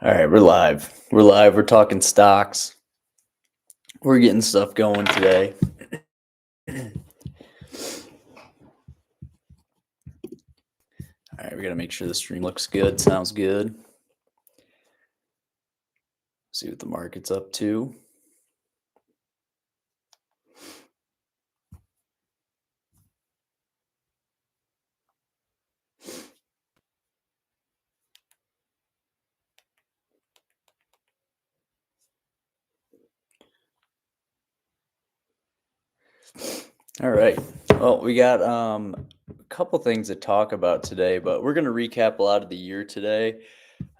All right, we're live. We're live. We're talking stocks. We're getting stuff going today. All right, we got to make sure the stream looks good, sounds good. See what the market's up to. All right. Well, we got a couple things to talk about today, but we're going to recap a lot of the year today.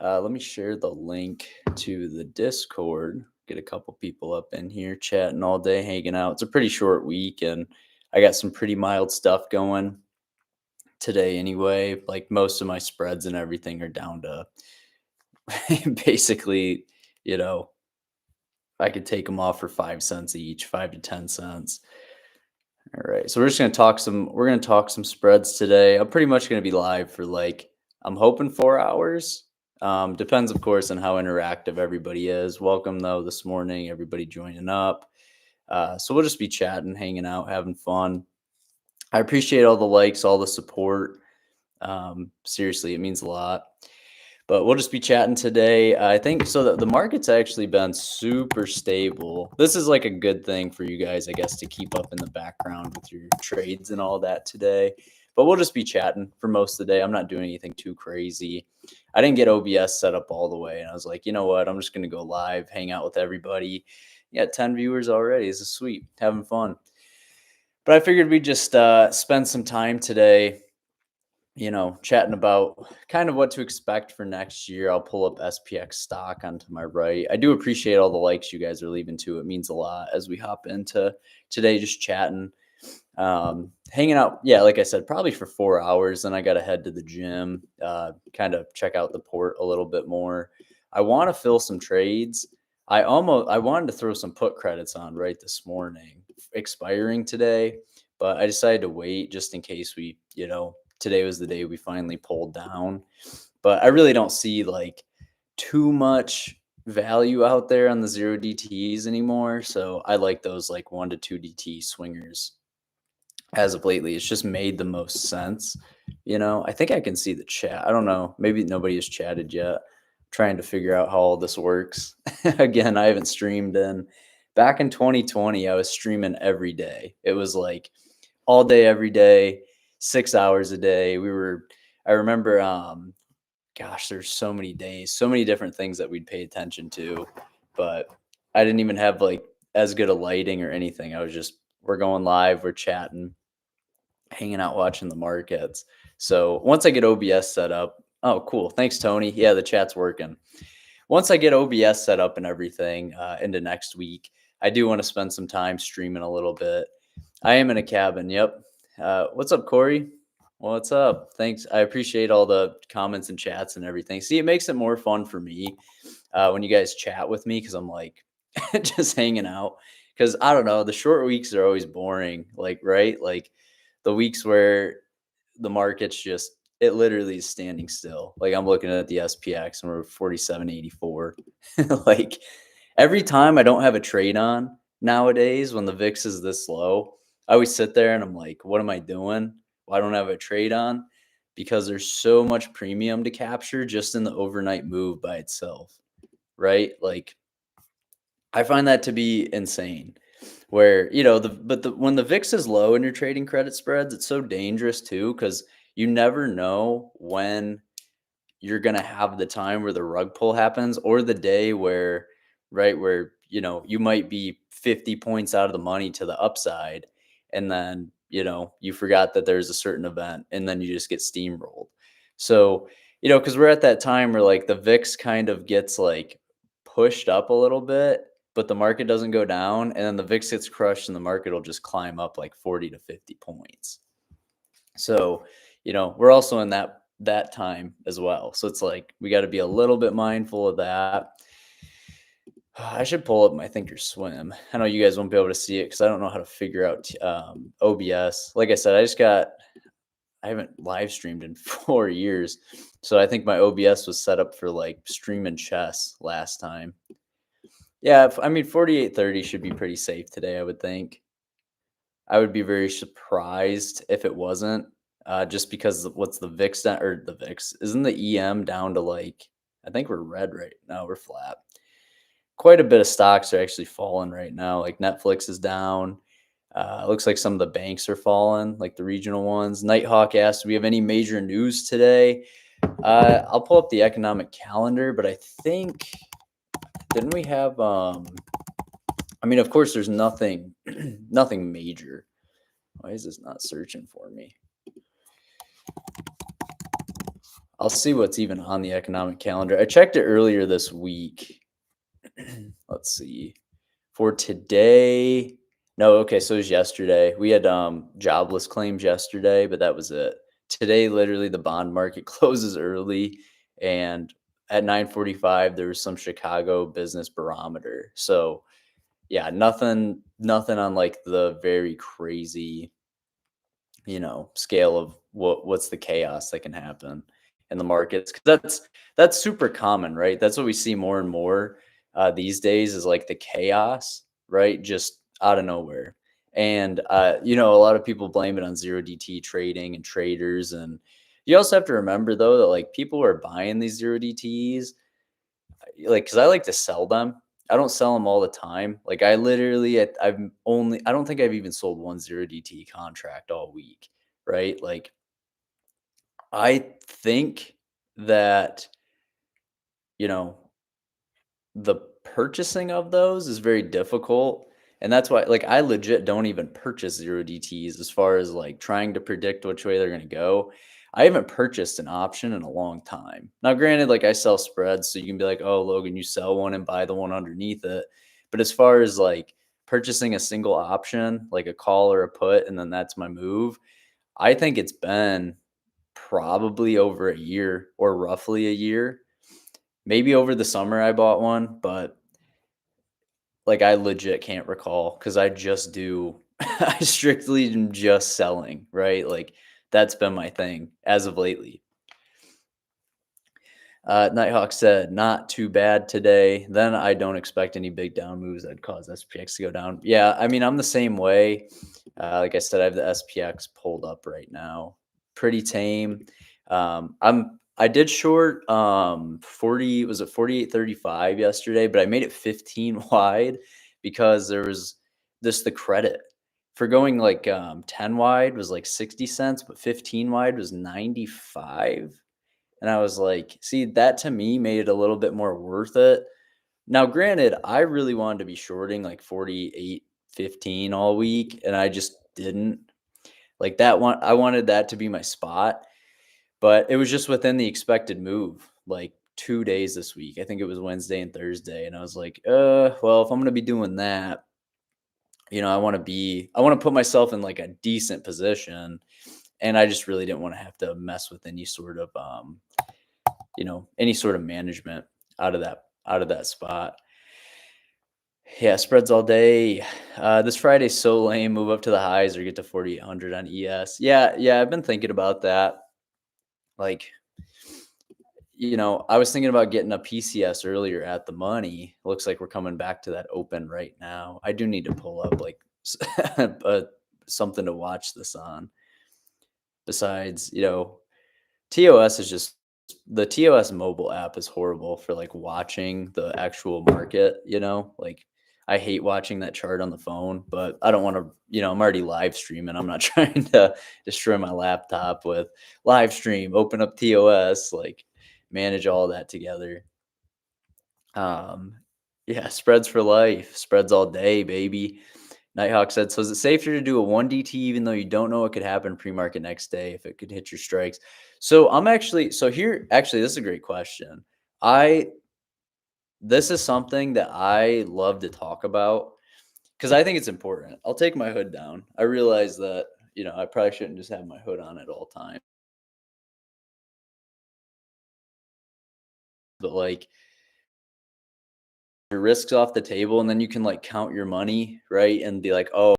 Let me share the link to the Discord. Get a couple people up in here chatting all day, hanging out. It's a pretty short week, and I got some pretty mild stuff going today anyway. Like most of my spreads and everything are down to basically, you know, I could take them off for 5 cents each, 5 to 10 cents. All right. So we're gonna talk some spreads today. I'm pretty much gonna be live for I'm hoping 4 hours. Depends of course on how interactive everybody is. Welcome though this morning, everybody joining up. So we'll just be chatting, hanging out, having fun. I appreciate all the likes, all the support. Seriously, it means a lot. But we'll just be chatting today. I think so that the market's actually been super stable. This is like a good thing for you guys, I guess, to keep up in the background with your trades and all that today. But we'll just be chatting for most of the day. I'm not doing anything too crazy. I didn't get OBS set up all the way. And I was like, you know what? I'm just going to go live, hang out with everybody. Yeah, 10 viewers already. This is sweet. Having fun. But I figured we'd just spend some time today chatting about kind of what to expect for next year. I'll pull up SPX stock onto my right. I do appreciate all the likes you guys are leaving too. It means a lot as we hop into today, just chatting, hanging out. Yeah, like I said, probably for 4 hours. Then I got to head to the gym, kind of check out the port a little bit more. I want to fill some trades. I wanted to throw some put credits on right this morning, expiring today, but I decided to wait just in case today was the day we finally pulled down. But I really don't see too much value out there on the 0 DTEs anymore. So I like those 1 to 2 DT swingers as of lately. It's just made the most sense. I think I can see the chat. I don't know. Maybe nobody has chatted yet. I'm trying to figure out how all this works. Again, I haven't streamed back in 2020. I was streaming every day. It was all day, every day, 6 hours a day. I remember, gosh, there's so many days, so many different things that we'd pay attention to, but I didn't even have as good a lighting or anything. We're going live, we're chatting, hanging out, watching the markets. So once I get OBS set up, oh, cool. Thanks, Tony. Yeah, the chat's working. Once I get OBS set up and everything into next week, I do want to spend some time streaming a little bit. I am in a cabin. Yep. What's up, Corey? What's up? Thanks. I appreciate all the comments and chats and everything. See, it makes it more fun for me when you guys chat with me because I'm just hanging out. Because I don't know, the short weeks are always boring. Right? The weeks where the market's it literally is standing still. I'm looking at the SPX and we're 47.84. Every time I don't have a trade on nowadays when the VIX is this low, I always sit there and I'm like, what am I doing? Well, I don't have a trade on because there's so much premium to capture just in the overnight move by itself, right? I find that to be insane where, when the VIX is low and you're trading credit spreads, it's so dangerous too, because you never know when you're going to have the time where the rug pull happens or the day where, right, where, you might be 50 points out of the money to the upside. And then, you forgot that there's a certain event and then you just get steamrolled. So, because we're at that time where the VIX kind of gets pushed up a little bit, but the market doesn't go down. And then the VIX gets crushed and the market will just climb up 40 to 50 points. So, we're also in that time as well. So it's we got to be a little bit mindful of that. I should pull up my Thinkorswim. I know you guys won't be able to see it because I don't know how to figure out OBS. Like I said, I haven't live streamed in 4 years. So I think my OBS was set up for like streaming chess last time. Yeah, I mean 48.30 should be pretty safe today, I would think. I would be very surprised if it wasn't, just because what's the VIX down, or the VIX? Isn't the EM down to like, I think we're red right now, we're flat. Quite a bit of stocks are actually falling right now. Like Netflix is down. Looks like some of the banks are falling, like the regional ones. Nighthawk asked, "Do we have any major news today?" I'll pull up the economic calendar, but I think didn't we have? I mean, of course, there's nothing, nothing major. Why is this not searching for me? I'll see what's even on the economic calendar. I checked it earlier this week. Let's see. For today, no, okay, so it was yesterday. We had jobless claims yesterday, but that was it. Today, literally the bond market closes early, and at 9:45 there was some Chicago business barometer. So, yeah, nothing on like the very crazy, scale of what's the chaos that can happen in the markets. 'Cause that's super common, right? That's what we see more and more these days is like the chaos, right? Just out of nowhere. And a lot of people blame it on zero DT trading and traders. And you also have to remember though that like people are buying these zero DTs, like, because I like to sell them. I don't sell them all the time. Like I literally, I don't think I've even sold one zero DT contract all week, right? Like I think that, you know, the purchasing of those is very difficult. And that's why, like, I legit don't even purchase zero DTs as far as like trying to predict which way they're going to go. I haven't purchased an option in a long time. Now, granted, like I sell spreads, so you can be like, oh, Logan, you sell one and buy the one underneath it. But as far as like purchasing a single option, like a call or a put, and then that's my move, I think it's been probably over a year or roughly a year. Maybe over the summer I bought one, but like, I legit can't recall because I just do I strictly am just selling, right? Like, that's been my thing as of lately. Nighthawk said, "Not too bad today. Then I don't expect any big down moves that'd cause SPX to go down." Yeah, I mean, I'm the same way. Like I said, I have the SPX pulled up right now. Pretty tame. I did short 40, was it 48.35 yesterday, but I made it 15 wide because there was this the credit for going like 10 wide was like 60 cents, but 15 wide was 95. And I was like, see, that to me made it a little bit more worth it. Now, granted, I really wanted to be shorting like 48.15 all week, and I just didn't. Like that one, I wanted that to be my spot, but it was just within the expected move, like 2 days this week. I think it was Wednesday and Thursday. And I was like, well, if I'm gonna be doing that, I want to put myself in like a decent position. And I just really didn't want to have to mess with any sort of management out of that spot. Yeah, spreads all day. This Friday's so lame. Move up to the highs or get to 4,800 on ES. Yeah, I've been thinking about that. Like, I was thinking about getting a PCS earlier at the money. Looks like we're coming back to that open right now. I do need to pull up like something to watch this on. Besides, TOS is just the TOS mobile app is horrible for like watching the actual market, like I hate watching that chart on the phone, but I don't want to, I'm already live streaming. I'm not trying to destroy my laptop with live stream, open up TOS, like manage all that together. Um, yeah, spreads for life, spreads all day, baby. Nighthawk said, so is it safer to do a 1DT even though you don't know what could happen pre-market next day if it could hit your strikes? So this is a great question. This is something that I love to talk about because I think it's important. I'll take my hood down. I realize that, I probably shouldn't just have my hood on at all times. But like your risks off the table and then you can like count your money, right? And be like, oh,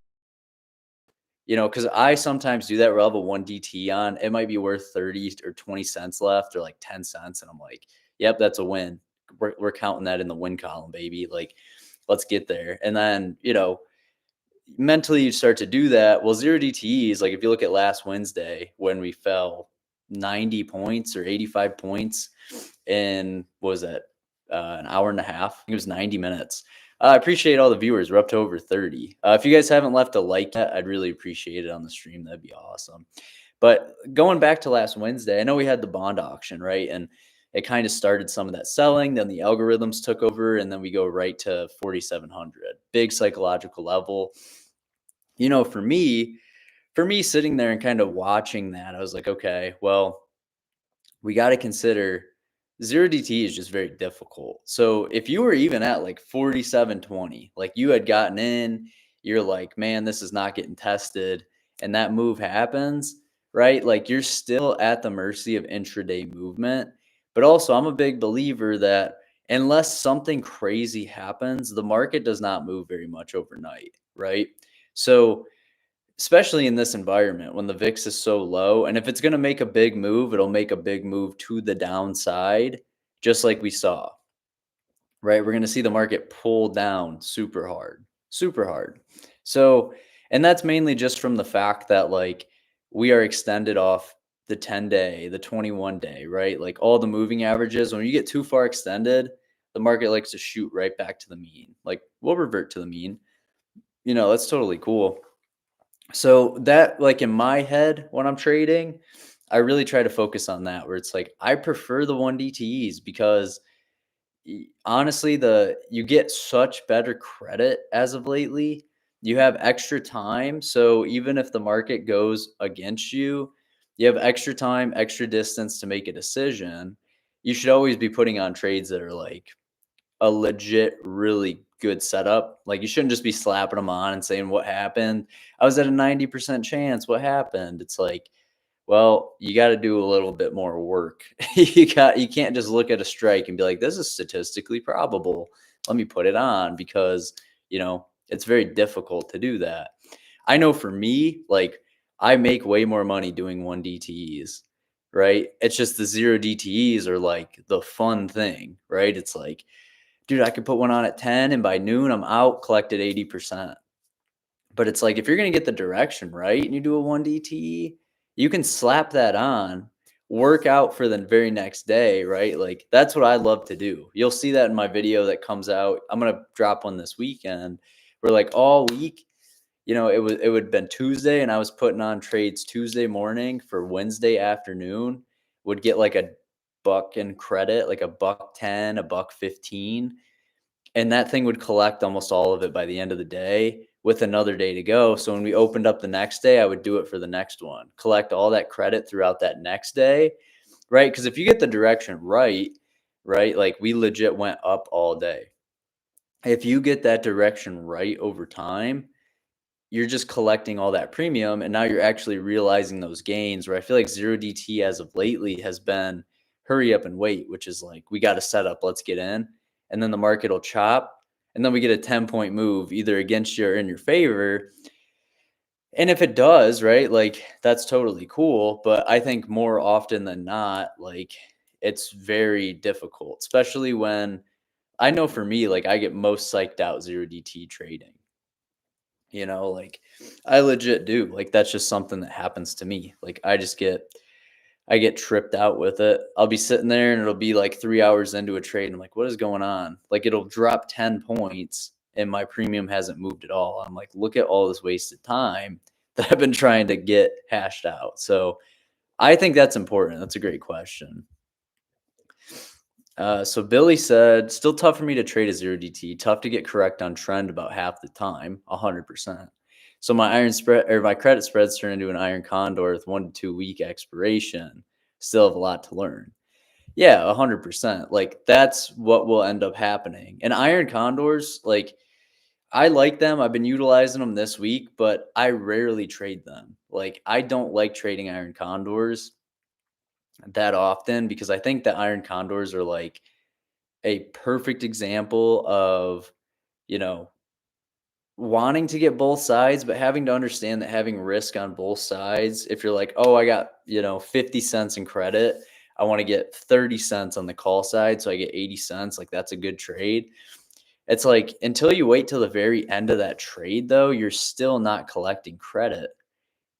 Because I sometimes do that where I'll have a 1 DT on. It might be worth 30 or 20 cents left or like 10 cents. And I'm like, yep, that's a win. We're counting that in the win column, baby. Like, let's get there. And then, mentally you start to do that. Well, zero DTEs, like if you look at last Wednesday when we fell 90 points or 85 points in, what was that, an hour and a half? I think it was 90 minutes. I appreciate all the viewers. We're up to over 30. If you guys haven't left a like yet, I'd really appreciate it on the stream. That'd be awesome. But going back to last Wednesday, I know we had the bond auction, right? And it kind of started some of that selling. Then the algorithms took over, and then we go right to 4,700. Big psychological level. For me sitting there and kind of watching that, I was like, okay, well, we got to consider zero DT is just very difficult. So if you were even at like 47.20, like you had gotten in, you're like, man, this is not getting tested, and that move happens, right? Like you're still at the mercy of intraday movement. But also, I'm a big believer that unless something crazy happens, the market does not move very much overnight, right? So especially in this environment when the VIX is so low. And if it's going to make a big move, it'll make a big move to the downside, just like we saw, right? We're going to see the market pull down super hard, super hard. So, and that's mainly just from the fact that like we are extended off the 10-day, the 21-day, right? Like all the moving averages, when you get too far extended, the market likes to shoot right back to the mean. Like we'll revert to the mean. That's totally cool. So that, like in my head when I'm trading, I really try to focus on that where it's like I prefer the 1 DTEs because honestly, you get such better credit as of lately. You have extra time, so even if the market goes against you, you have extra time, extra distance to make a decision. You should always be putting on trades that are like a legit, really good setup. Like you shouldn't just be slapping them on and saying, what happened? I was at a 90% chance. What happened? It's like, well, you got to do a little bit more work. You can't just look at a strike and be like, this is statistically probable. Let me put it on because, it's very difficult to do that. I know for me, like I make way more money doing 1 DTEs, right? It's just the zero DTEs are like the fun thing, right? It's like, dude, I could put one on at 10 and by noon I'm out, collected 80%. But it's like if you're going to get the direction right and you do a 1 DTE, you can slap that on, work out for the very next day, right? Like that's what I love to do. You'll see that in my video that comes out. I'm going to drop one this weekend. Where like all week, it would have been Tuesday and I was putting on trades Tuesday morning for Wednesday afternoon, would get like a buck in credit, like a buck 10, a buck 15, and that thing would collect almost all of it by the end of the day with another day to go. So when we opened up the next day, I would do it for the next one, collect all that credit throughout that next day, right? Because if you get the direction right, like we legit went up all day. If you get that direction right over time, you're just collecting all that premium and now you're actually realizing those gains. Where I feel like zero DT as of lately has been hurry up and wait, which is like we got to set up, let's get in, and then the market will chop, and then we get a 10-point move either against you or in your favor. And if it does, right, like that's totally cool. But I think more often than not, like it's very difficult, especially when I know for me, like I get most psyched out zero DT trading. Like I legit do. Like that's just something that happens to me. Like I get tripped out with it. I'll be sitting there and it'll be like 3 hours into a trade. And I'm like, what is going on? Like it'll drop 10 points and my premium hasn't moved at all. I'm like, look at all this wasted time that I've been trying to get hashed out. So I think that's important. That's a great question. So Billy said, still tough for me to trade a zero DT. Tough to get correct on trend about half the time, 100%. So my iron spread or my credit spreads turn into an iron condor with 1 to 2 week expiration. Still have a lot to learn. Yeah, 100%. Like that's what will end up happening. And iron condors, like I like them. I've been utilizing them this week, but I rarely trade them. Like I don't like trading iron condors that often because I think the iron condors are like a perfect example of, you know, wanting to get both sides, but having to understand that having risk on both sides, if you're like, oh, I got, 50 cents in credit, I want to get 30 cents on the call side. So I get 80 cents. Like that's a good trade. It's like until you wait till the very end of that trade, though, you're still not collecting credit,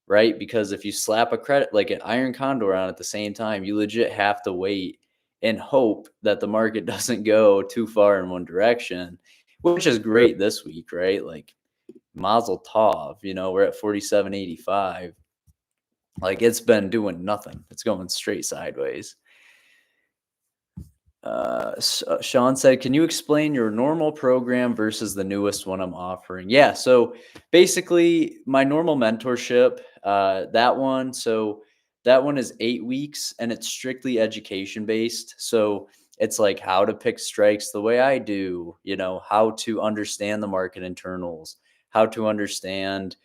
right? Because if you slap a credit like an iron condor on at the same time, you legit have to wait and hope that the market doesn't go too far in one direction, which is great this week, right? Like Mazel Tov, we're at 47.85. Like it's been doing nothing. It's going straight sideways. Sean said, "Can you explain your normal program versus the newest one I'm offering?" Yeah, so basically, my normal mentorship, that one is 8 weeks, and it's strictly education based. So it's like how to pick strikes the way I do, how to understand the market internals, how to understand,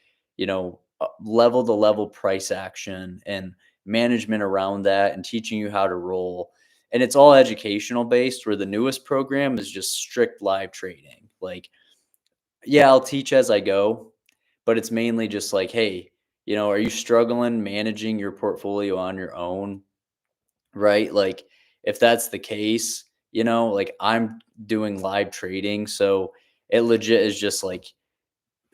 level to level price action and management around that, and teaching you how to roll, and it's all educational based, where the newest program is just strict live trading. Like, yeah, I'll teach as I go, but it's mainly just like, hey, are you struggling managing your portfolio on your own? Right? Like, if that's the case, like I'm doing live trading. So it legit is just like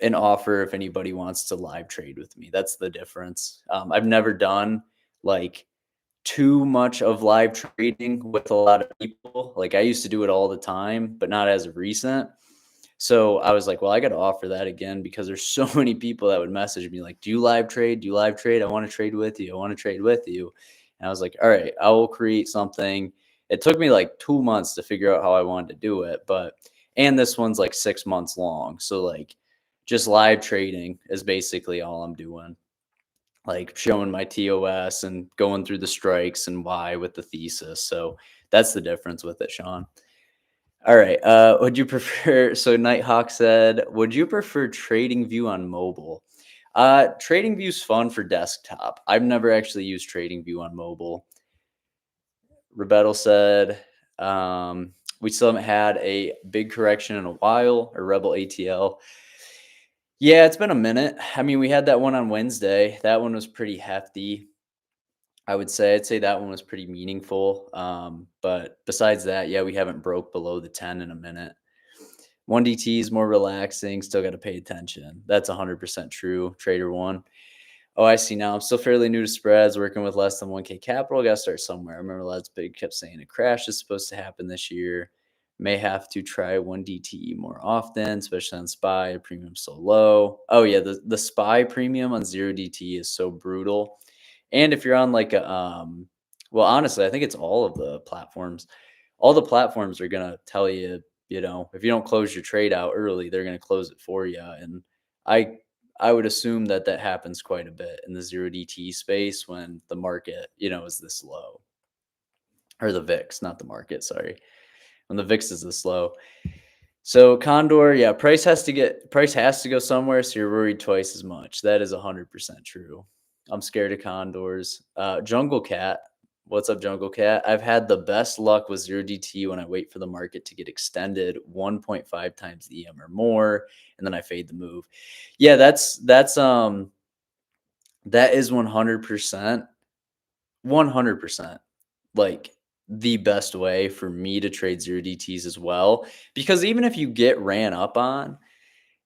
an offer if anybody wants to live trade with me. That's the difference. I've never done like too much of live trading with a lot of people. Like I used to do it all the time, but not as of recent. So I was like, well, I got to offer that again because there's so many people that would message me like, "Do you live trade? Do you live trade? I want to trade with you. I want to trade with you." And I was like, "All right, I will create something." It took me like 2 months to figure out how I wanted to do it, and this one's like 6 months long. So like just live trading is basically all I'm doing, like showing my TOS and going through the strikes and why with the thesis. So that's the difference with it, Sean. All right. Would you prefer? So Nighthawk said, "Would you prefer Trading View on mobile?" Trading View's fun for desktop. I've never actually used Trading View on mobile. Rebettal said, "We still haven't had a big correction in a while." Or Rebel ATL. Yeah, it's been a minute. I mean, we had that one on Wednesday. That one was pretty hefty. I'd say that one was pretty meaningful. But besides that, yeah, we haven't broke below the 10 in a minute. 1DT is more relaxing, still got to pay attention. That's 100% true. Trader one. Oh, I see now. I'm still fairly new to spreads, working with less than 1K capital. Got to start somewhere. I remember Lads Big kept saying a crash is supposed to happen this year. May have to try 1DTE more often, especially on SPY. Premium so low. Oh, yeah. The SPY premium on 0DT is so brutal. And if you're on like well, honestly, I think it's all of the platforms. All the platforms are gonna tell you, if you don't close your trade out early, they're gonna close it for you. And I I would assume that that happens quite a bit in the 0DT space when the market, is this low, or the VIX, not the market. Sorry, when the VIX is this low. So Condor, yeah, price has to go somewhere, so you're worried twice as much. That is 100% true. I'm scared of condors. Jungle Cat, what's up, Jungle Cat? I've had the best luck with 0DT when I wait for the market to get extended 1.5 times the EM or more, and then I fade the move. Yeah, that is 100%, like the best way for me to trade 0DTs as well. Because even if you get ran up on,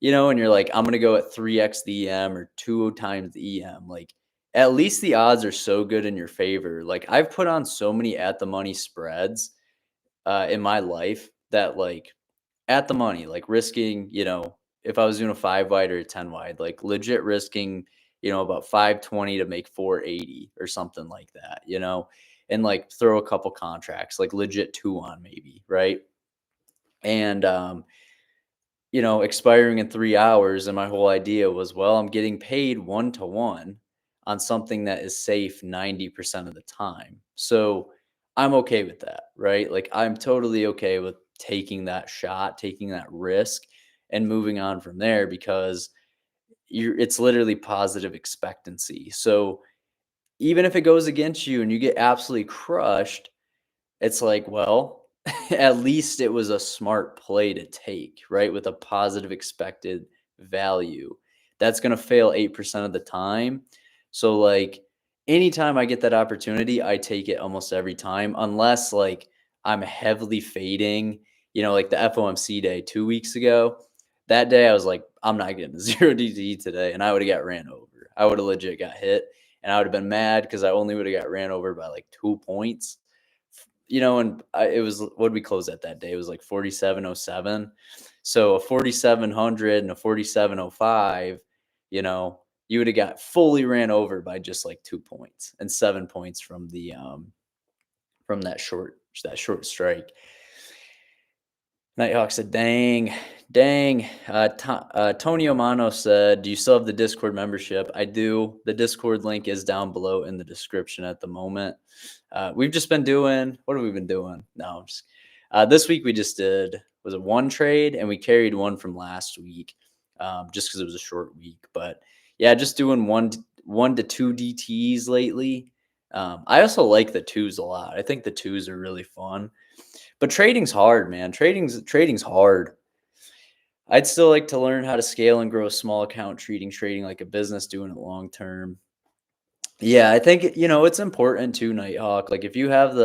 and you're like, I'm gonna go at 3x the EM or 2 times the EM, like at least the odds are so good in your favor. Like I've put on so many at the money spreads in my life that like at the money, like risking, if I was doing a 5 wide or a 10 wide, like legit risking, about 520 to make 480 or something like that, and like throw a couple contracts, like legit two on maybe, right? And expiring in 3 hours. And my whole idea was, well, I'm getting paid 1 to 1 on something that is safe 90% of the time. So I'm okay with that, right? Like I'm totally okay with taking that shot, taking that risk, and moving on from there because it's literally positive expectancy. So even if it goes against you and you get absolutely crushed, it's like, well, at least it was a smart play to take, right? With a positive expected value. That's going to fail 8% of the time. So like anytime I get that opportunity, I take it almost every time, unless like I'm heavily fading, like the FOMC day 2 weeks ago. That day I was like, I'm not getting a 0 DTE today. And I would have got ran over. I would have legit got hit. And I would have been mad because I only would have got ran over by like 2 points. It was, what did we close at that day? It was like 47.07. So a 4,700 and a 47.05, you would have got fully ran over by just like 2 points and 7 points from that short strike. Nighthawk said, dang. Tony Omano said, do you still have the Discord membership? I do. The Discord link is down below in the description at the moment. We've just been doing, what have we been doing? No, this week we just was it one trade, and we carried one from last week just because it was a short week. But yeah, just doing one to two DTs lately. I also like the twos a lot. I think the twos are really fun. But trading's hard, man. Trading's hard. I'd still like to learn how to scale and grow a small account, trading like a business, doing it long term. Yeah, I think it's important too, Nighthawk. Like if you have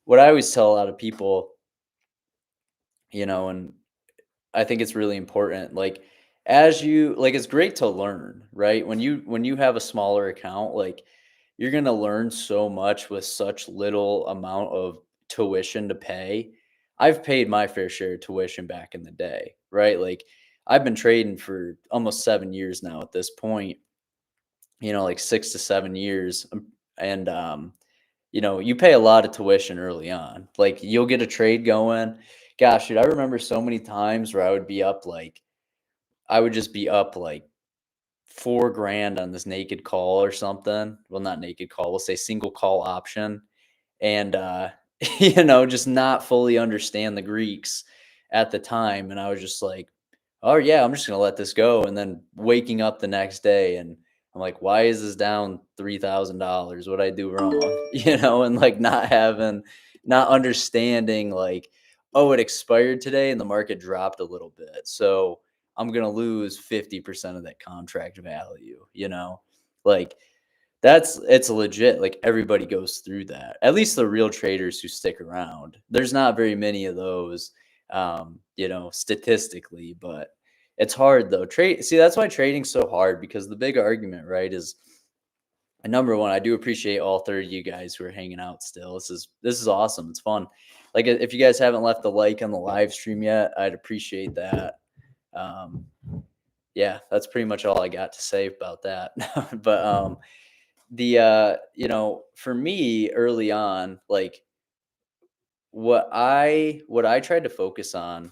what I always tell a lot of people, and I think it's really important. Like it's great to learn, right? When you have a smaller account, like you're going to learn so much with such little amount of tuition to pay. I've paid my fair share of tuition back in the day, right? Like I've been trading for almost 7 years now at this point, like 6 to 7 years. And, you pay a lot of tuition early on. Like you'll get a trade going. Gosh, dude, I remember so many times where I would just be up like 4 grand on this naked call or something. Well, not naked call, we'll say single call option. And, just not fully understand the Greeks at the time. And I was just like, oh, yeah, I'm just going to let this go. And then waking up the next day and I'm like, why is this down $3,000? What I do wrong? And like not understanding like, oh, it expired today and the market dropped a little bit. So I'm going to lose 50% of that contract value, like it's legit. Like everybody goes through that. At least the real traders who stick around. There's not very many of those, statistically, but it's hard though. See, that's why trading's so hard, because the big argument, right, is number one, I do appreciate all 30 of you guys who are hanging out still. This is awesome. It's fun. Like if you guys haven't left a like on the live stream yet, I'd appreciate that. Yeah, that's pretty much all I got to say about that. But for me early on, like what I tried to focus on,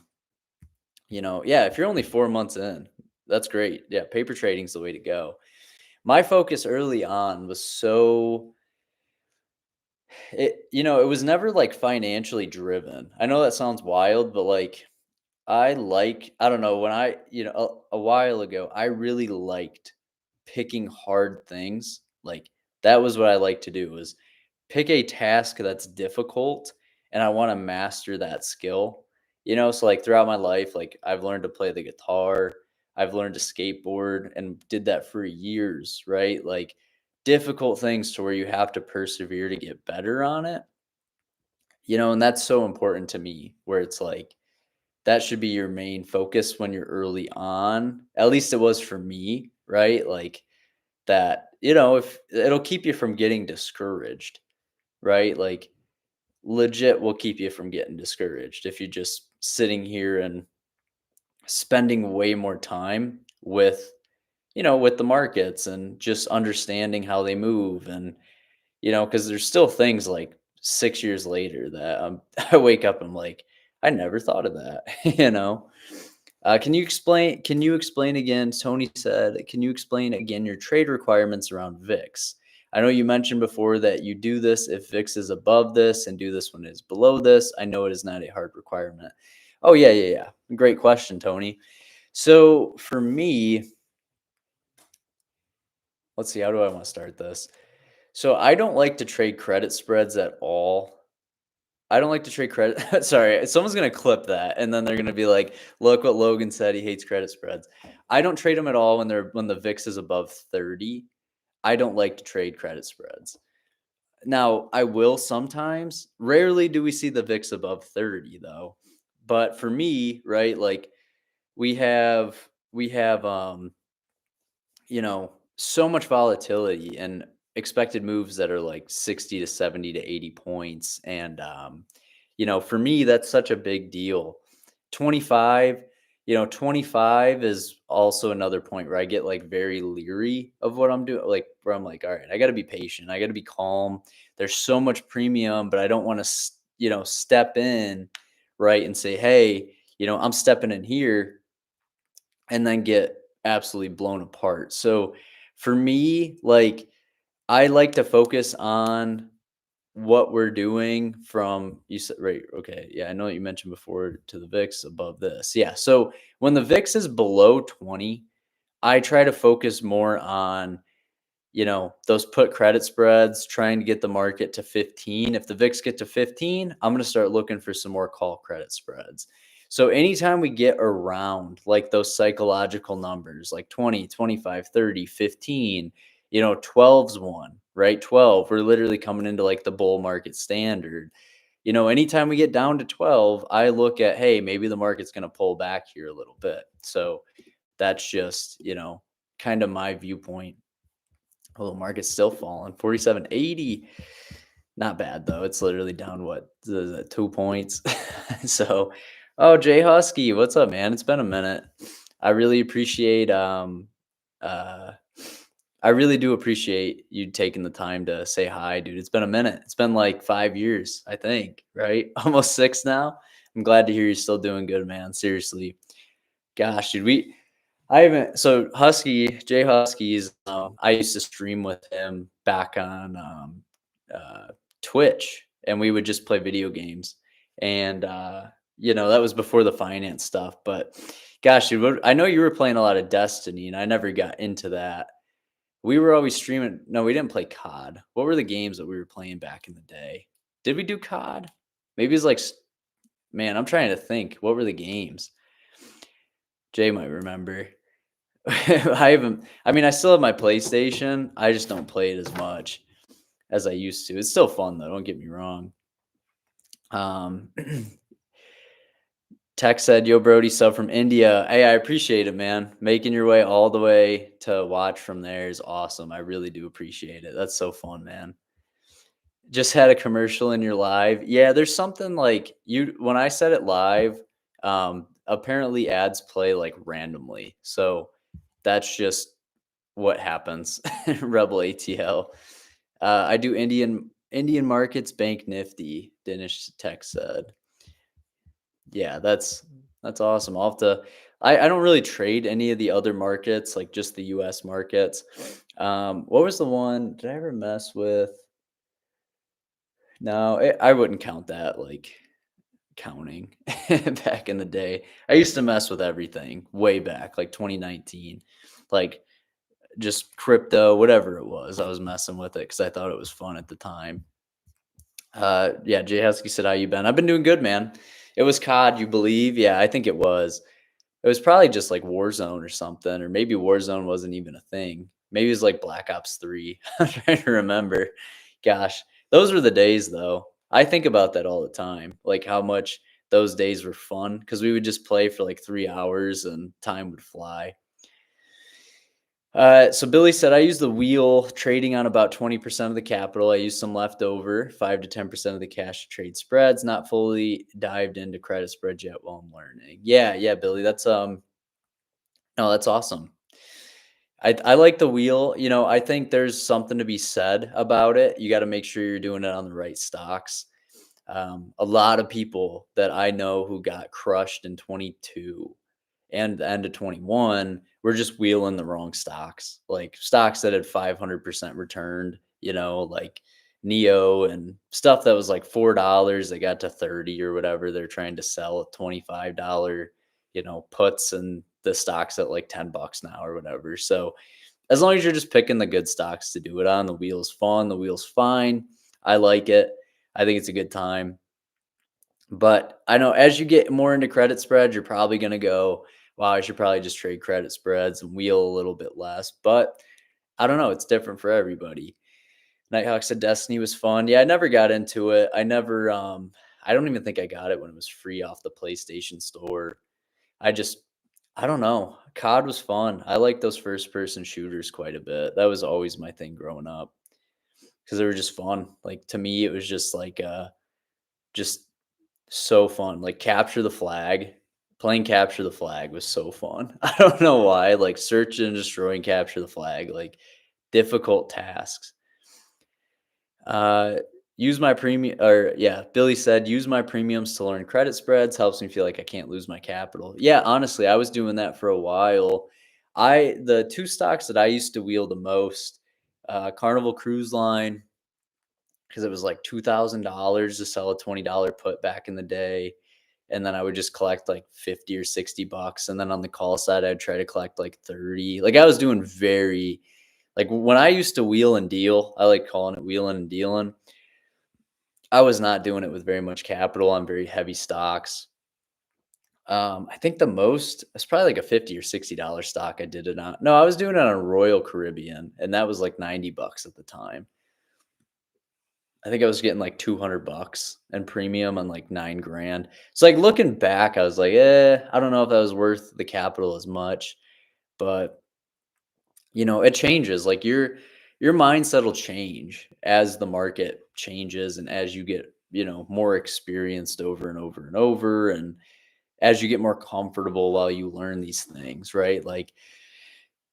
yeah, if you're only 4 months in, that's great. Yeah, paper trading's the way to go. My focus early on was it was never like financially driven. I know that sounds wild, but like I don't know, when a while ago, I really liked picking hard things. Like that was what I like to do, was pick a task that's difficult and I want to master that skill. So like throughout my life, like I've learned to play the guitar, I've learned to skateboard and did that for years, right? Like difficult things to where you have to persevere to get better on it. And that's so important to me, where it's like that should be your main focus when you're early on. At least it was for me, right? Like that, if it'll keep you from getting discouraged, right? Like legit will keep you from getting discouraged if you're just sitting here and spending way more time with the markets and just understanding how they move. And because there's still things like 6 years later that I wake up and I'm like, I never thought of that. Can you explain again? Tony said, can you explain again your trade requirements around VIX? I know you mentioned before that you do this if VIX is above this and do this when it's below this. I know it is not a hard requirement. Oh, yeah. Great question, Tony. So for me, let's see, how do I want to start this? So I don't like to trade credit spreads at all. I don't like to trade credit. Sorry, someone's gonna clip that, and then they're gonna be like, "Look what Logan said. He hates credit spreads." I don't trade them at all when the VIX is above 30. I don't like to trade credit spreads. Now, I will sometimes. Rarely do we see the VIX above 30 though. But for me, right, like we have we have so much volatility and expected moves that are like 60 to 70 to 80 points. And, for me, that's such a big deal. 25, 25 is also another point where I get like very leery of what I'm doing. Like, where I'm like, all right, I got to be patient. I got to be calm. There's so much premium, but I don't want to, step in, right, and say, hey, I'm stepping in here and then get absolutely blown apart. So for me, like I like to focus on what we're doing from you said right, okay. Yeah, I know you mentioned before to the VIX above this. Yeah. So when the VIX is below 20, I try to focus more on those put credit spreads, trying to get the market to 15. If the VIX get to 15, I'm going to start looking for some more call credit spreads. So anytime we get around like those psychological numbers, like 20, 25, 30, 15, 12's one, right? 12, we're literally coming into like the bull market standard. Anytime we get down to 12, I look at, hey, maybe the market's going to pull back here a little bit. So that's just, kind of my viewpoint. Oh, the market's still falling. 47.80. Not bad though. It's literally down what? 2 points. So, oh, Jay Husky, what's up, man? It's been a minute. I really appreciate uh I really do appreciate you taking the time to say hi, dude. It's been a minute. It's been like 5 years, I think, right? Almost 6 now. I'm glad to hear you're still doing good, man. Seriously. Gosh, dude, I haven't. So Jay Huskies, I used to stream with him back on uh, Twitch, and we would just play video games. And that was before the finance stuff. But gosh, dude, I know you were playing a lot of Destiny, and I never got into that. We were always streaming. No, we didn't play COD. What were the games that we were playing back in the day? Did we do COD? Maybe it's like, man, I'm trying to think. What were the games? Jay might remember. I haven't. I mean, I still have my PlayStation. I just don't play it as much as I used to. It's still fun though. Don't get me wrong. Um, Tech said, "Yo, Brody, sub from India. Hey, I appreciate it, man. Making your way all the way to watch from there is awesome. I really do appreciate it. That's so fun, man. Just had a commercial in your live. Yeah, there's something like you when I said it live. Apparently ads play like randomly, so that's just what happens. Rebel ATL. I do Indian markets, Bank Nifty. Danish Tech said. Yeah, that's awesome. I'll have to. I don't really trade any of the other markets, like just the U.S. markets. What was the one? Did I ever mess with? No, I wouldn't count that. Like counting back in the day. I used to mess with everything way back, like 2019. Like just crypto, whatever it was. I was messing with it because I thought it was fun at the time. Yeah, Jay Husky said, "How you been?" I've been doing good, man. It was COD, you believe? Yeah, I think it was. It was probably just like Warzone or something, or maybe Warzone wasn't even a thing. Maybe it was like Black Ops 3. I'm trying to remember. Gosh, those were the days, though. I think about that all the time, like how much those days were fun because we would just play for like 3 hours and time would fly. So Billy said, I use the wheel trading on about 20% of the capital. I use some leftover, 5 to 10% of the cash to trade spreads, not fully dived into credit spreads yet while I'm learning. Yeah, Billy. No, that's awesome. I like the wheel. I think there's something to be said about it. You got to make sure you're doing it on the right stocks. A lot of people that I know who got crushed in 22 and the end of 21 were just wheeling the wrong stocks, like stocks that had 500% returned, like Neo and stuff that was like $4. They got to 30 or whatever. They're trying to sell at $25, puts, and the stocks at like $10 now or whatever. So as long as you're just picking the good stocks to do it on, the wheel's fun, the wheel's fine. I like it. I think it's a good time. But I know as you get more into credit spreads, you're probably going to go, wow, I should probably just trade credit spreads and wheel a little bit less. But I don't know. It's different for everybody. Nighthawks of Destiny was fun. Yeah, I never got into it. I don't even think I got it when it was free off the PlayStation Store. I just I don't know. COD was fun. I like those first person shooters quite a bit. That was always my thing growing up because they were just fun. Like to me, it was just like just so fun. Like capture the flag. Playing capture the flag was so fun. I don't know why. Like search and destroying capture the flag, like difficult tasks. Uh, use my premium, or yeah, Billy said, use my premiums to learn credit spreads. Helps me feel like I can't lose my capital. Yeah, honestly, I was doing that for a while. The two stocks that I used to wheel the most, Carnival Cruise Line, because it was like $2,000 to sell a $20 put back in the day. And then I would just collect like 50 or 60 bucks. And then on the call side, I'd try to collect like 30. Like I was doing very, like when I used to wheel and deal, I like calling it wheeling and dealing. I was not doing it with very much capital on very heavy stocks. I think the most it's probably like a 50 or $60 stock I did it on. No, I was doing it on Royal Caribbean, and that was like 90 bucks at the time. I think I was getting like 200 bucks and premium on like 9 grand. So like looking back, I was like, I don't know if that was worth the capital as much, but it changes. Like your mindset will change as the market changes and as you get, more experienced over and over and over and as you get more comfortable while you learn these things, right? Like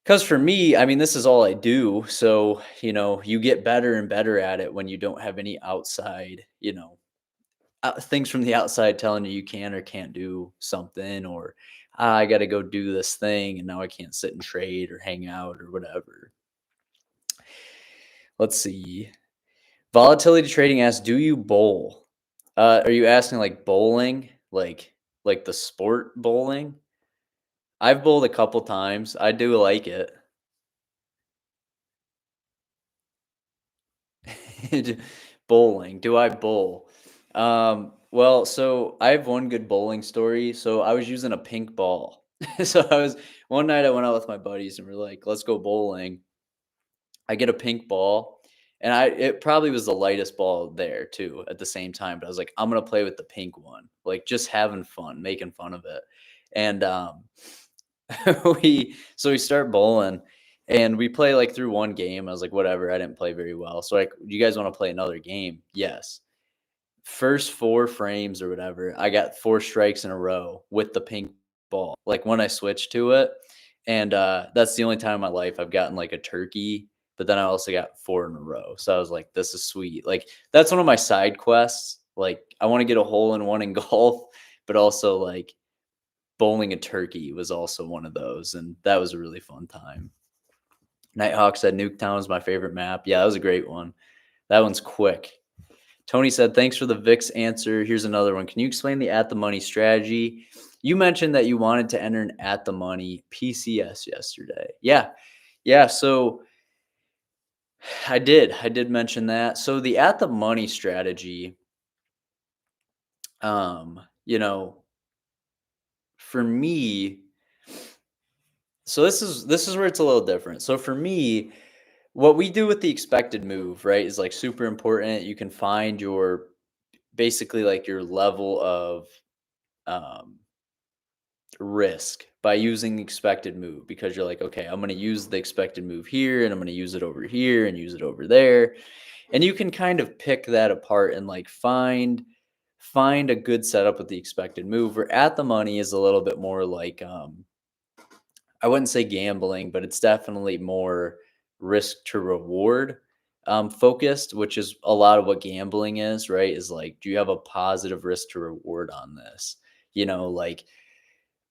cuz for me, I mean, this is all I do. So, you get better and better at it when you don't have any outside, things from the outside telling you you can or can't do something or I got to go do this thing and now I can't sit and trade or hang out or whatever. Let's see. Volatility trading asks, "Do you bowl?" Are you asking like bowling, like the sport bowling? I've bowled a couple times. I do like it. Bowling. Do I bowl? Well, so I have one good bowling story. So I was using a pink ball. So I was one night I went out with my buddies and we're like, let's go bowling. I get a pink ball, and it probably was the lightest ball there too at the same time, but I was like, "I'm gonna play with the pink one," like, just having fun, making fun of it, and, we start bowling, and we play, like, through one game. I was like, "Whatever, I didn't play very well." So, like, "Do you guys wanna play another game?" "Yes." First 4 frames or whatever, I got 4 strikes in a row with the pink ball, like, when I switched to it, and, that's the only time in my life I've gotten, like, a turkey, but then I also got 4 in a row, so I was like, "This is sweet." Like, that's one of my side quests, like, I wanna get a hole in one in golf, but also, like, bowling a turkey was also one of those, and that was a really fun time. Nighthawk said Nuketown is my favorite map. Yeah, that was a great one. That one's quick. Tony said, "Thanks for the VIX answer. Here's another one. Can you explain the at the money strategy? You mentioned that you wanted to enter an at the money PCS yesterday." Yeah. Yeah. So I did mention that. So the at the money strategy, um, you know, for me, so this is where it's a little different. So for me, what we do with the expected move, right, is like super important. You can find your basically like your level of um risk by using the expected move because you're like, okay, I'm going to use the expected move here and I'm going to use it over here and use it over there. And you can kind of pick that apart and like find a good setup with the expected move. Where at the money is a little bit more like I wouldn't say gambling, but it's definitely more risk to reward focused, which is a lot of what gambling is, right? Is like, do you have a positive risk to reward on this? Like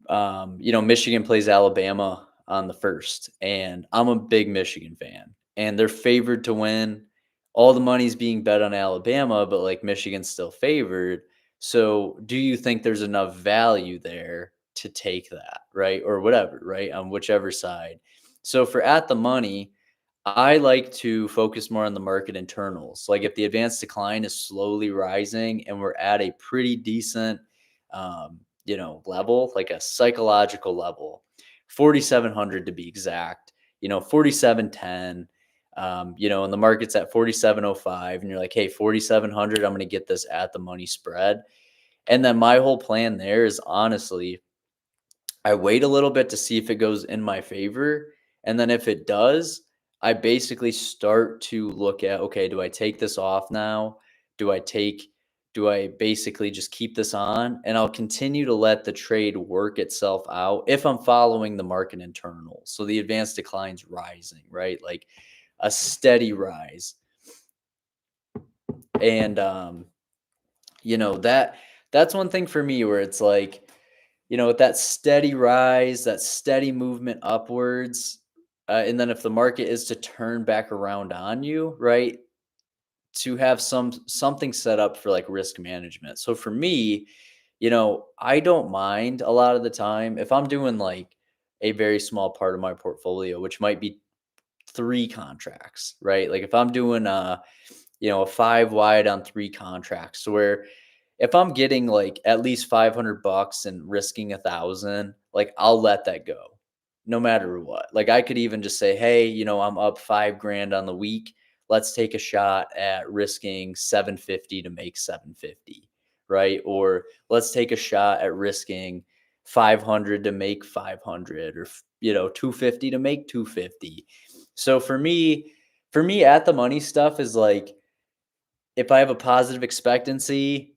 Michigan plays Alabama on the first, and I'm a big Michigan fan, and they're favored to win. All the money's being bet on Alabama, but like Michigan's still favored. So, do you think there's enough value there to take that, right? Or whatever, right? On whichever side. So, for at the money, I like to focus more on the market internals. Like if the advanced decline is slowly rising and we're at a pretty decent, level, like a psychological level, 4,700 to be exact, 4,710, and the market's at 4,705, and you're like, hey, 4,700, I'm going to get this at the money spread. And then my whole plan there is honestly, I wait a little bit to see if it goes in my favor. And then if it does, I basically start to look at, okay, do I take this off now? Do I take, do I basically just keep this on? And I'll continue to let the trade work itself out if I'm following the market internal. So the advanced decline's rising, right? Like a steady rise. And, that's one thing for me where it's like, with that steady rise, that steady movement upwards, and then if the market is to turn back around on you, right, to have something set up for like risk management. So for me, I don't mind a lot of the time if I'm doing like a very small part of my portfolio, which might be 3 contracts, right? Like if I'm doing a 5 wide on 3 contracts, so where if I'm getting like at least $500 and risking 1,000, like I'll let that go no matter what. Like I could even just say, hey, I'm up 5 grand on the week. Let's take a shot at risking 750 to make 750, right? Or let's take a shot at risking 500 to make 500, or 250 to make 250. So for me at the money stuff is like if I have a positive expectancy,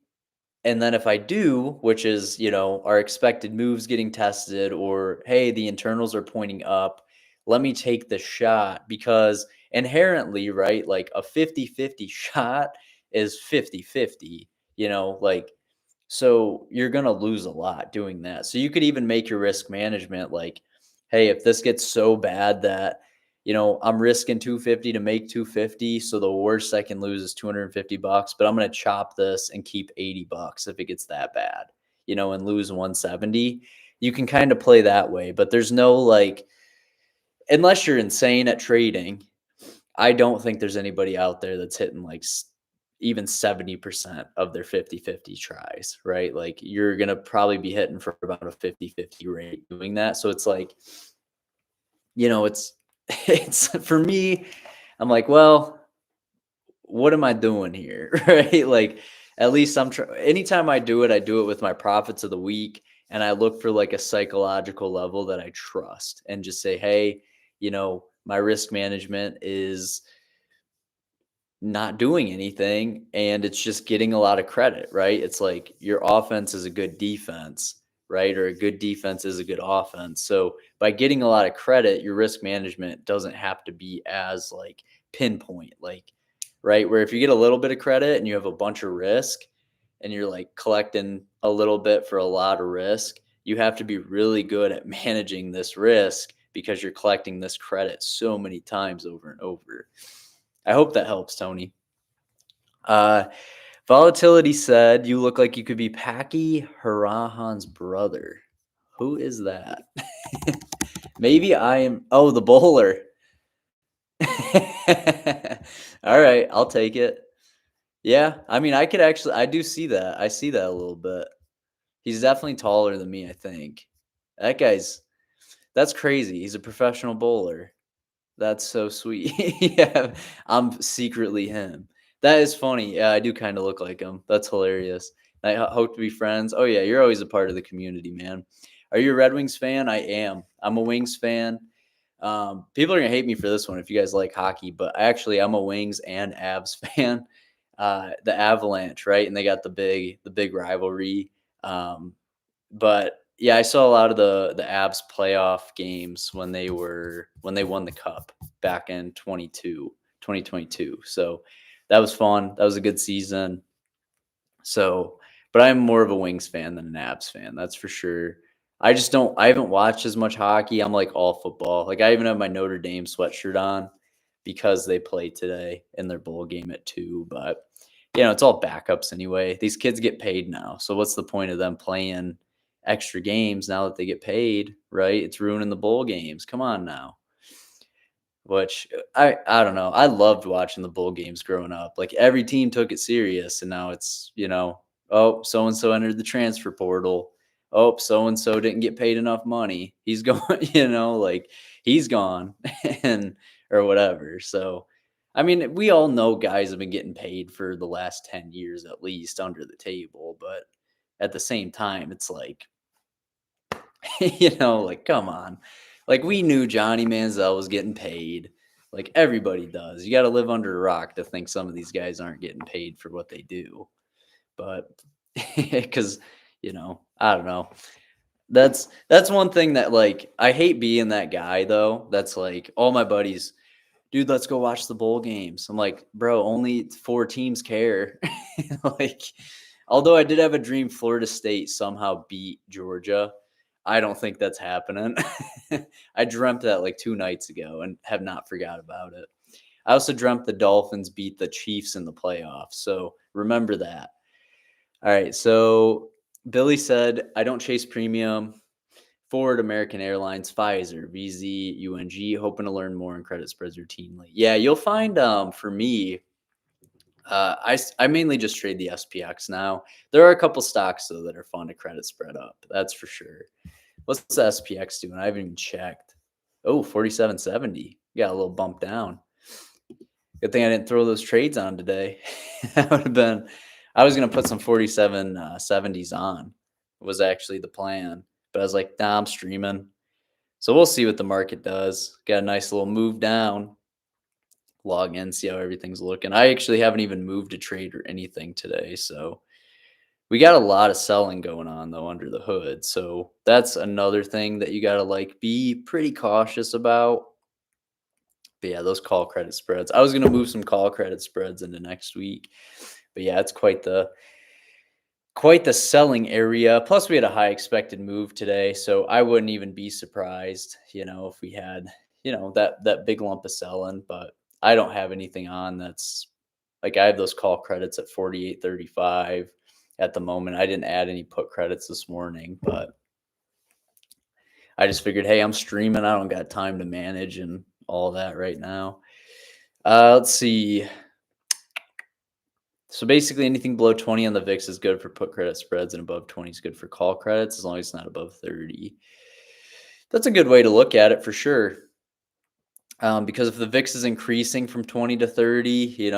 and then if I do, which is, our expected moves getting tested, or hey, the internals are pointing up, let me take the shot because inherently, right, like a 50-50 shot is 50-50, like so you're going to lose a lot doing that. So you could even make your risk management like, hey, if this gets so bad that, I'm risking 250 to make 250. So the worst I can lose is $250, but I'm going to chop this and keep $80 if it gets that bad, and lose 170. You can kind of play that way, but there's no like, unless you're insane at trading, I don't think there's anybody out there that's hitting like even 70% of their 50-50 tries, right? Like you're going to probably be hitting for about a 50-50 rate doing that. So it's like, it's it's for me, I'm like, well, what am I doing here? Right? Like at least anytime I do it with my profits of the week, and I look for like a psychological level that I trust and just say, hey, my risk management is not doing anything and it's just getting a lot of credit, right? It's like your offense is a good defense, right? Or a good defense is a good offense. So by getting a lot of credit, your risk management doesn't have to be as like pinpoint, like, right? Where if you get a little bit of credit and you have a bunch of risk and you're like collecting a little bit for a lot of risk, you have to be really good at managing this risk because you're collecting this credit so many times over and over. I hope that helps, Tony. Uh, Volatility said, you look like you could be Packy Harahan's brother. Who is that? Maybe I am. Oh, the bowler. All right, I'll take it. Yeah, I mean, I do see that. I see that a little bit. He's definitely taller than me, I think. That's crazy. He's a professional bowler. That's so sweet. Yeah, I'm secretly him. That is funny. Yeah, I do kind of look like him. That's hilarious. I hope to be friends. Oh yeah, you're always a part of the community, man. Are you a Red Wings fan? I am. I'm a Wings fan. People are gonna hate me for this one if you guys like hockey, but actually, I'm a Wings and Avs fan. The Avalanche, right? And they got the big rivalry. But yeah, I saw a lot of the Avs playoff games when they won the cup back in 2022. So that was fun. That was a good season. So, but I'm more of a Wings fan than an Avs fan. That's for sure. I haven't watched as much hockey. I'm like all football. Like I even have my Notre Dame sweatshirt on because they play today in their bowl game at 2. But, it's all backups anyway. These kids get paid now. So what's the point of them playing extra games now that they get paid, right? It's ruining the bowl games. Come on now. which I don't know. I loved watching the bowl games growing up. Like every team took it serious, and now it's, oh, so and so entered the transfer portal. Oh, so and so didn't get paid enough money. He's going, like he's gone, and or whatever. So, I mean, we all know guys have been getting paid for the last 10 years at least under the table, but at the same time, it's like, like, come on. Like, we knew Johnny Manziel was getting paid. Like, everybody does. You got to live under a rock to think some of these guys aren't getting paid for what they do. But because, I don't know. That's one thing that, like, I hate being that guy, though. That's like, all my buddies, dude, let's go watch the bowl games. I'm like, bro, only 4 teams care. Like, although I did have a dream Florida State somehow beat Georgia, I don't think that's happening. I dreamt that like 2 nights ago and have not forgot about it. I also dreamt the Dolphins beat the Chiefs in the playoffs. So remember that. All right. So Billy said, I don't chase premium. Ford, American Airlines, Pfizer, VZ, UNG, hoping to learn more on credit spreads routinely. Yeah, you'll find for me, I mainly just trade the SPX now. There are a couple stocks, though, that are fun to credit spread up. That's for sure. What's the SPX doing? I haven't even checked. Oh, 47.70. Got a little bump down. Good thing I didn't throw those trades on today. That would have been, I was going to put some 47.70s on. Was actually the plan. But I was like, nah, I'm streaming. So we'll see what the market does. Got a nice little move down. Log in, see how everything's looking. I actually haven't even moved a trade or anything today. So we got a lot of selling going on, though, under the hood. So that's another thing that you got to like be pretty cautious about. But yeah, those call credit spreads. I was going to move some call credit spreads into next week. But yeah, it's quite the selling area. Plus, we had a high expected move today, so I wouldn't even be surprised, if we had, that big lump of selling. But I don't have anything on that's like I have those call credits at 48.35 at the moment. I didn't add any put credits this morning, but I just figured, hey, I'm streaming. I don't got time to manage and all that right now. Let's see. So basically anything below 20 on the VIX is good for put credit spreads, and above 20 is good for call credits as long as it's not above 30. That's a good way to look at it for sure. Because if the VIX is increasing from 20 to 30,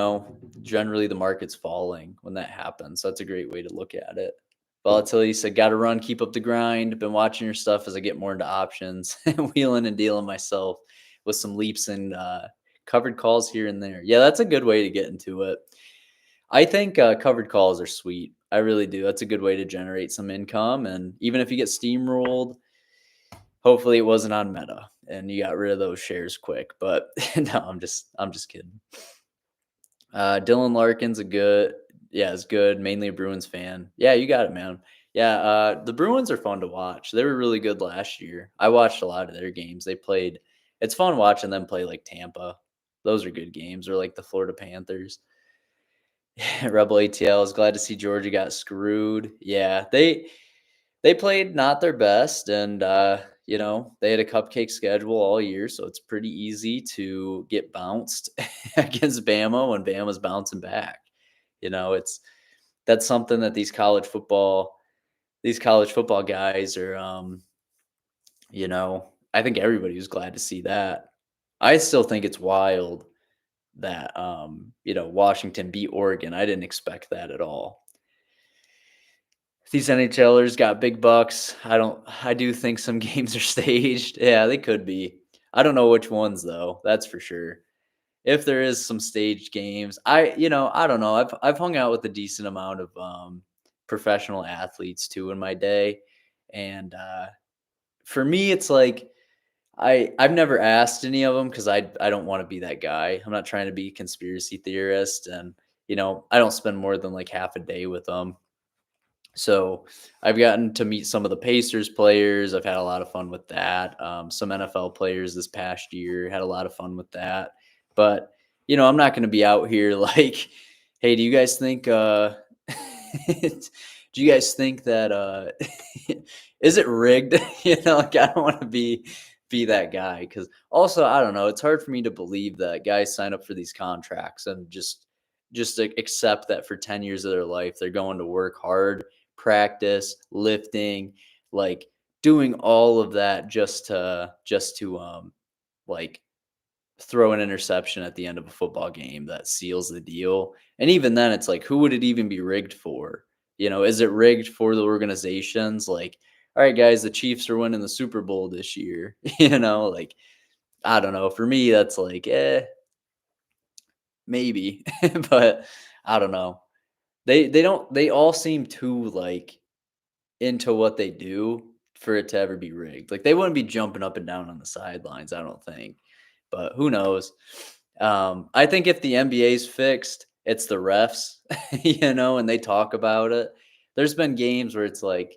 generally the market's falling when that happens. So that's a great way to look at it. Volatility said, got to run, keep up the grind. Been watching your stuff as I get more into options, wheeling and dealing myself with some leaps and covered calls here and there. Yeah, that's a good way to get into it. I think covered calls are sweet. I really do. That's a good way to generate some income. And even if you get steamrolled, hopefully it wasn't on Meta and you got rid of those shares quick. But no, I'm just kidding. Dylan Larkin's is good. Mainly a Bruins fan. Yeah, you got it, man. Yeah, the Bruins are fun to watch. They were really good last year. I watched a lot of their games. It's fun watching them play like Tampa. Those are good games, or like the Florida Panthers. Rebel ATL is glad to see Georgia got screwed. Yeah, they played not their best, and they had a cupcake schedule all year, so it's pretty easy to get bounced against Bama when Bama's bouncing back. That's something that these college football guys are. I think everybody was glad to see that. I still think it's wild that Washington beat Oregon. I didn't expect that at all. These NHLers got big bucks. I do think some games are staged. Yeah, they could be. I don't know which ones though. That's for sure. If there is some staged games, I don't know. I've hung out with a decent amount of professional athletes too in my day, and for me, it's like I've never asked any of them because I don't want to be that guy. I'm not trying to be a conspiracy theorist, and I don't spend more than like half a day with them. So I've gotten to meet some of the Pacers players. I've had a lot of fun with that. Some NFL players this past year, had a lot of fun with that. But I'm not going to be out here like, hey, do you guys think? Do you guys think that? Is it rigged? Like I don't want to be be that guy. Because also, I don't know, it's hard for me to believe that guys sign up for these contracts and accept that for 10 years of their life they're going to work hard, practice, lifting, like doing all of that just to like throw an interception at the end of a football game that seals the deal. And even then, it's like, who would it even be rigged for? Is it rigged for the organizations? Like, all right, guys, the Chiefs are winning the Super Bowl this year. Like, I don't know. For me, that's like, maybe, but I don't know. They don't. They all seem too like into what they do for it to ever be rigged. Like, they wouldn't be jumping up and down on the sidelines, I don't think. But who knows? I think if the NBA's fixed, it's the refs, and they talk about it. There's been games where it's like,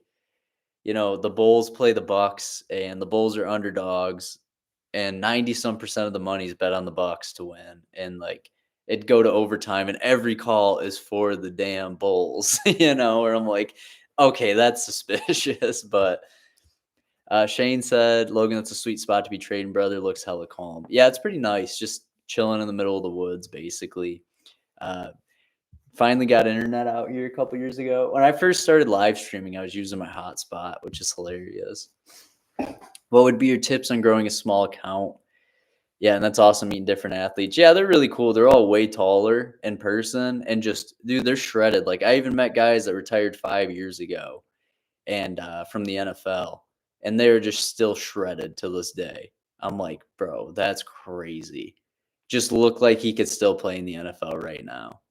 the Bulls play the Bucks and the Bulls are underdogs and 90 some percent of the money's bet on the Bucks to win. And like it'd go to overtime and every call is for the damn Bulls, where I'm like, okay, that's suspicious. But Shane said, Logan, that's a sweet spot to be trading, brother. Looks hella calm. Yeah, it's pretty nice. Just chilling in the middle of the woods, basically. Uh, Finally got internet out here a couple years ago. When I first started live streaming, I was using my hotspot, which is hilarious. What would be your tips on growing a small account? Yeah, and that's awesome meeting different athletes. Yeah, they're really cool. They're all way taller in person and just, dude, they're shredded. Like, I even met guys that retired 5 years ago and from the NFL, and they're just still shredded to this day. I'm like, bro, that's crazy. Just look like he could still play in the NFL right now.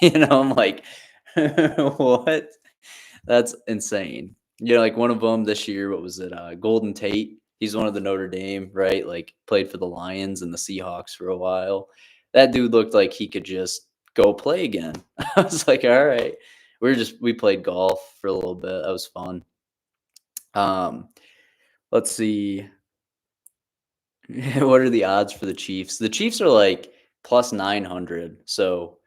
I'm like, what? That's insane. Like one of them this year, what was it? Golden Tate. He's one of the Notre Dame, right? Like played for the Lions and the Seahawks for a while. That dude looked like he could just go play again. I was like, all right. We played golf for a little bit. That was fun. Um, let's see. What are the odds for the Chiefs? The Chiefs are like plus 900. So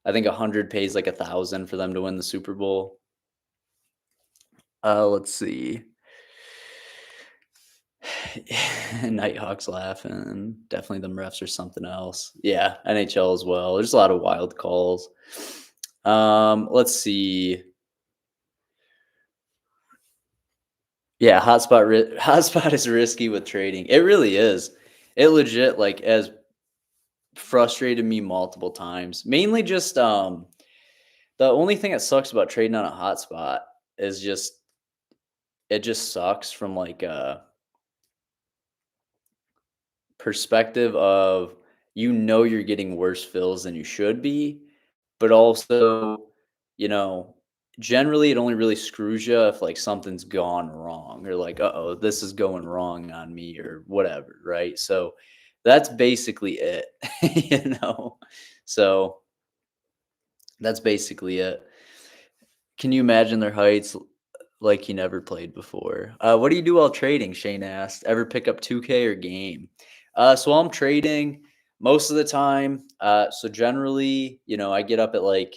I think 100 pays like 1,000 for them to win the Super Bowl. Let's see. Nighthawks laughing. Definitely them refs or something else. Yeah, NHL as well. There's a lot of wild calls. Let's see. Yeah, hotspot is risky with trading. It really is. It legit like has frustrated me multiple times. Mainly just the only thing that sucks about trading on a hotspot is just it just sucks from like perspective of you're getting worse fills than you should be, but also, you know, generally it only really screws you if like something's gone wrong or like, uh-oh, this is going wrong on me or whatever, right? So that's basically it, you know. So that's basically it. Can you imagine their heights like he never played before? What do you do while trading? Shane asked. Ever pick up 2K or game? So I'm trading most of the time. So generally, I get up at like,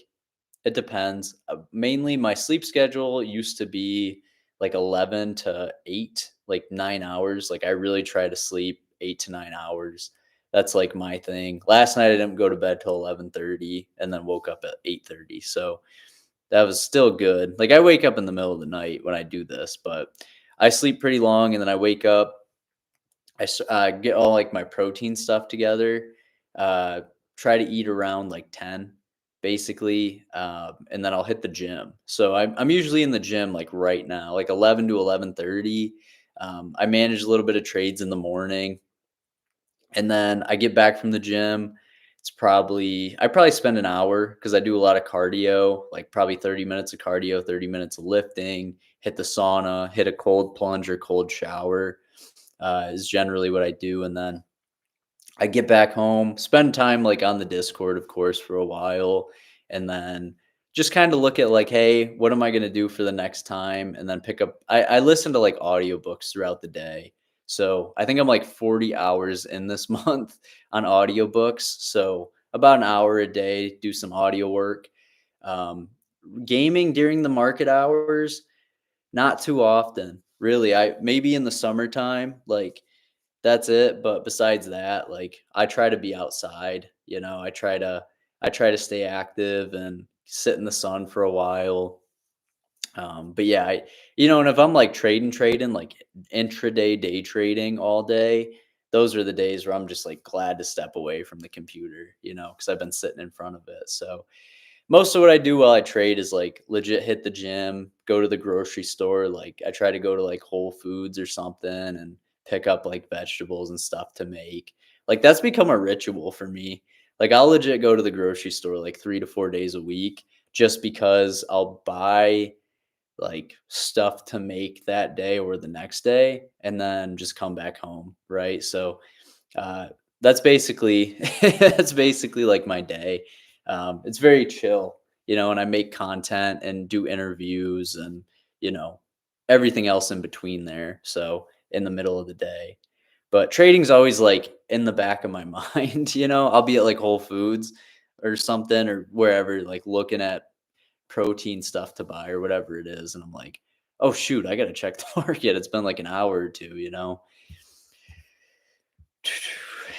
it depends. Mainly my sleep schedule used to be like 11 to 8, like 9 hours. Like I really try to sleep 8 to 9 hours. That's like my thing. Last night I didn't go to bed till 11:30 and then woke up at 8:30. So that was still good. Like I wake up in the middle of the night when I do this, but I sleep pretty long and then I wake up. I get all like my protein stuff together. Uh, Try to eat around like 10, basically, and then I'll hit the gym. So I'm usually in the gym like right now, like 11 to 11:30. I manage a little bit of trades in the morning, and then I get back from the gym. I probably spend an hour because I do a lot of cardio, like probably 30 minutes of cardio, 30 minutes of lifting, hit the sauna, hit a cold plunge or cold shower, is generally what I do. And then I get back home, spend time like on the Discord, of course, for a while, and then just kind of look at like, hey, what am I going to do for the next time? And then pick up, I listen to like audiobooks throughout the day. So I think I'm like 40 hours in this month on audiobooks. So about an hour a day, do some audio work. Um, Gaming during the market hours, not too often, really. I maybe in the summertime, like That's it, but besides that, like, I try to be outside, I try to stay active and sit in the sun for a while. But yeah, and if I'm like trading, like intraday day trading all day, those are the days where I'm just like glad to step away from the computer, because I've been sitting in front of it. So most of what I do while I trade is like legit hit the gym, go to the grocery store. Like I try to go to like Whole Foods or something and pick up like vegetables and stuff to make. Like that's become a ritual for me. Like I'll legit go to the grocery store like 3 to 4 days a week just because I'll buy like stuff to make that day or the next day and then just come back home, right? So uh, that's basically that's basically like my day. It's very chill, and I make content and do interviews and you know everything else in between there. So in the middle of the day, but trading's always like in the back of my mind. I'll be at like Whole Foods or something or wherever, like looking at protein stuff to buy or whatever it is, and I'm like, oh shoot, I gotta check the market. It's been like an hour or two.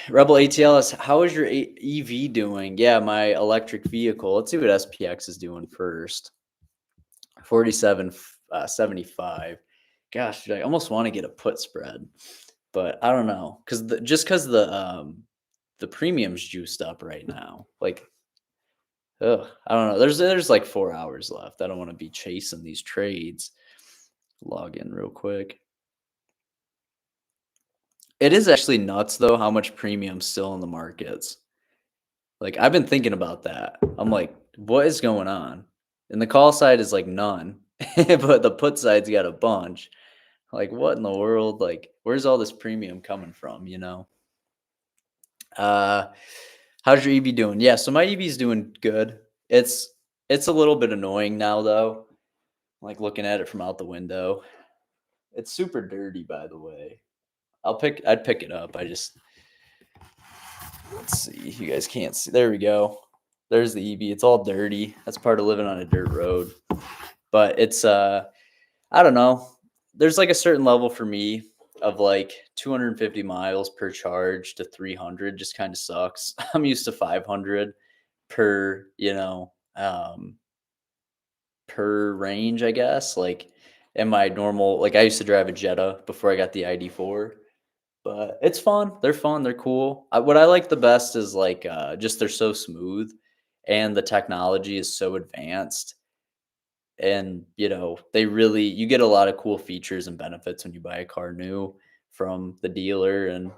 Rebel ATLS, how is your EV doing? Yeah, my electric vehicle. Let's see what SPX is doing first. 47.75. Gosh, dude, I almost want to get a put spread, but I don't know because the premium's juiced up right now. Like, I don't know. There's like 4 hours left. I don't want to be chasing these trades. Log in real quick. It is actually nuts though how much premium's still in the markets. Like, I've been thinking about that. I'm like, what is going on? And the call side is like none, but the put side's got a bunch. Like, what in the world? Like, where's all this premium coming from, Uh, how's your EV doing? Yeah, so my EV's doing good. It's a little bit annoying now though. Like looking at it from out the window. It's super dirty, by the way. I'd pick it up. Let's see. You guys can't see. There we go. There's the EV. It's all dirty. That's part of living on a dirt road. But it's I don't know. There's like a certain level for me of like 250 miles per charge to 300 just kind of sucks. I'm used to 500 per, per range, I guess. Like in my normal, like I used to drive a Jetta before I got the ID4. But it's fun. They're fun. They're cool. What I like the best is like just they're so smooth and the technology is so advanced. And they really you get a lot of cool features and benefits when you buy a car new from the dealer. And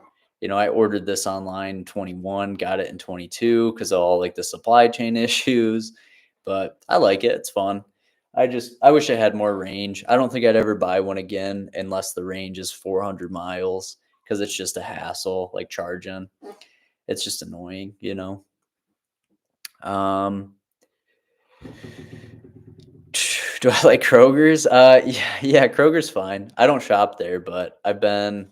I ordered this online in 21, got it in 22 because of all like the supply chain issues. But I like it. It's fun. I wish I had more range. I don't think I'd ever buy one again unless the range is 400 miles because it's just a hassle like charging. It's just annoying. Do I like Kroger's? Yeah, Kroger's fine. I don't shop there, but I don't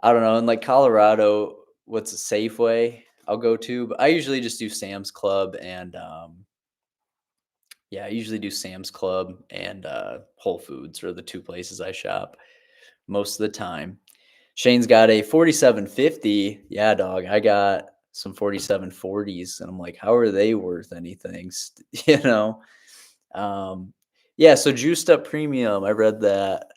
know, in like Colorado, what's a Safeway I'll go to, but I usually just do Sam's Club and yeah, I usually do Sam's Club and Whole Foods are the two places I shop most of the time. Shane's got a 4750. Yeah, dog. I got some 4740s and I'm like, how are they worth anything? You know? Um, yeah, so juiced up premium. I read that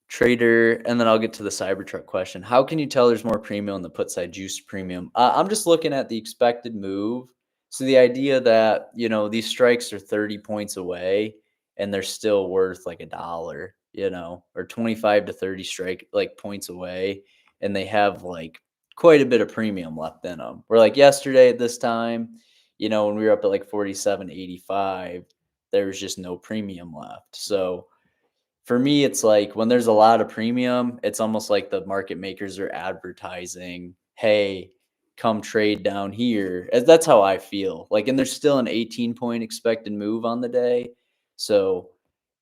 trader, and then I'll get to the Cybertruck question. How can you tell there's more premium on the put side, juiced premium? I'm just looking at the expected move. So the idea that these strikes are 30 points away and they're still worth like a dollar, or 25 to 30 strike like points away, and they have like quite a bit of premium left in them. We're like yesterday at this time, when we were up at like 47.85, there was just no premium left. So for me, it's like when there's a lot of premium, it's almost like the market makers are advertising, hey, come trade down here. That's how I feel. Like, and there's still an 18-point expected move on the day. So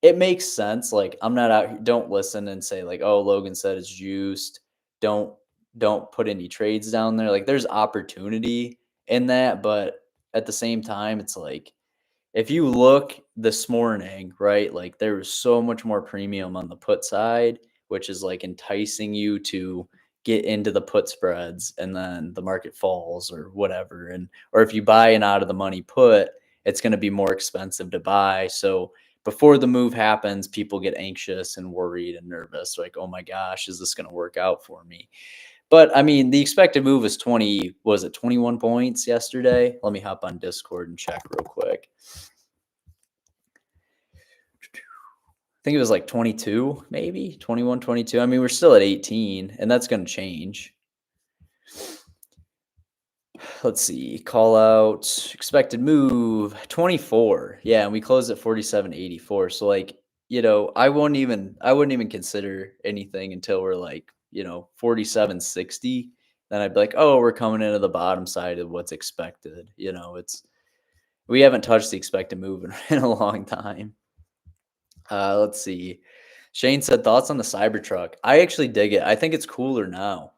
it makes sense. Like, I'm not out here, don't listen and say, like, oh, Logan said it's juiced. Don't don't put any trades down there. Like there's opportunity in that, but at the same time, it's like if you look this morning, right, like there was so much more premium on the put side, which is like enticing you to, get into the put spreads and then the market falls or whatever. And or if you buy an out of the money put, it's going to be more expensive to buy. So before the move happens, people get anxious and worried and nervous. Like, oh my gosh, is this going to work out for me? But I mean, the expected move is 20, was it 21 points yesterday? Let me hop on Discord and check real quick. I think it was like 22, maybe 21, 22. I mean, we're still at 18, and that's going to change. Let's see. Call out expected move 24. Yeah, and we closed at 47.84. So like, I wouldn't even consider anything until we're like, 47.60. Then I'd be like, oh, we're coming into the bottom side of what's expected. We haven't touched the expected move in a long time. Let's see. Shane said thoughts on the Cybertruck. I actually dig it. I think it's cooler now.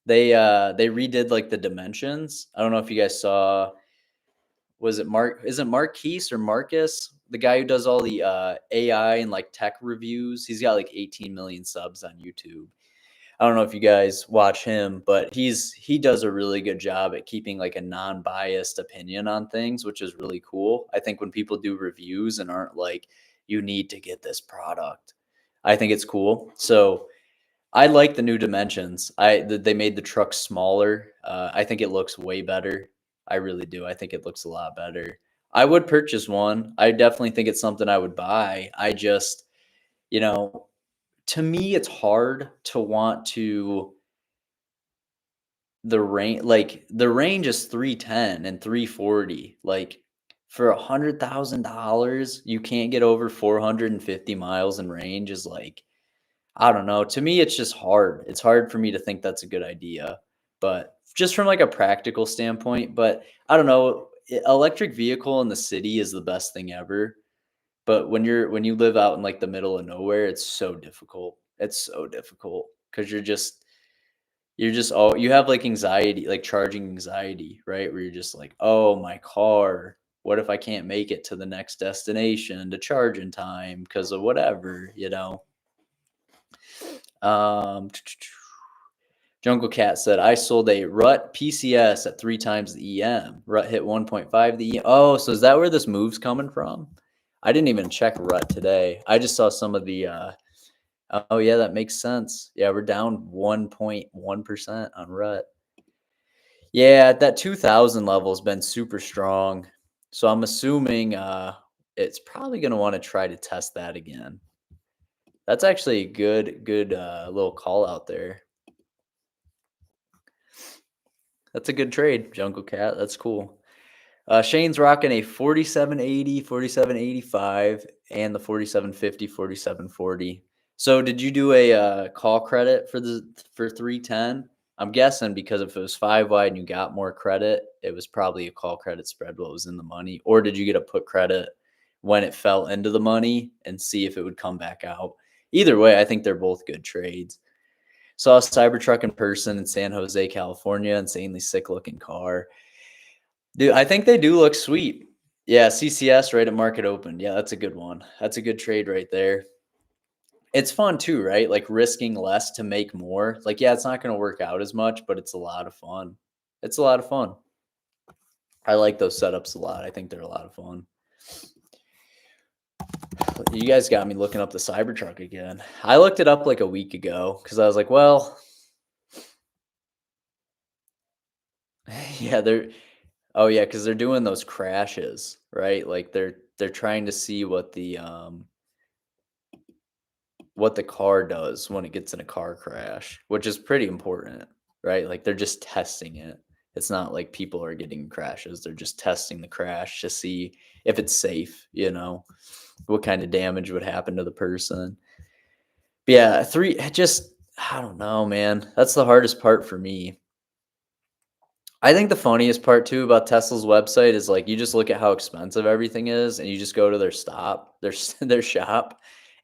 They redid like the dimensions. I don't know if you guys saw. Was it Mark? Is it Marquise or Marcus? The guy who does all the AI and like tech reviews. He's got like 18 million subs on YouTube. I don't know if you guys watch him, but he does a really good job at keeping like a non-biased opinion on things, which is really cool. I think when people do reviews and aren't like, you need to get this product, I think it's cool. So I like the new dimensions. They made the truck smaller. I think it looks way better. I really do. I think it looks a lot better. I would purchase one. I definitely think it's something I would buy. I just, you know, to me, it's hard to want to the range is 310 and 340. Like for $100,000, you can't get over 450 miles in range is like, I don't know. To me, it's just hard. It's hard for me to think that's a good idea, but just from like a practical standpoint, but I don't know. Electric vehicle in the city is the best thing ever. But when you live out in like the middle of nowhere, it's so difficult. It's so difficult because you have like anxiety, like charging anxiety, right? Where you're just like, oh, my car. What if I can't make it to the next destination to charge in time because of whatever? Um, Jungle Cat said, I sold a Rut PCS at 3 times the EM. Rut hit 1.5 the EM. Oh, so is that where this move's coming from? I didn't even check Rut today. I just saw some of the oh yeah, that makes sense. Yeah, we're down 1.1% on Rut. Yeah, that 2000 level has been super strong. So I'm assuming it's probably going to want to try to test that again. That's actually a good little call out there. That's a good trade, Jungle Cat. That's cool. Shane's rocking a 4780, 4785, and the 4750, 4740. So did you do a call credit for 310? I'm guessing because if it was 5 wide and you got more credit, it was probably a call credit spread what was in the money. Or did you get a put credit when it fell into the money and see if it would come back out? Either way, I think they're both good trades. Saw a Cybertruck in person in San Jose, California. Insanely sick looking car. Dude, I think they do look sweet. Yeah, CCS right at market open. Yeah, that's a good one. That's a good trade right there. It's fun too, right? Like risking less to make more. Like, yeah, it's not going to work out as much, but it's a lot of fun. It's a lot of fun. I like those setups a lot. I think they're a lot of fun. You guys got me looking up the Cybertruck again. I looked it up like a week ago because I was like, well, yeah, oh yeah, because they're doing those crashes, right? Like they're trying to see what the car does when it gets in a car crash, which is pretty important, right? Like they're just testing it. It's not like people are getting crashes. They're just testing the crash to see if it's safe, what kind of damage would happen to the person. But yeah, I don't know, man. That's the hardest part for me. I think the funniest part too about Tesla's website is like you just look at how expensive everything is and you just go to their shop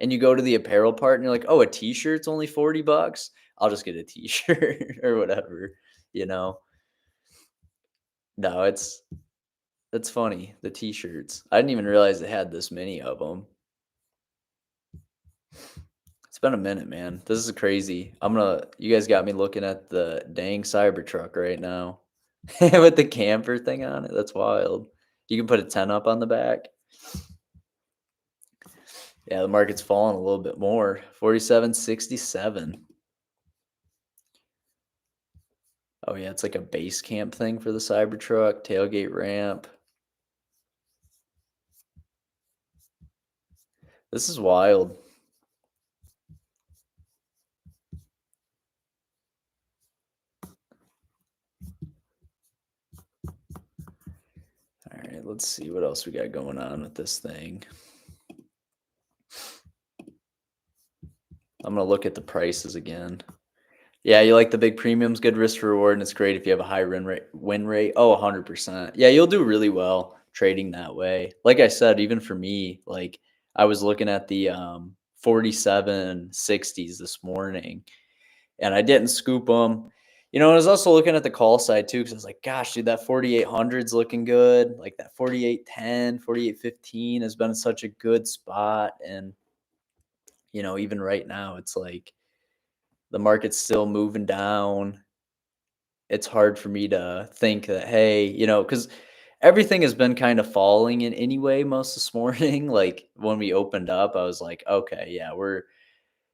and you go to the apparel part and you're like, "Oh, a t-shirt's only $40. I'll just get a t-shirt or whatever." You know. No, it's funny, the t-shirts. I didn't even realize they had this many of them. been a minute, man. This is crazy. You guys got me looking at the dang Cybertruck right now with the camper thing on it. That's wild. You can put a 10 up on the back. Yeah, the market's falling a little bit more. 47.67. Oh yeah, it's like a base camp thing for the Cybertruck, tailgate ramp. This is wild. All right, let's see what else we got going on with this thing. I'm gonna look at the prices again. Yeah, you like the big premiums, good risk to reward, and it's great if you have a high win rate. Oh, 100%. Yeah, you'll do really well trading that way. Like I said, even for me, like I was looking at the 47.60s this morning and I didn't scoop them. I was also looking at the call side too because I was like, gosh, dude, that 4800's looking good. Like that 4810, 4815 has been such a good spot. And, even right now, it's like the market's still moving down. It's hard for me to think that, hey, because everything has been kind of falling in anyway most this morning. Like when we opened up, I was like, okay, yeah,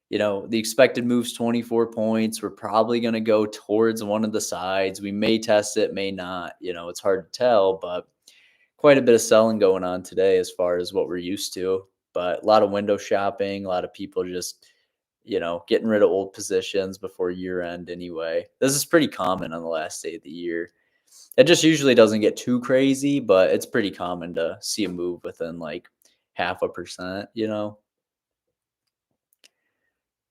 the expected move's 24 points. We're probably going to go towards one of the sides. We may test it, may not. It's hard to tell, but quite a bit of selling going on today as far as what we're used to. But a lot of window shopping, a lot of people just, getting rid of old positions before year end anyway. This is pretty common on the last day of the year. It just usually doesn't get too crazy, but it's pretty common to see a move within like 0.5%.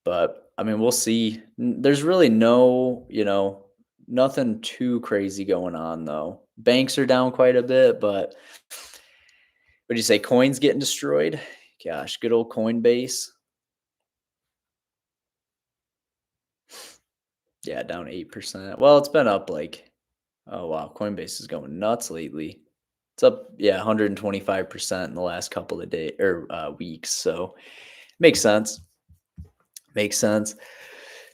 But I mean, we'll see. There's really nothing too crazy going on though. Banks are down quite a bit, but would you say coins getting destroyed? Gosh, good old Coinbase. Yeah, down 8%. Well, it's been up like, oh wow, Coinbase is going nuts lately. It's up, yeah, 125% in the last couple of days or weeks. So makes sense. Makes sense.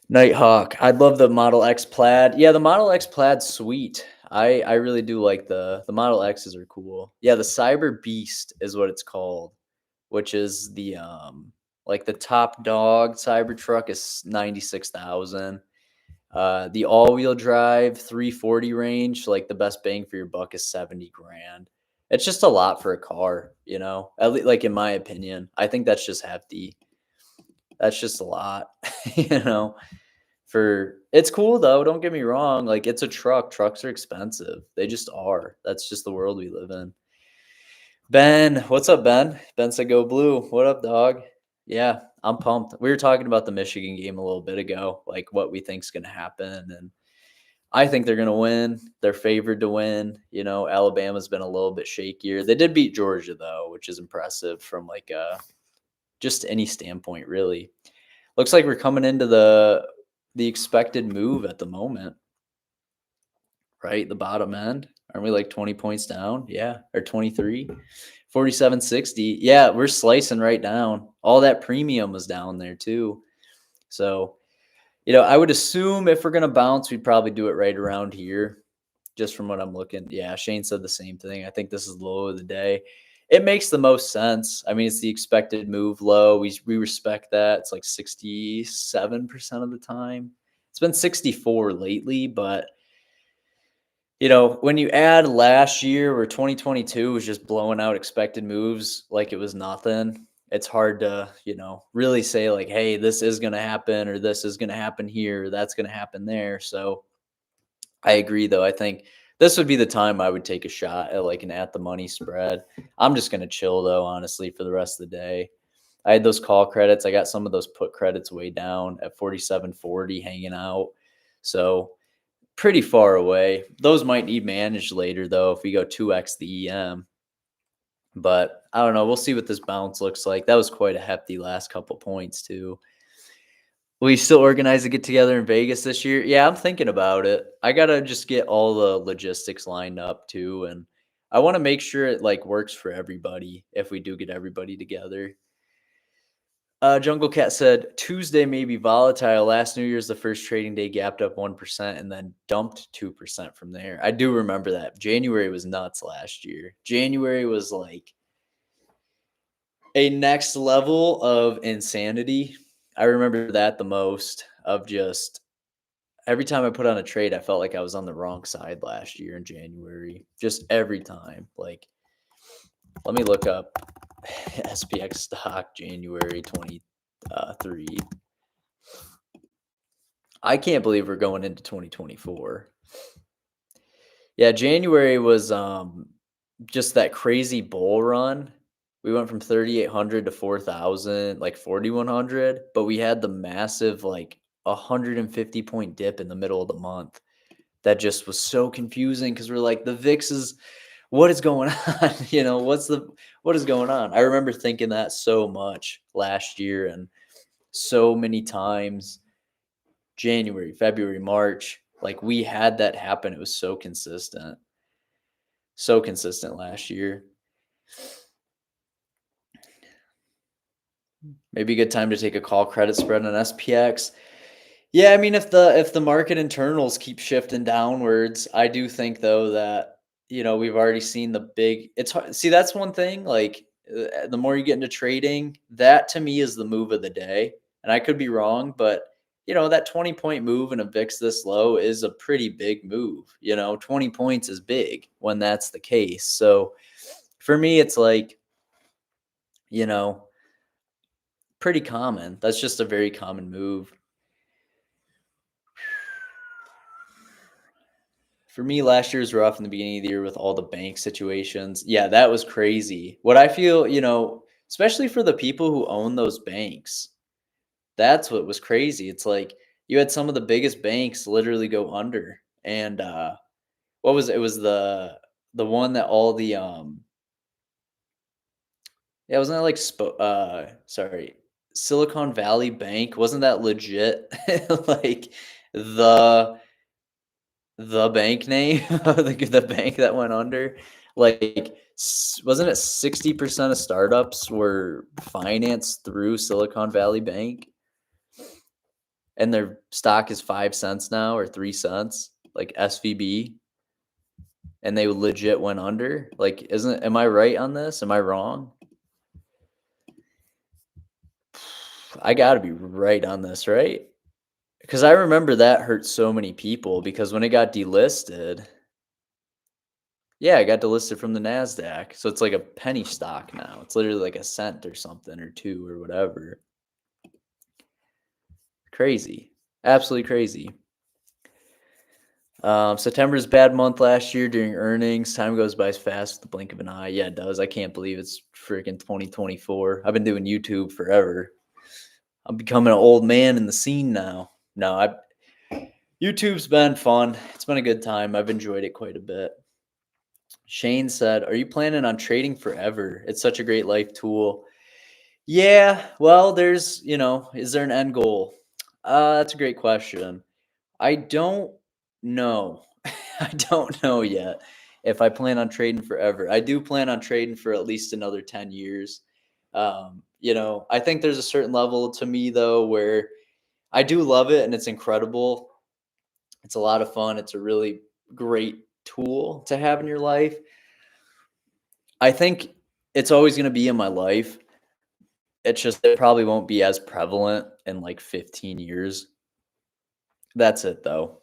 Nighthawk. I'd love the Model X Plaid. Yeah, the Model X Plaid's sweet. I really do like the Model X's are cool. Yeah, the Cyber Beast is what it's called, which is the like the top dog Cybertruck is 96,000. The all-wheel drive 340 range, like the best bang for your buck is 70 grand. It's just a lot for a car, like in my opinion. I think that's just hefty. That's just a lot, you know. For it's cool though, don't get me wrong. Like it's a truck. Trucks are expensive. They just are. That's just the world we live in. Ben, what's up, Ben? Ben said go blue. What up, dog? Yeah, I'm pumped. We were talking about the Michigan game a little bit ago, like what we think's gonna happen. And I think they're gonna win. They're favored to win. Alabama's been a little bit shakier. They did beat Georgia though, which is impressive from like just any standpoint, really. Looks like we're coming into the expected move at the moment, right? The bottom end. Aren't we like 20 points down? Yeah. Or 23. 47.60. Yeah, we're slicing right down. All that premium was down there too. So, I would assume if we're going to bounce, we'd probably do it right around here, just from what I'm looking. Yeah, Shane said the same thing. I think this is the low of the day. It makes the most sense. I mean, it's the expected move low. We respect that. It's like 67% of the time. It's been 64 lately, but when you add last year where 2022 was just blowing out expected moves like it was nothing, it's hard to, really say like, hey, this is going to happen or this is going to happen here, or that's going to happen there. So I agree though. I think this would be the time I would take a shot at like an at the money spread. I'm just going to chill though, honestly, for the rest of the day. I had those call credits. I got some of those put credits way down at 47.40 hanging out. So pretty far away. Those might need managed later though if we go 2x the EM. But I don't know. We'll see what this bounce looks like. That was quite a hefty last couple points too. We still organize a get together in Vegas this year? Yeah, I'm thinking about it. I gotta just get all the logistics lined up too, and I want to make sure it like works for everybody if we do get everybody together. Jungle Cat said Tuesday may be volatile. Last New Year's, the first trading day gapped up 1% and then dumped 2% from there. I do remember that. January was nuts last year. January was like a next level of insanity. I remember that the most of just every time I put on a trade, I felt like I was on the wrong side last year in January. Just every time. Like, let me look up SPX stock January 23. I can't believe we're going into 2024. Yeah, January was just that crazy bull run. We went from 3,800 to 4,000, like 4,100, but we had the massive like 150 point dip in the middle of the month. That just was so confusing because we're like the VIX is what is going on? What is going on? I remember thinking that so much last year and so many times. January, February, March, like we had that happen. It was so consistent. So consistent last year. Maybe a good time to take a call credit spread on SPX. Yeah, I mean if the market internals keep shifting downwards, I do think though that we've already seen the big it's hard. See, that's one thing like the more you get into trading, that to me is the move of the day. And I could be wrong, but that 20 point move in a VIX this low is a pretty big move. 20 points is big when that's the case. So for me it's like, you know, pretty common. That's just a very common move. For me, last year was rough in the beginning of the year with all the bank situations. Yeah, that was crazy. What I feel, especially for the people who own those banks, that's what was crazy. It's like you had some of the biggest banks literally go under. And what was it? It was the one that all the yeah, wasn't that like sorry, Silicon Valley Bank? Wasn't that legit? Like the the bank name, the bank that went under, like, wasn't it 60% of startups were financed through Silicon Valley Bank, and their stock is 5 cents now or 3 cents, like SVB, and they legit went under? Like, am I right on this? Am I wrong? I gotta be right on this, right? Because I remember that hurt so many people because when it got delisted. Yeah, it got delisted from the NASDAQ. So it's like a penny stock now. It's literally like a cent or something or two or whatever. Crazy. Absolutely crazy. September's a bad month last year during earnings. Time goes by as fast as the blink of an eye. Yeah, it does. I can't believe it's freaking 2024. I've been doing YouTube forever. I'm becoming an old man in the scene now. No, YouTube's been fun. It's been a good time. I've enjoyed it quite a bit. Shane said, "Are you planning on trading forever? It's such a great life tool." Yeah, well, is there an end goal? That's a great question. I don't know. I don't know yet if I plan on trading forever. I do plan on trading for at least another 10 years. I think there's a certain level to me though where I do love it and it's incredible. It's a lot of fun. It's a really great tool to have in your life. I think it's always going to be in my life. It's just it probably won't be as prevalent in like 15 years. That's it though.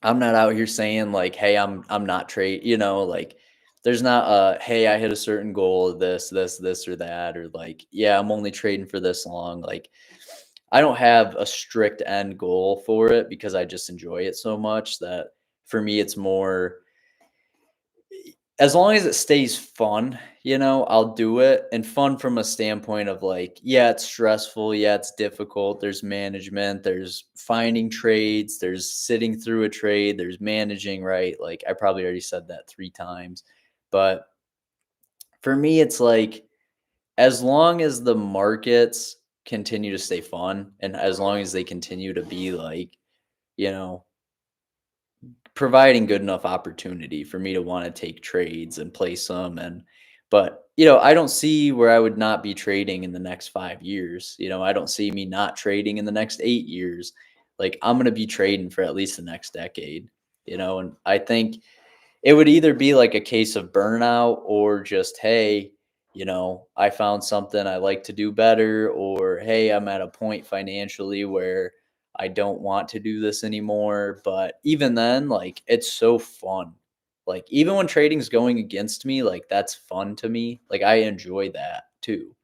I'm not out here saying like, "Hey, I'm not like there's not a, "Hey, I hit a certain goal of this or that," or like, "Yeah, I'm only trading for this long." Like I don't have a strict end goal for it because I just enjoy it so much that for me it's more as long as it stays fun, I'll do it. And fun from a standpoint of like, yeah, it's stressful. Yeah, it's difficult. There's management, there's finding trades, there's sitting through a trade, there's managing, right? Like, I probably already said that 3 times. But for me, it's like, as long as the markets continue to stay fun and as long as they continue to be like, you know, providing good enough opportunity for me to want to take trades and place them. But, I don't see where I would not be trading in the next 5 years. I don't see me not trading in the next 8 years. Like, I'm gonna be trading for at least the next decade, and I think it would either be like a case of burnout or just, hey, I found something I like to do better, or hey, I'm at a point financially where I don't want to do this anymore. But even then, like, it's so fun. Like, even when trading's going against me, like, that's fun to me. Like, I enjoy that too.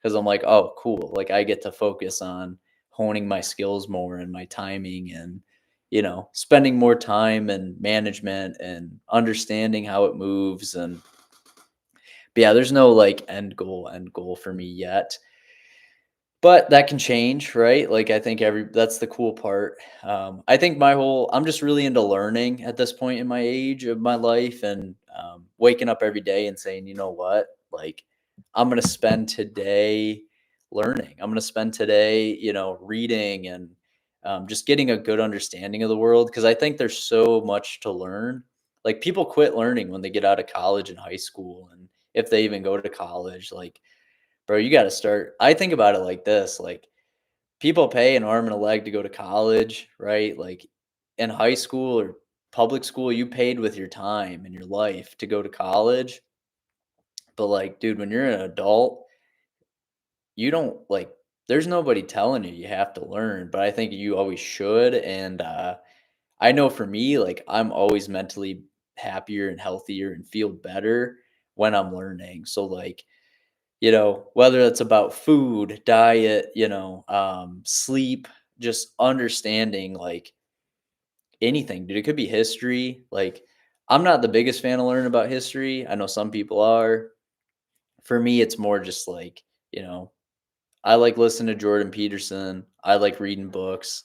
Cause I'm like, oh, cool. Like, I get to focus on honing my skills more and my timing and spending more time and management and understanding how it moves. And but yeah, there's no like end goal for me yet. But that can change, right? Like, I think that's the cool part. I think I'm just really into learning at this point in my age of my life, and waking up every day and saying, you know what, like, I'm gonna spend today learning. I'm gonna spend today, reading and just getting a good understanding of the world, because I think there's so much to learn. Like, people quit learning when they get out of college and high school, and if they even go to college, like, bro, you gotta start. I think about it like this, like, people pay an arm and a leg to go to college, right? Like, in high school or public school, you paid with your time and your life to go to college. But, like, dude, when you're an adult, you don't like, there's nobody telling you have to learn, but I think you always should. And I know for me, like, I'm always mentally happier and healthier and feel better when I'm learning. So, like, whether it's about food, diet, sleep, just understanding, like, anything, dude. It could be history. Like, I'm not the biggest fan of learning about history. I know some people are. For me, it's more just like, you know, I like listening to Jordan Peterson. I like reading books.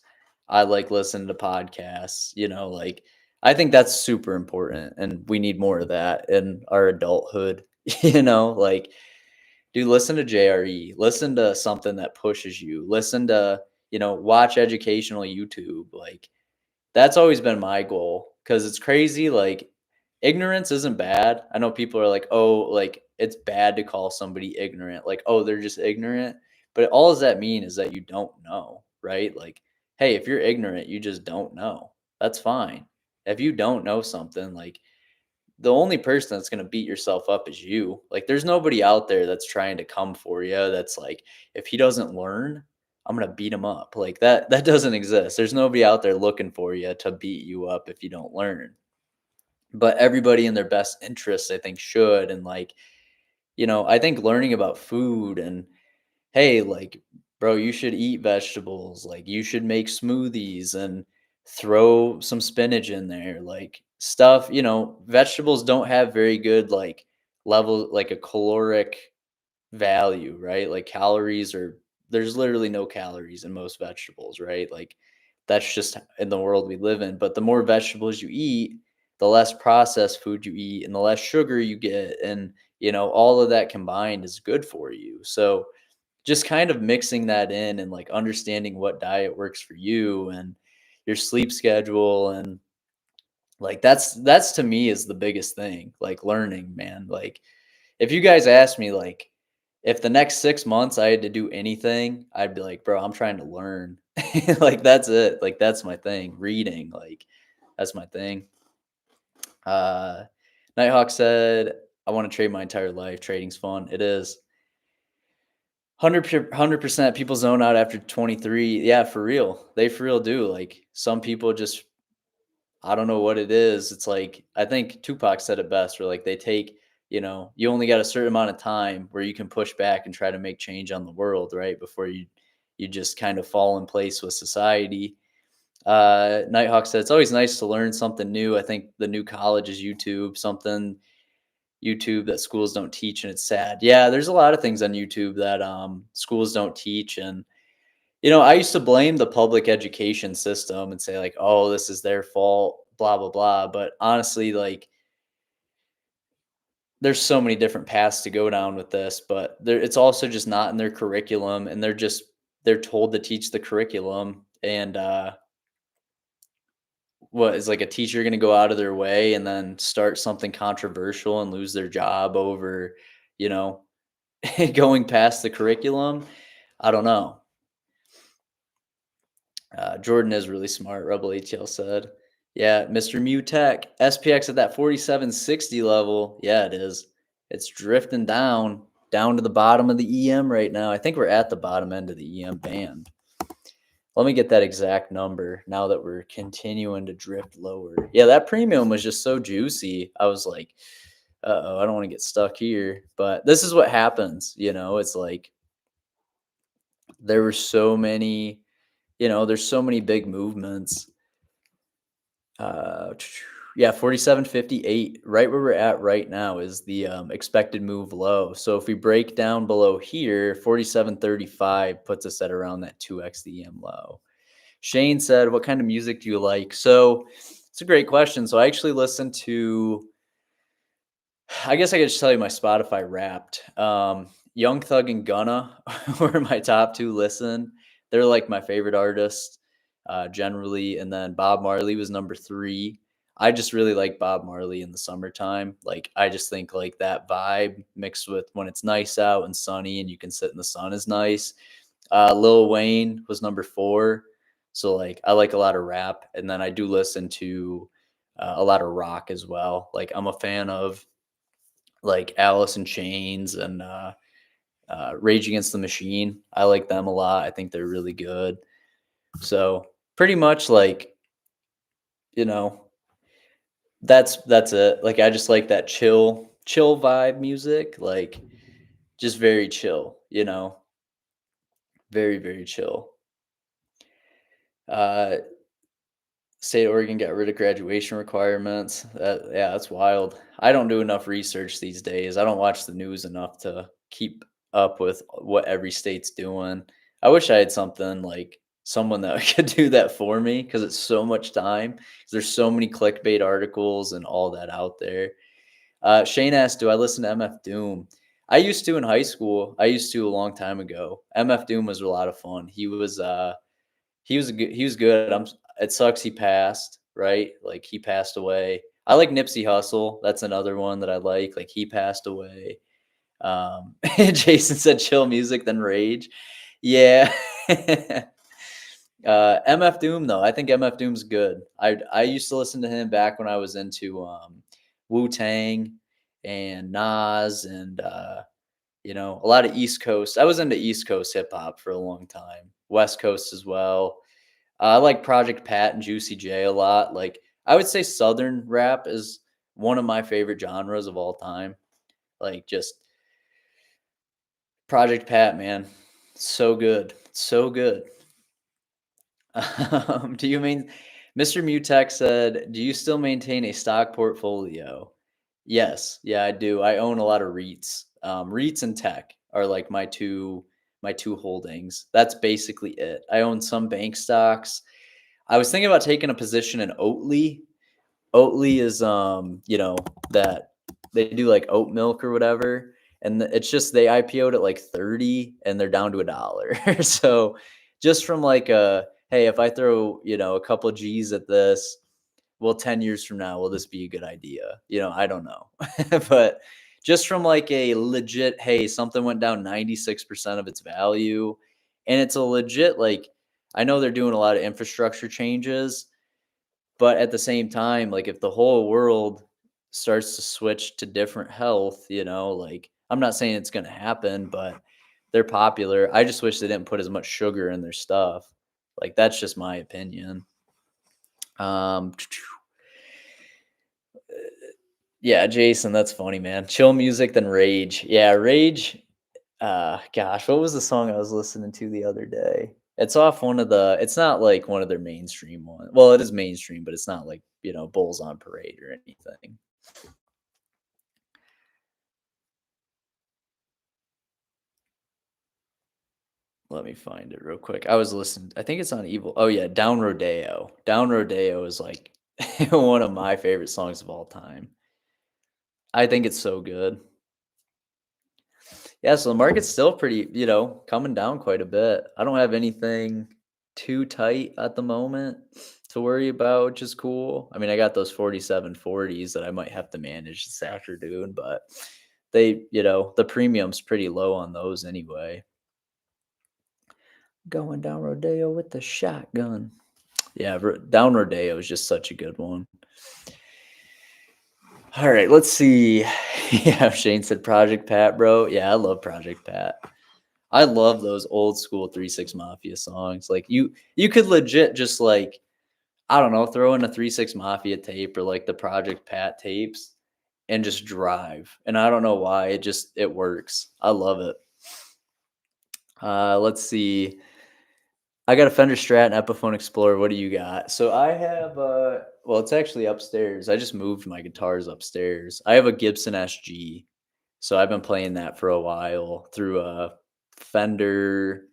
I like listening to podcasts, like, I think that's super important, and we need more of that in our adulthood, like, dude, listen to JRE. Listen to something that pushes you. Listen to, watch educational YouTube. Like, that's always been my goal, because it's crazy. Like, ignorance isn't bad. I know people are like, oh, like, it's bad to call somebody ignorant. Like, oh, they're just ignorant. But all does that mean is that you don't know, right? Like, hey, if you're ignorant, you just don't know. That's fine. If you don't know something, like, the only person that's going to beat yourself up is you. Like, there's nobody out there that's trying to come for you. That's like, if he doesn't learn, I'm going to beat him up. Like, that doesn't exist. There's nobody out there looking for you to beat you up if you don't learn. But everybody in their best interests, I think, should. And, like, I think learning about food and, hey, like, bro, you should eat vegetables. Like, you should make smoothies and throw some spinach in there. Like, stuff, vegetables don't have very good, like, level, like a caloric value, right? Like, there's literally no calories in most vegetables, right? Like, that's just in the world we live in. But the more vegetables you eat, the less processed food you eat and the less sugar you get. And, all of that combined is good for you. So, just kind of mixing that in and, like, understanding what diet works for you and your sleep schedule. And, like, that's to me is the biggest thing, like, learning, man. Like, if you guys ask me, like, if the next 6 months I had to do anything, I'd be like, bro, I'm trying to learn. Like, that's it. Like, that's my thing. Reading, like, that's my thing. uh Nighthawk said, I want to trade my entire life. Trading's fun. It is. 100% people zone out after 23. Yeah, for real. They for real do. Like, some people just, I don't know what it is. It's like, I think Tupac said it best, where, like, they take, you only got a certain amount of time where you can push back and try to make change on the world, right? Before you just kind of fall in place with society. Nighthawk said, it's always nice to learn something new. I think the new college is YouTube that schools don't teach, and it's sad. Yeah, there's a lot of things on YouTube that schools don't teach. And I used to blame the public education system and say, like, oh, this is their fault, blah blah blah. But honestly, like, there's so many different paths to go down with this, but it's also just not in their curriculum, and they're told to teach the curriculum. And what is, like, a teacher going to go out of their way and then start something controversial and lose their job over, you know, going past the curriculum. I don't know. Jordan is really smart, Rebel ATL said. Yeah, Mr. Mutech, SPX at that 4760 level. Yeah, it is. It's drifting down to the bottom of the EM right now. I think we're at the bottom end of the EM band. Let me get that exact number now that we're continuing to drift lower. Yeah, that premium was just so juicy. I was like, uh-oh, I don't want to get stuck here. But this is what happens, it's like there were so many, there's so many big movements. Uh, yeah, 4758, right where we're at right now is the expected move low. So if we break down below here, 4735 puts us at around that 2x the EM low. Shane said, "What kind of music do you like?" So it's a great question. So I actually listen to, I guess I could just tell you my Spotify Wrapped. Young Thug and Gunna were my top two listen. They're like my favorite artists generally. And then Bob Marley was number three. I just really like Bob Marley in the summertime. Like, I just think like that vibe mixed with when it's nice out and sunny and you can sit in the sun is nice. Lil Wayne was number four. So like I like a lot of rap. And then I do listen to a lot of rock as well. Like I'm a fan of like Alice in Chains and Rage Against the Machine. I like them a lot. I think they're really good. So pretty much like, you know, that's it. Like I just like that chill vibe music, like just very chill, very, very chill. Uh State of Oregon got rid of graduation requirements. Yeah, that's wild. I don't do enough research these days. I don't watch the news enough to keep up with what every state's doing. I wish I had something like someone that could do that for me because it's so much time. 'Cause there's so many clickbait articles and all that out there. Shane asked, "Do I listen to MF Doom?" I used to in high school. I used to a long time ago. MF Doom was a lot of fun. He was good. It sucks he passed, right? Like he passed away. I like Nipsey Hussle. That's another one that I like. Like he passed away. Jason said chill music then rage. Yeah. MF Doom though. I think MF Doom's good. I used to listen to him back when I was into Wu Tang and Nas and a lot of East Coast. I was into East Coast hip hop for a long time. West Coast as well. I like Project Pat and Juicy J a lot. Like I would say Southern rap is one of my favorite genres of all time. Like just Project Pat, man, so good, so good. Do you mean Mr. Mutex said, "Do you still maintain a stock portfolio?" Yes, yeah, I do. I own a lot of REITs. REITs and tech are like my two holdings. That's basically it. I own some bank stocks. I was thinking about taking a position in Oatly. Oatly is that they do like oat milk or whatever, and it's just they IPO'd at like 30 and they're down to $1. So just from like hey, if I throw, a couple G's at this, well, 10 years from now, will this be a good idea? I don't know. But just from like a legit, hey, something went down 96% of its value, and it's a legit like I know they're doing a lot of infrastructure changes, but at the same time, like if the whole world starts to switch to different health, like I'm not saying it's going to happen, but they're popular. I just wish they didn't put as much sugar in their stuff. Like that's just my opinion. Um yeah, Jason, that's funny, man. Chill music then rage. Yeah, rage. Gosh, what was the song I was listening to the other day? It's off it's not like one of their mainstream ones. Well, it is mainstream, but it's not like, Bulls on Parade or anything. Let me find it real quick. I was listening. I think it's on Evil. Oh yeah, Down Rodeo. Down Rodeo is like one of my favorite songs of all time. I think it's so good. Yeah, so the market's still pretty, coming down quite a bit. I don't have anything too tight at the moment to worry about, which is cool. I mean, I got those 4740s that I might have to manage this afternoon, but the premium's pretty low on those anyway. Going down Rodeo with the shotgun. Yeah, Down Rodeo is just such a good one. All right, let's see. Yeah, Shane said Project Pat, bro. Yeah, I love Project Pat. I love those old school 3 6 Mafia songs. Like you could legit just like, I don't know, throw in a 3 6 Mafia tape or like the Project Pat tapes and just drive. And I don't know why. It works. I love it. Let's see. I got a Fender Strat and Epiphone Explorer. What do you got? So I have well, it's actually upstairs. I just moved my guitars upstairs. I have a Gibson SG. So I've been playing that for a while through a Fender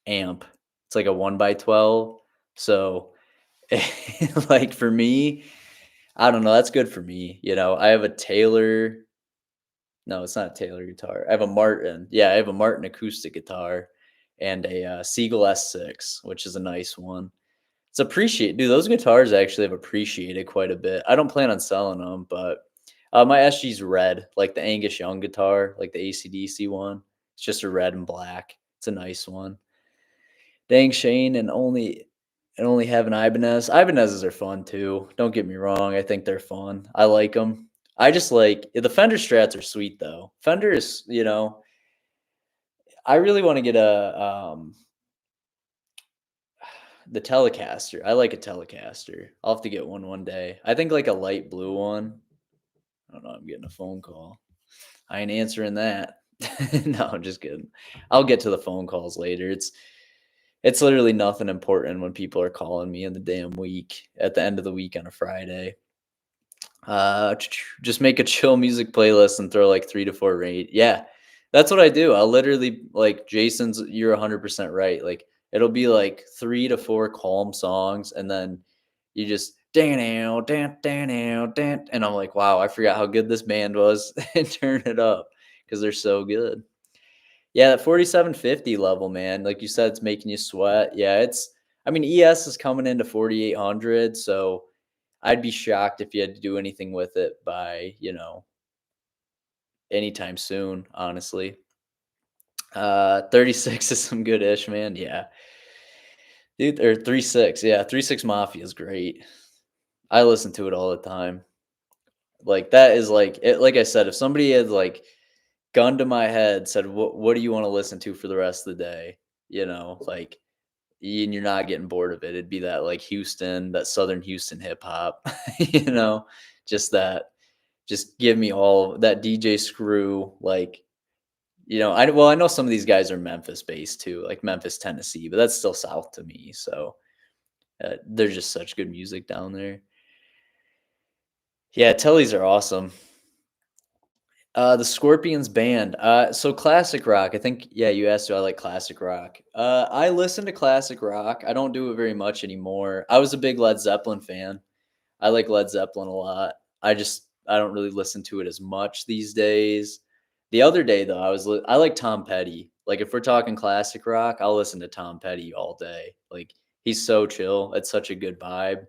amp. It's like a 1x12. So like for me, I don't know, that's good for me. I have a Taylor. No, it's not a Taylor guitar. I have a Martin. Yeah, I have a Martin acoustic guitar and a Siegel S6, which is a nice one. It's appreciated. Dude, those guitars actually have appreciated quite a bit. I don't plan on selling them, but my SG's red, like the Angus Young guitar, like the AC/DC one. It's just a red and black. It's a nice one. Dang Shane, and only have an Ibanez. Ibanezes are fun too. Don't get me wrong. I think they're fun. I like them. I just like the Fender Strats are sweet though. Fender is, I really want to get the Telecaster. I like a Telecaster. I'll have to get one day. I think like a light blue one. I don't know. I'm getting a phone call. I ain't answering that. No, I'm just kidding. I'll get to the phone calls later. It's literally nothing important when people are calling me in the damn week at the end of the week on a Friday. Just make a chill music playlist and throw like 3 to 4 rate. Yeah, that's what I do. I'll literally like Jason's. You're 100% right. Like it'll be like 3 to 4 calm songs, and then you just dan dan dan dan dan, and I'm like, wow, I forgot how good this band was, and turn it up because they're so good. Yeah, that 4750 level, man. Like you said, it's making you sweat. Yeah, I mean, ES is coming into 4800, so I'd be shocked if you had to do anything with it by, anytime soon, honestly. 36 is some good ish, man. Yeah. Dude, or 3 6. Yeah, 3 6 Mafia is great. I listen to it all the time. Like that is like it, like I said, if somebody had like gun to my head, said, what do you want to listen to for the rest of the day? Like and you're not getting bored of it. It'd be that like Houston, that Southern Houston hip hop, just that, just give me all that DJ Screw. Like, I know some of these guys are Memphis based too, like Memphis, Tennessee, but that's still South to me. So there's just such good music down there. Yeah, Tellys are awesome. The Scorpions band. So classic rock. I think, yeah, you asked, do I like classic rock? I listen to classic rock. I don't do it very much anymore. I was a big Led Zeppelin fan. I like Led Zeppelin a lot. I don't really listen to it as much these days. The other day though, I like Tom Petty. Like if we're talking classic rock, I'll listen to Tom Petty all day. Like he's so chill. It's such a good vibe.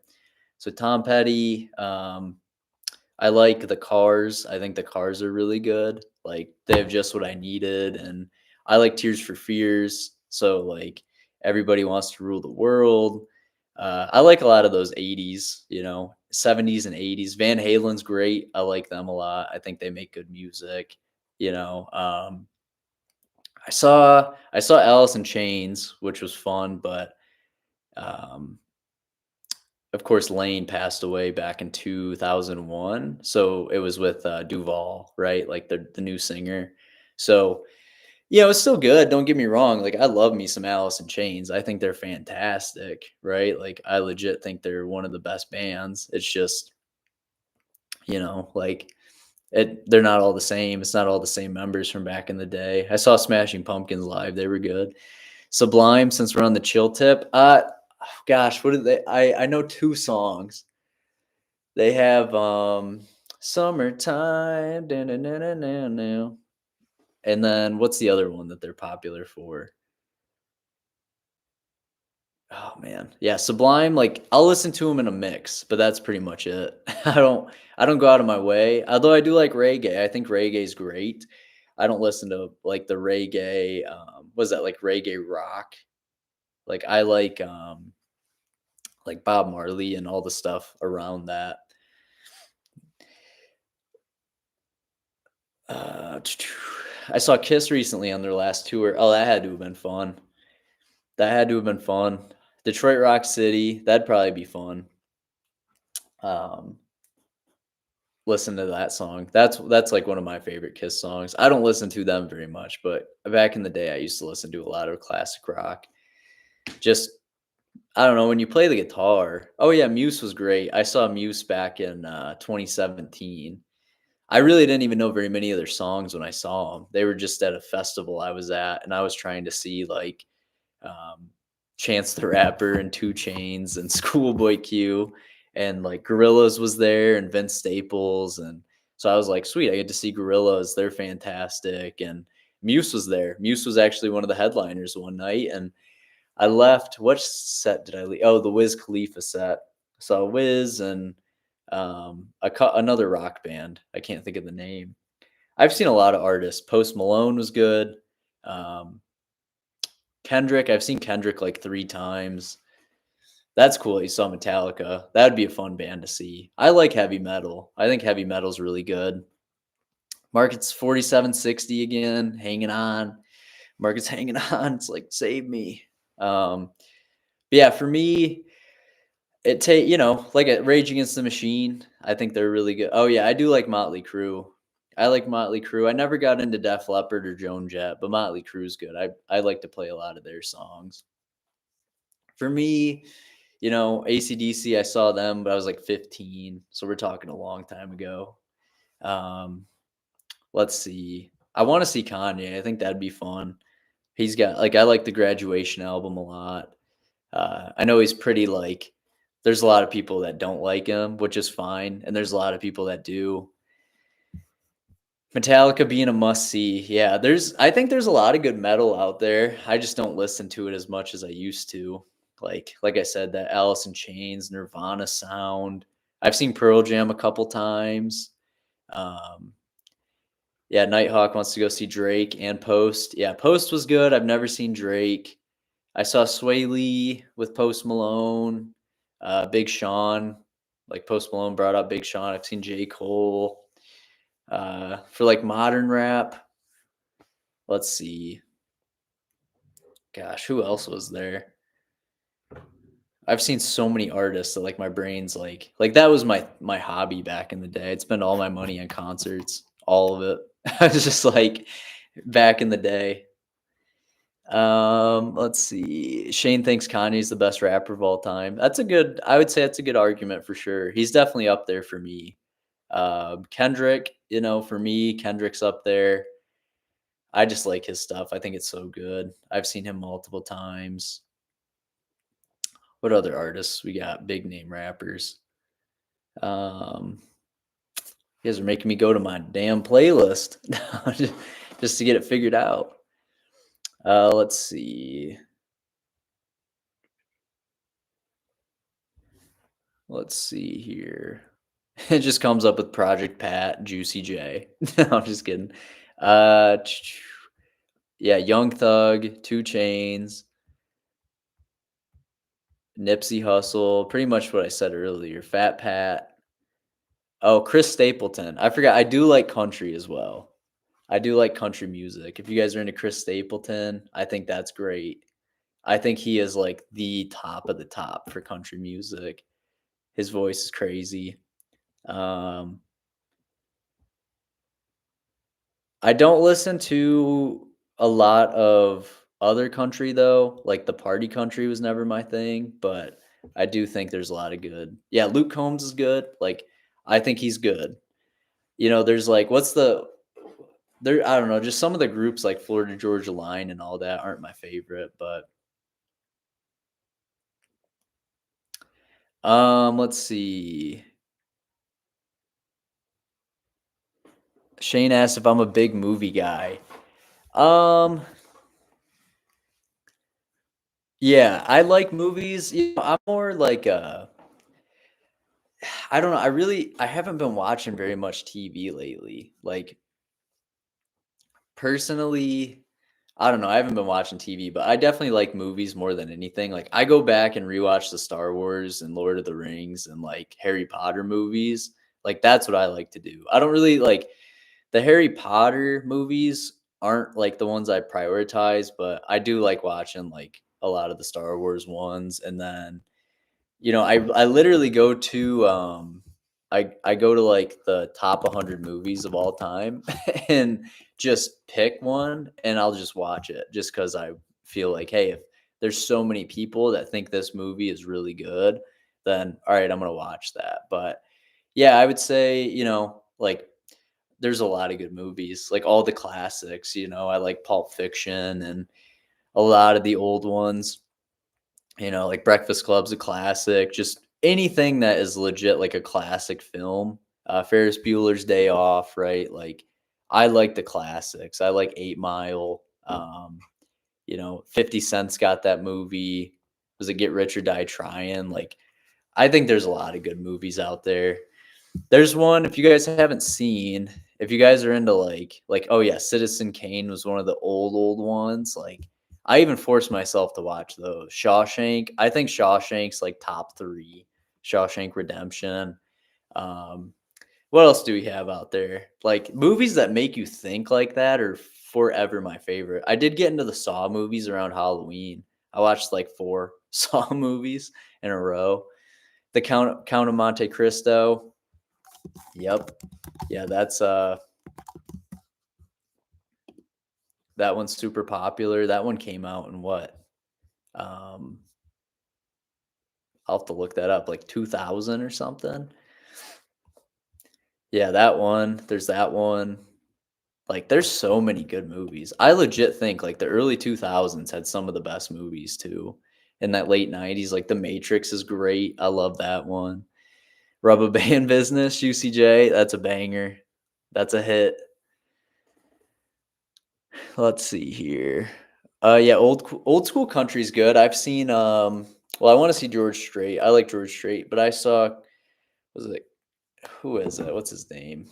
So Tom Petty, I like the Cars. I think the Cars are really good. Like they have just what I needed, and I like Tears for Fears. So like everybody wants to rule the world. I like a lot of those 80s, 70s and 80s. Van Halen's great. I like them a lot. I think they make good music. You know, I saw Alice in Chains, which was fun, but um, of course, Lane passed away back in 2001. So it was with Duval, right? Like the new singer. So, it's still good. Don't get me wrong. Like, I love me some Alice in Chains. I think they're fantastic, right? Like, I legit think they're one of the best bands. It's just, like, they're not all the same. It's not all the same members from back in the day. I saw Smashing Pumpkins live. They were good. Sublime, since we're on the chill tip. Gosh, what did they? I know 2 songs. They have Summertime, now. And then what's the other one that they're popular for? Oh man. Yeah, Sublime, like I'll listen to him in a mix, but that's pretty much it. I don't go out of my way. Although I do like reggae. I think reggae is great. I don't listen to like the reggae was that like reggae rock? Like I like Bob Marley and all the stuff around that. Uh I saw Kiss recently on their last tour. Oh, that had to have been fun. That had to have been fun. Detroit Rock City, that'd probably be fun. Um Listen to that song. That's like one of my favorite Kiss songs. I don't listen to them very much, but back in the day I used to listen to a lot of classic rock. Just I don't know, when you play the guitar. Oh yeah, Muse was great. I saw Muse back in 2017. I really didn't even know very many of their songs when I saw them. They were just at a festival I was at, and I was trying to see like um, Chance the Rapper and Two Chains and Schoolboy Q, and like Gorillaz was there and Vince Staples, and so I was like, sweet, I get to see Gorillaz. They're fantastic, and Muse was there. Muse was actually one of the headliners one night, and I left. What set did I leave? Oh, the Wiz Khalifa set. So Wiz and another rock band. I can't think of the name. I've seen a lot of artists. Post Malone was good. Um, Kendrick, I've seen Kendrick like 3 times. That's cool. You saw Metallica. That'd be a fun band to see. I like heavy metal. I think heavy metal's really good. Market's 4760 again, hanging on. Market's hanging on. It's like save me. But yeah, for me, like a Rage Against the Machine. I think they're really good. Oh yeah, I do like Motley Crue. I like Motley Crue. I never got into Def Leppard or Joan Jett, but Motley Crue's good. I like to play a lot of their songs. For me, AC/DC, I saw them, but I was like 15, so we're talking a long time ago. Um, let's see. I want to see Kanye. I think that'd be fun. He's got like I like the Graduation album a lot. I know he's pretty like. There's a lot of people that don't like him, which is fine, and there's a lot of people that do. Metallica being a must see. Yeah, I think there's a lot of good metal out there. I just don't listen to it as much as I used to. Like I said, that Alice in Chains, Nirvana sound. I've seen Pearl Jam a couple times. Um, yeah, Nighthawk wants to go see Drake and Post. Yeah, Post was good. I've never seen Drake. I saw Sway Lee with Post Malone, Big Sean. Like Post Malone brought up Big Sean. I've seen J. Cole. For like modern rap, let's see. Gosh, who else was there? I've seen so many artists that like my brain's like that was my hobby back in the day. I'd spend all my money on concerts, all of it. I was just like back in the day. Let's see. Shane thinks Kanye's the best rapper of all time. I would say that's a good argument for sure. He's definitely up there for me. Kendrick, for me, Kendrick's up there. I just like his stuff. I think it's so good. I've seen him multiple times. What other artists we got? Big name rappers. Um, you guys are making me go to my damn playlist just to get it figured out. Let's see. Let's see here. It just comes up with Project Pat, Juicy J. No, I'm just kidding. Uh, yeah, Young Thug, Two Chains, Nipsey Hussle, pretty much what I said earlier. Fat Pat. Oh, Chris Stapleton. I forgot. I do like country as well. I do like country music. If you guys are into Chris Stapleton, I think that's great. I think he is like the top of the top for country music. His voice is crazy. Um, I don't listen to a lot of other country though. Like the party country was never my thing, but I do think there's a lot of good. Yeah, Luke Combs is good. Like I think he's good. There's like what's the there I don't know, just some of the groups like Florida Georgia Line and all that aren't my favorite, but let's see. Shane asked if I'm a big movie guy. Um Yeah, I like movies. I'm more like I don't know. I haven't been watching very much TV lately. Like personally, I don't know. I haven't been watching TV, but I definitely like movies more than anything. Like I go back and rewatch the Star Wars and Lord of the Rings and like Harry Potter movies. Like that's what I like to do. I don't really like the Harry Potter movies aren't like the ones I prioritize, but I do like watching like a lot of the Star Wars ones. And then, I literally go to I go to like the top 100 movies of all time and just pick one and I'll just watch it just cuz I feel like, hey, if there's so many people that think this movie is really good, then all right, I'm going to watch that. But yeah, I would say, like there's a lot of good movies, like all the classics, I like Pulp Fiction and a lot of the old ones, like Breakfast Club's a classic, just anything that is legit like a classic film. Ferris Bueller's Day Off, right? Like I like the classics. I like 8 Mile. 50 Cent's got that movie. Was it Get Rich or Die Trying? Like I think there's a lot of good movies out there. There's one, if you guys haven't seen, if you guys are into like oh yeah, Citizen Kane was one of the old ones. Like I even forced myself to watch those. Shawshank, I think Shawshank's like top 3. Shawshank Redemption. Um what else do we have out there? Like movies that make you think like that are forever my favorite. I did get into the Saw movies around Halloween. I watched like 4 Saw movies in a row. The Count of Monte Cristo. Yep. Yeah, that one's super popular. That one came out in what? Um, I'll have to look that up, like 2000 or something. Yeah, that one. There's that one. Like, there's so many good movies. I legit think like the early 2000s had some of the best movies too. In that late 90s, like The Matrix is great. I love that one. Rubber Band Business, UCJ, that's a banger. That's a hit. Let's see here. Yeah, old school country's good. I've seen well, I want to see George Strait. I like George Strait, but I saw was it who is it? What's his name?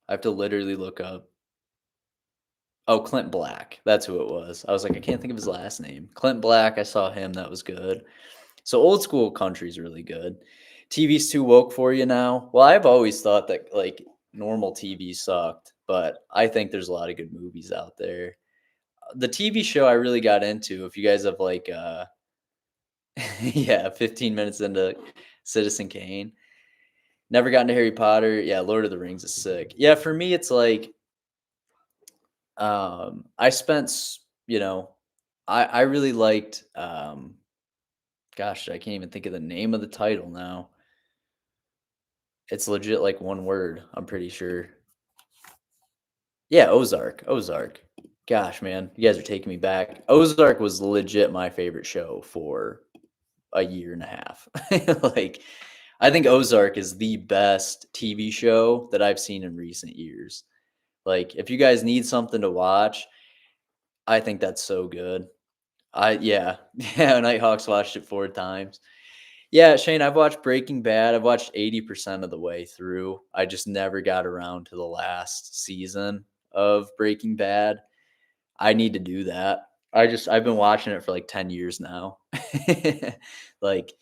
I have to literally look up. Oh, Clint Black. That's who it was. I was like, I can't think of his last name. Clint Black, I saw him. That was good. So old school country's really good. TV's too woke for you now. Well, I've always thought that like normal TV sucked, but I think there's a lot of good movies out there. The TV show I really got into, if you guys have like yeah, 15 minutes into Citizen Kane. Never gotten to Harry Potter. Yeah, Lord of the Rings is sick. Yeah, for me it's like I spent I really liked gosh, I can't even think of the name of the title now. It's legit like one word, I'm pretty sure. Yeah, Ozark. Ozark. Gosh, man, you guys are taking me back. Ozark was legit my favorite show for a year and a half. Like, I think Ozark is the best TV show that I've seen in recent years. Like, if you guys need something to watch, I think that's so good. Yeah, yeah, Nighthawks watched it 4 times. Yeah, Shane, I've watched Breaking Bad. I've watched 80% of the way through. I just never got around to the last season of Breaking Bad. I need to do that. I've been watching it for like 10 years now. Like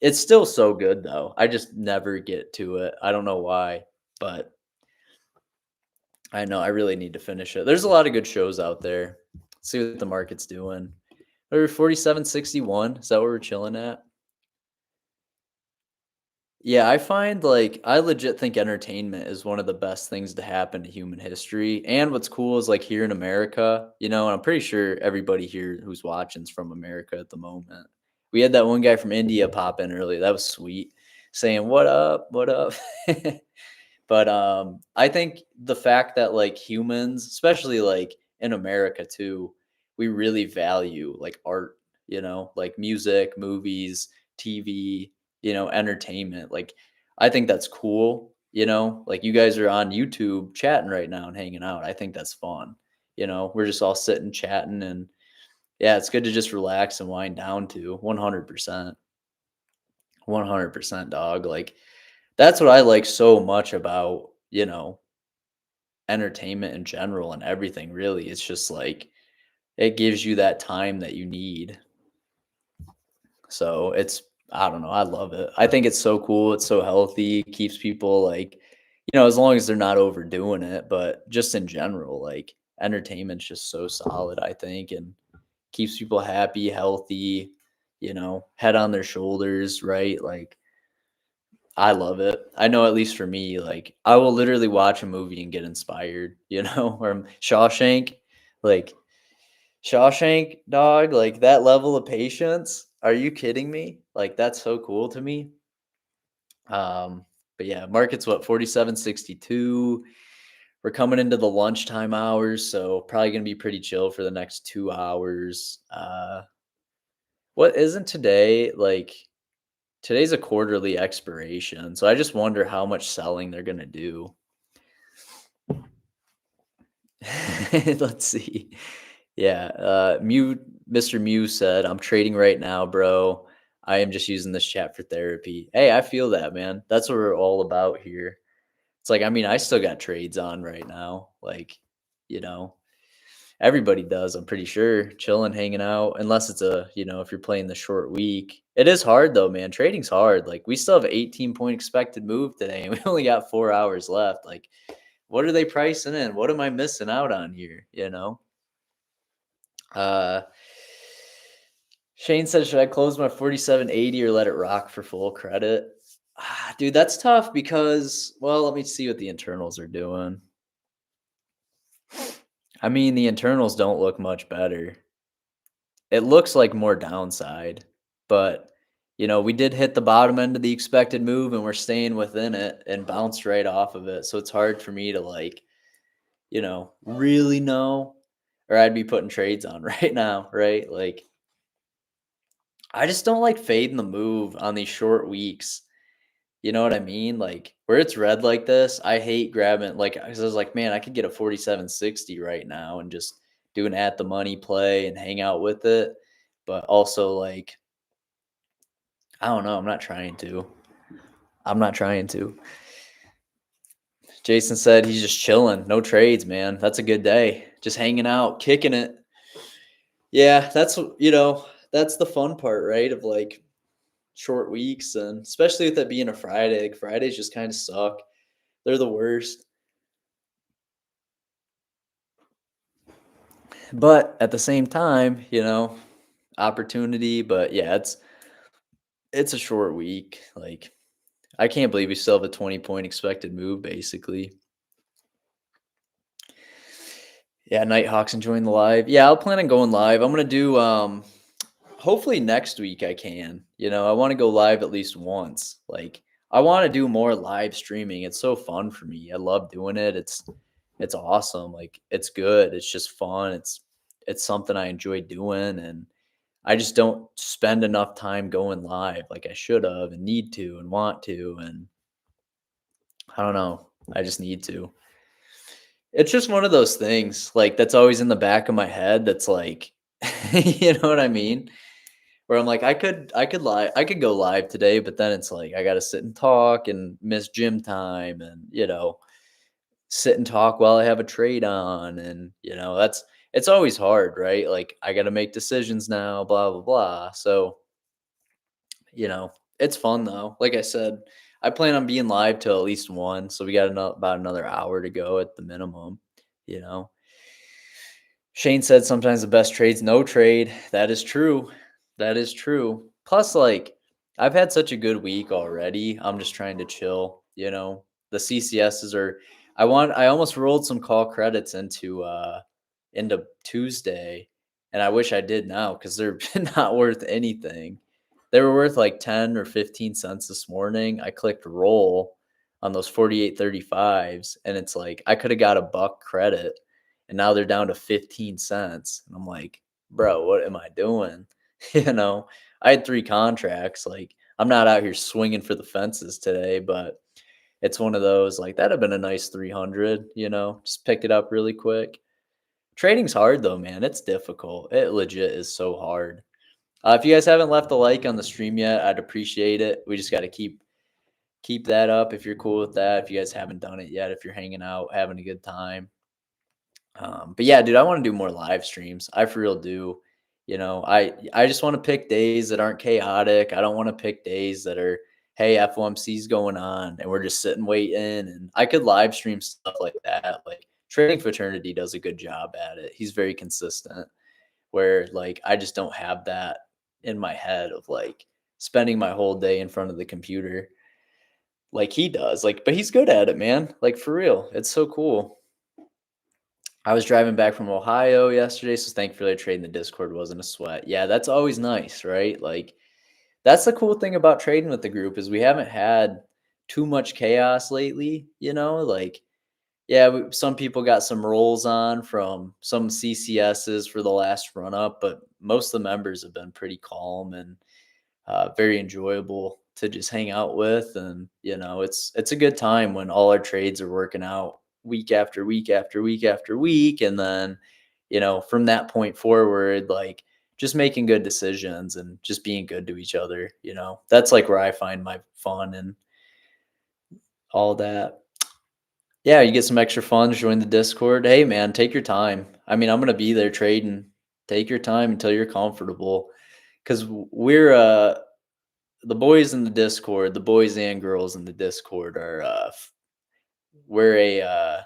it's still so good though. I just never get to it. I don't know why, but I know I really need to finish it. There's a lot of good shows out there. See what the market's doing. We're 47.61. Is that what we're chilling at? Yeah, I find like I legit think entertainment is one of the best things to happen to human history. And what's cool is like here in America, and I'm pretty sure everybody here who's watching is from America at the moment. We had that one guy from India pop in earlier. That was sweet, saying "What up? What up?" But I think the fact that like humans, especially like in America too, we really value like art, like music, movies, TV, entertainment. Like I think that's cool, like you guys are on YouTube chatting right now and hanging out. I think that's fun. We're just all sitting chatting and Yeah, it's good to just relax and wind down to 100%. 100% dog. Like that's what I like so much about, entertainment in general and everything really. It's just like it gives you that time that you need. So it's I don't know, I love it. I think it's so cool, it's so healthy, keeps people like, as long as they're not overdoing it, but just in general, like entertainment's just so solid, I think, and keeps people happy, healthy, head on their shoulders, right? Like I love it. I know at least for me, like I will literally watch a movie and get inspired, or Shawshank, like Shawshank, dog, like that level of patience. Are you kidding me? Like that's so cool to me. Um, but yeah, market's what 47.62. We're coming into the lunchtime hours, so probably gonna be pretty chill for the next 2 hours. What isn't today like? Today's a quarterly expiration, so I just wonder how much selling they're gonna do. Let's see. Yeah, Mr. Mew said, "I'm trading right now, bro. I am just using this chat for therapy." Hey, I feel that, man. That's what we're all about here. It's like, I mean, I still got trades on right now. Like, you know, everybody does, I'm pretty sure. Chilling, hanging out, unless it's if you're playing the short week. It is hard though, man. Trading's hard. Like, we still have 18-point expected move today, and we only got 4 hours left. Like, what are they pricing in? What am I missing out on here? Uh, Shane said, "Should I close my 47.80 or let it rock for full credit?" Dude, that's tough because, well, let me see what the internals are doing. I mean, the internals don't look much better. It looks like more downside, but we did hit the bottom end of the expected move and we're staying within it and bounced right off of it. So it's hard for me to like, really know, or I'd be putting trades on right now, right? Like I just don't like fading the move on these short weeks. You know what I mean? Like where it's red like this, I hate grabbing like 'cause I was like, man, I could get a 47.60 right now and just do an at the money play and hang out with it. But also like, I don't know, I'm not trying to. I'm not trying to. Jason said he's just chilling, no trades, man. That's a good day. Just hanging out, kicking it. Yeah, that's the fun part, right? Of like short weeks and especially with that being a Friday. Like Fridays just kind of suck. They're the worst. But at the same time, opportunity. But yeah, it's a short week. Like I can't believe we still have a 20-point expected move, basically. Yeah, Nighthawks enjoying the live. Yeah, I'll plan on going live. I'm gonna do hopefully next week I can. I want to go live at least once. Like I want to do more live streaming. It's so fun for me. I love doing it. It's awesome. Like it's good. It's just fun. It's something I enjoy doing and I just don't spend enough time going live like I should have and need to and want to and I don't know. I just need to. It's just one of those things like that's always in the back of my head that's like you know what I mean? Where I'm like, I could go live today, but then it's like I gotta sit and talk and miss gym time and, sit and talk while I have a trade on. And, it's always hard, right? Like I gotta make decisions now, blah, blah, blah. So, you know, it's fun though. Like I said, I plan on being live till at least one. So we got about another hour to go at the minimum, you know. Shane said sometimes the best trade's no trade. That is true. That is true. Plus, like, I've had such a good week already. I'm just trying to chill. The CCSs are I almost rolled some call credits into Tuesday, and I wish I did now because they're not worth anything. They were worth like 10 or 15 cents this morning. I clicked roll on those 48.35s, and it's like I could have got a buck credit and now they're down to 15 cents. And I'm like, bro, what am I doing? you know, I had 3 contracts. Like, I'm not out here swinging for the fences today, but it's one of those like that'd have been a nice 300, just pick it up really quick. Trading's hard though, man. It's difficult. It legit is so hard. If you guys haven't left a like on the stream yet, I'd appreciate it. We just got to keep that up if you're cool with that. If you guys haven't done it yet, if you're hanging out, having a good time. But yeah, dude, I want to do more live streams. I for real do. I just want to pick days that aren't chaotic. I don't want to pick days that are, hey, FOMC's going on and we're just sitting waiting. And I could live stream stuff like that. Like Trading Fraternity does a good job at it. He's very consistent. Where like I just don't have that in my head of like spending my whole day in front of the computer like he does. Like, but he's good at it, man. Like for real. It's so cool. I was driving back from Ohio yesterday, so thankfully trading the Discord wasn't a sweat. Yeah, that's always nice, right? Like that's the cool thing about trading with the group is we haven't had too much chaos lately, like yeah, some people got some rolls on from some CCSs for the last run up, but most of the members have been pretty calm and very enjoyable to just hang out with. And it's a good time when all our trades are working out week after week after week after week, and then from that point forward, like just making good decisions and just being good to each other. That's like where I find my fun and all that. Yeah, you get some extra funds, join the Discord. Hey, man, take your time. I mean, I'm gonna be there trading. Take your time until you're comfortable, because we're the boys in the Discord, the boys and girls in the Discord are we're a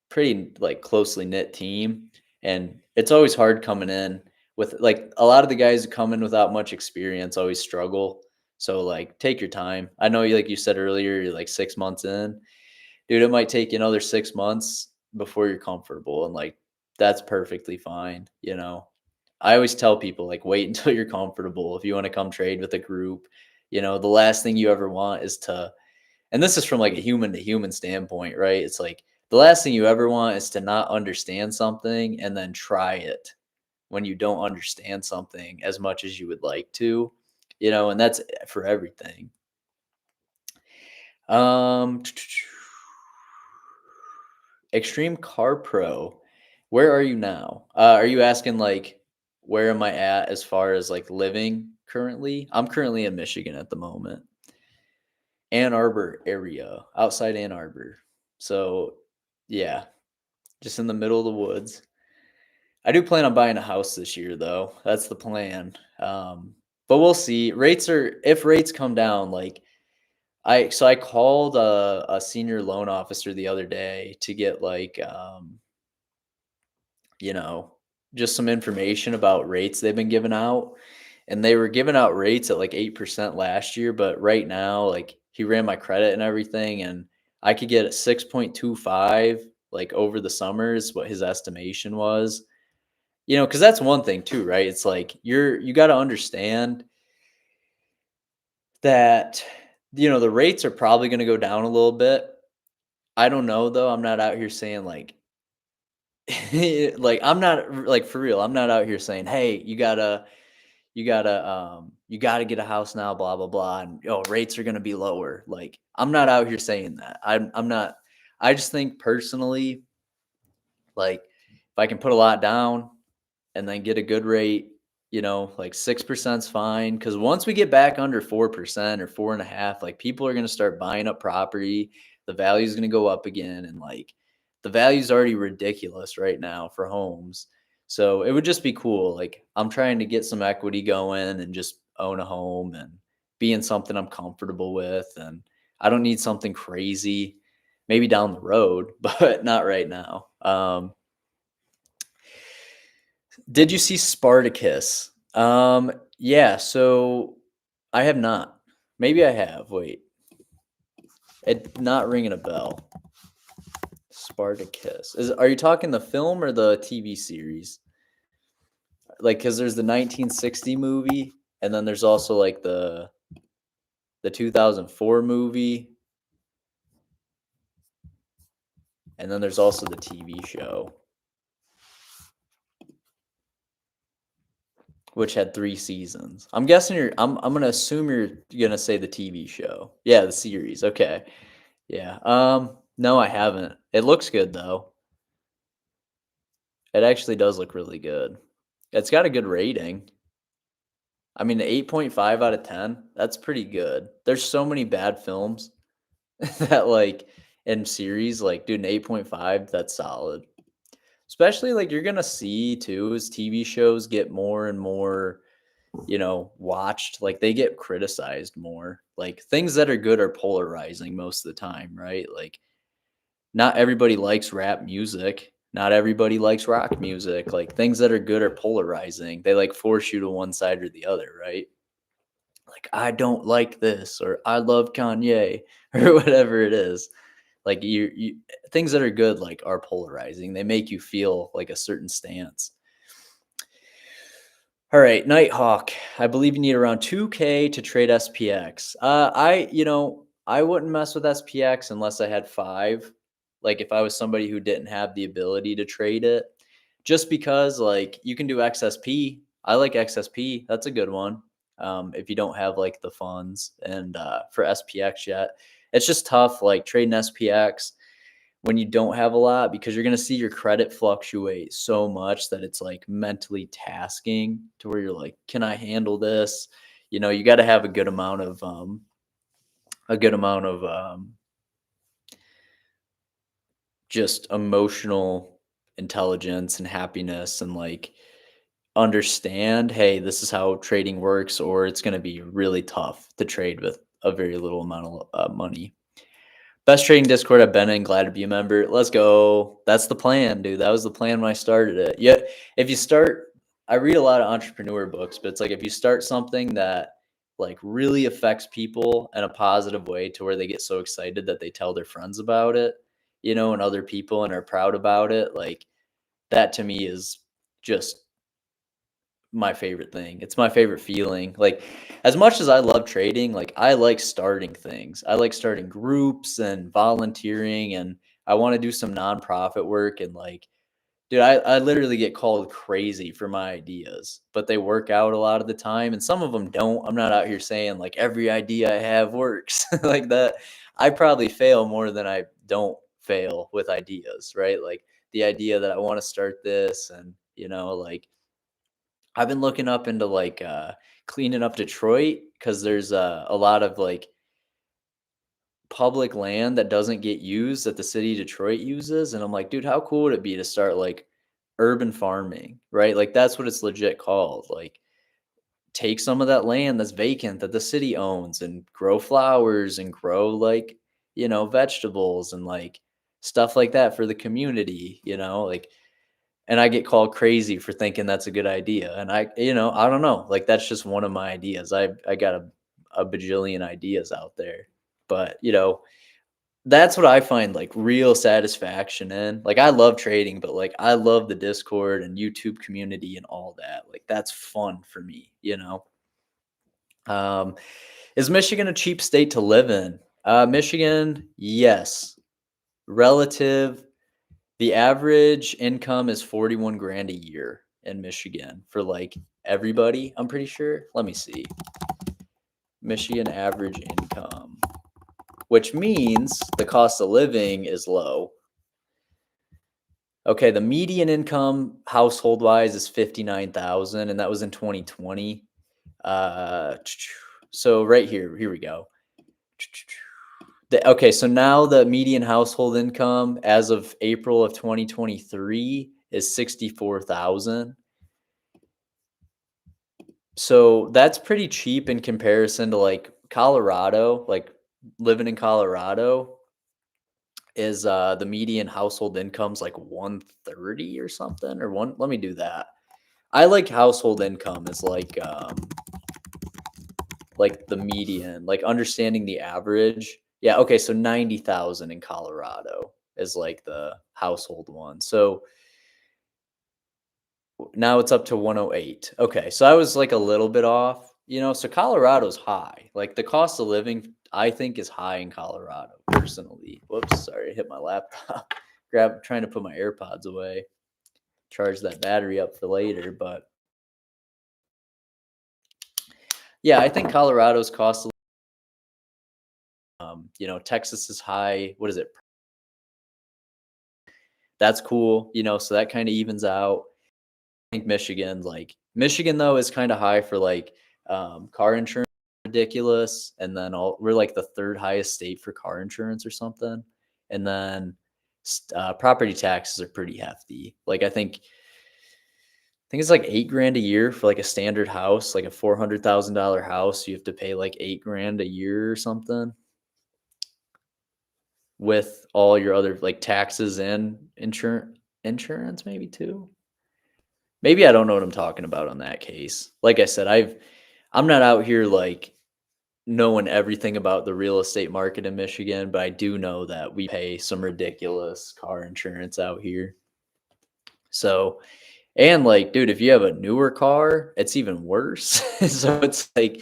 pretty like closely knit team, and it's always hard coming in with like a lot of the guys who come in without much experience always struggle. So like, take your time. I know, like you said earlier, you're like 6 months in. Dude, it might take you another 6 months before you're comfortable. And like, that's perfectly fine. I always tell people, like, wait until you're comfortable. If you want to come trade with a group, the last thing you ever want is to, and this is from like a human to human standpoint, right? It's like the last thing you ever want is to not understand something and then try it when you don't understand something as much as you would like to, and that's for everything. Um, Extreme Car Pro, where are you now? Are you asking like where am I at as far as like living currently? I'm currently in Michigan at the moment. Ann Arbor area, outside Ann Arbor. So, yeah, just in the middle of the woods. I do plan on buying a house this year though. That's the plan. But we'll see. If rates come down, like I called a senior loan officer the other day to get like you know, just some information about rates they've been giving out. And they were giving out rates at like 8% last year. But right now, like he ran my credit and everything, and I could get a 6.25 like over the summer is what his estimation was. Because that's one thing too, right? It's like you got to understand that the rates are probably going to go down a little bit. I don't know though. I'm not out here saying like like I'm not like for real. I'm not out here saying, "Hey, you gotta get a house now, blah blah blah, and rates are gonna be lower." Like I'm not out here saying that. I'm not. I just think personally, like if I can put a lot down and then get a good rate, like 6% is fine. Because once we get back under 4% or 4.5, like people are gonna start buying up property. The value is gonna go up again, and like the value is already ridiculous right now for homes. So it would just be cool. Like I'm trying to get some equity going and just own a home and be in something I'm comfortable with. And I don't need something crazy, maybe down the road, but not right now. Did you see Spartacus? Yeah, so I have not. Maybe I have. Wait. It not ringing a bell. Spartacus. Are you talking the film or the TV series? Like cuz there's the 1960 movie and then there's also like the 2004 movie and then there's also the TV show, which had 3 seasons. I'm guessing I'm going to assume you're going to say the TV show. Yeah, the series. Okay. Yeah. No, I haven't. It looks good though. It actually does look really good. It's got a good rating. I mean, 8.5 out of 10, that's pretty good. There's so many bad films that, like, in series, like, dude, an 8.5, that's solid. Especially, like, you're gonna see too as TV shows get more and more, watched, like, they get criticized more. Like, things that are good are polarizing most of the time, right? Like, not everybody likes rap music. Not everybody likes rock music. Like, things that are good are polarizing. They, like, force you to one side or the other, right? Like, I don't like this, or I love Kanye, or whatever it is. Like, you things that are good, like, are polarizing. They make you feel like a certain stance. All right, Nighthawk. I believe you need around 2K to trade SPX. I wouldn't mess with SPX unless I had 5. Like, if I was somebody who didn't have the ability to trade it, just because, like, you can do XSP. I like XSP. That's a good one. If you don't have, like, the funds, and for SPX yet, it's just tough. Like, trading SPX when you don't have a lot, because you're going to see your credit fluctuate so much that it's like mentally tasking to where you're like, can I handle this? You got to have a good amount of just emotional intelligence and happiness, and, like, understand, hey, this is how trading works, or it's going to be really tough to trade with a very little amount of money. Best trading Discord I've been in. Glad to be a member. Let's go. That's the plan, dude. That was the plan when I started it. Yeah, if you start, I read a lot of entrepreneur books, but it's like if you start something that, like, really affects people in a positive way to where they get so excited that they tell their friends about it, and other people, and are proud about it, like, that to me is just my favorite thing. It's my favorite feeling. Like, as much as I love trading, like, I like starting things. I like starting groups and volunteering, and I want to do some nonprofit work, and, like, dude, I literally get called crazy for my ideas, but they work out a lot of the time, and some of them don't. I'm not out here saying, like, every idea I have works like that. I probably fail more than I don't fail with ideas, right? Like, the idea that I want to start this, and, like, I've been looking up into, like, cleaning up Detroit, because there's a lot of, like, public land that doesn't get used that the city of Detroit uses, and I'm like, dude, how cool would it be to start, like, urban farming, right? Like, that's what it's legit called. Like, take some of that land that's vacant that the city owns, and grow flowers, and grow, like, vegetables, and, like, stuff like that for the community, like, and I get called crazy for thinking that's a good idea. And I don't know. Like, that's just one of my ideas. I got a bajillion ideas out there. But, that's what I find, like, real satisfaction in. Like, I love trading, but, like, I love the Discord and YouTube community and all that. Like, that's fun for me. Um, is Michigan a cheap state to live in? Michigan, yes. Relative The average income is 41 grand a year in Michigan for, like, everybody, I'm pretty sure. Let me see. Michigan average income, which means the cost of living is low. Okay, the median income household wise is 59,000, and that was in 2020. Uh so right here we go. Okay, so now the median household income as of April of 2023 is 64,000. So that's pretty cheap in comparison to, like, Colorado. Like, living in Colorado is the median household income's like 130 or something, or one. Let me do that. I like household income is like the median, like understanding the average. Yeah, okay, so 90,000 in Colorado is like the household one. So now it's up to 108. Okay, so I was, like, a little bit off, so Colorado's high. Like, the cost of living, I think, is high in Colorado, personally. Whoops, sorry, I hit my laptop. Trying to put my AirPods away, charge that battery up for later, but yeah, I think Colorado's cost of Texas is high. What is it? That's cool, so that kind of evens out. I think Michigan though is kind of high for like car insurance, ridiculous. And then we're like the third highest state for car insurance or something. And then property taxes are pretty hefty. Like I think it's like 8 grand a year for like a standard house, like a $400,000 house. You have to pay like 8 grand a year or something with all your other like taxes and insurance maybe too. Maybe I don't know what I'm talking about on that case. Like I said, I'm not out here like knowing everything about the real estate market in Michigan, but I do know that we pay some ridiculous car insurance out here. So, and like, dude, if you have a newer car, it's even worse. So it's like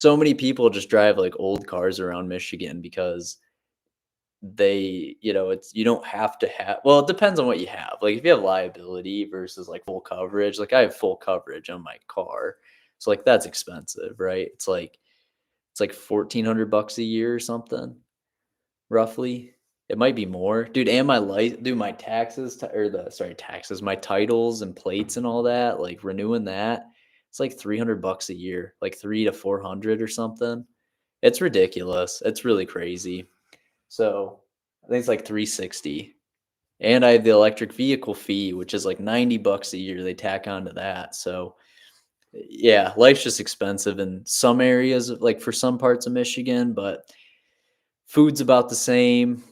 so many people just drive like old cars around Michigan because it's you don't have to have, well, it depends on what you have. Like if you have liability versus like full coverage, like I have full coverage on my car. So like that's expensive, right? It's like $1,400 a year or something, roughly. It might be more. Dude, and my taxes or taxes, my titles and plates and all that, like renewing that, it's like $300 a year, like 3 to 400 or something. It's ridiculous. It's really crazy. So I think it's like 360. And I have the electric vehicle fee, which is like $90 a year. They tack onto that. So yeah, life's just expensive in some areas, like for some parts of Michigan, but food's about the same.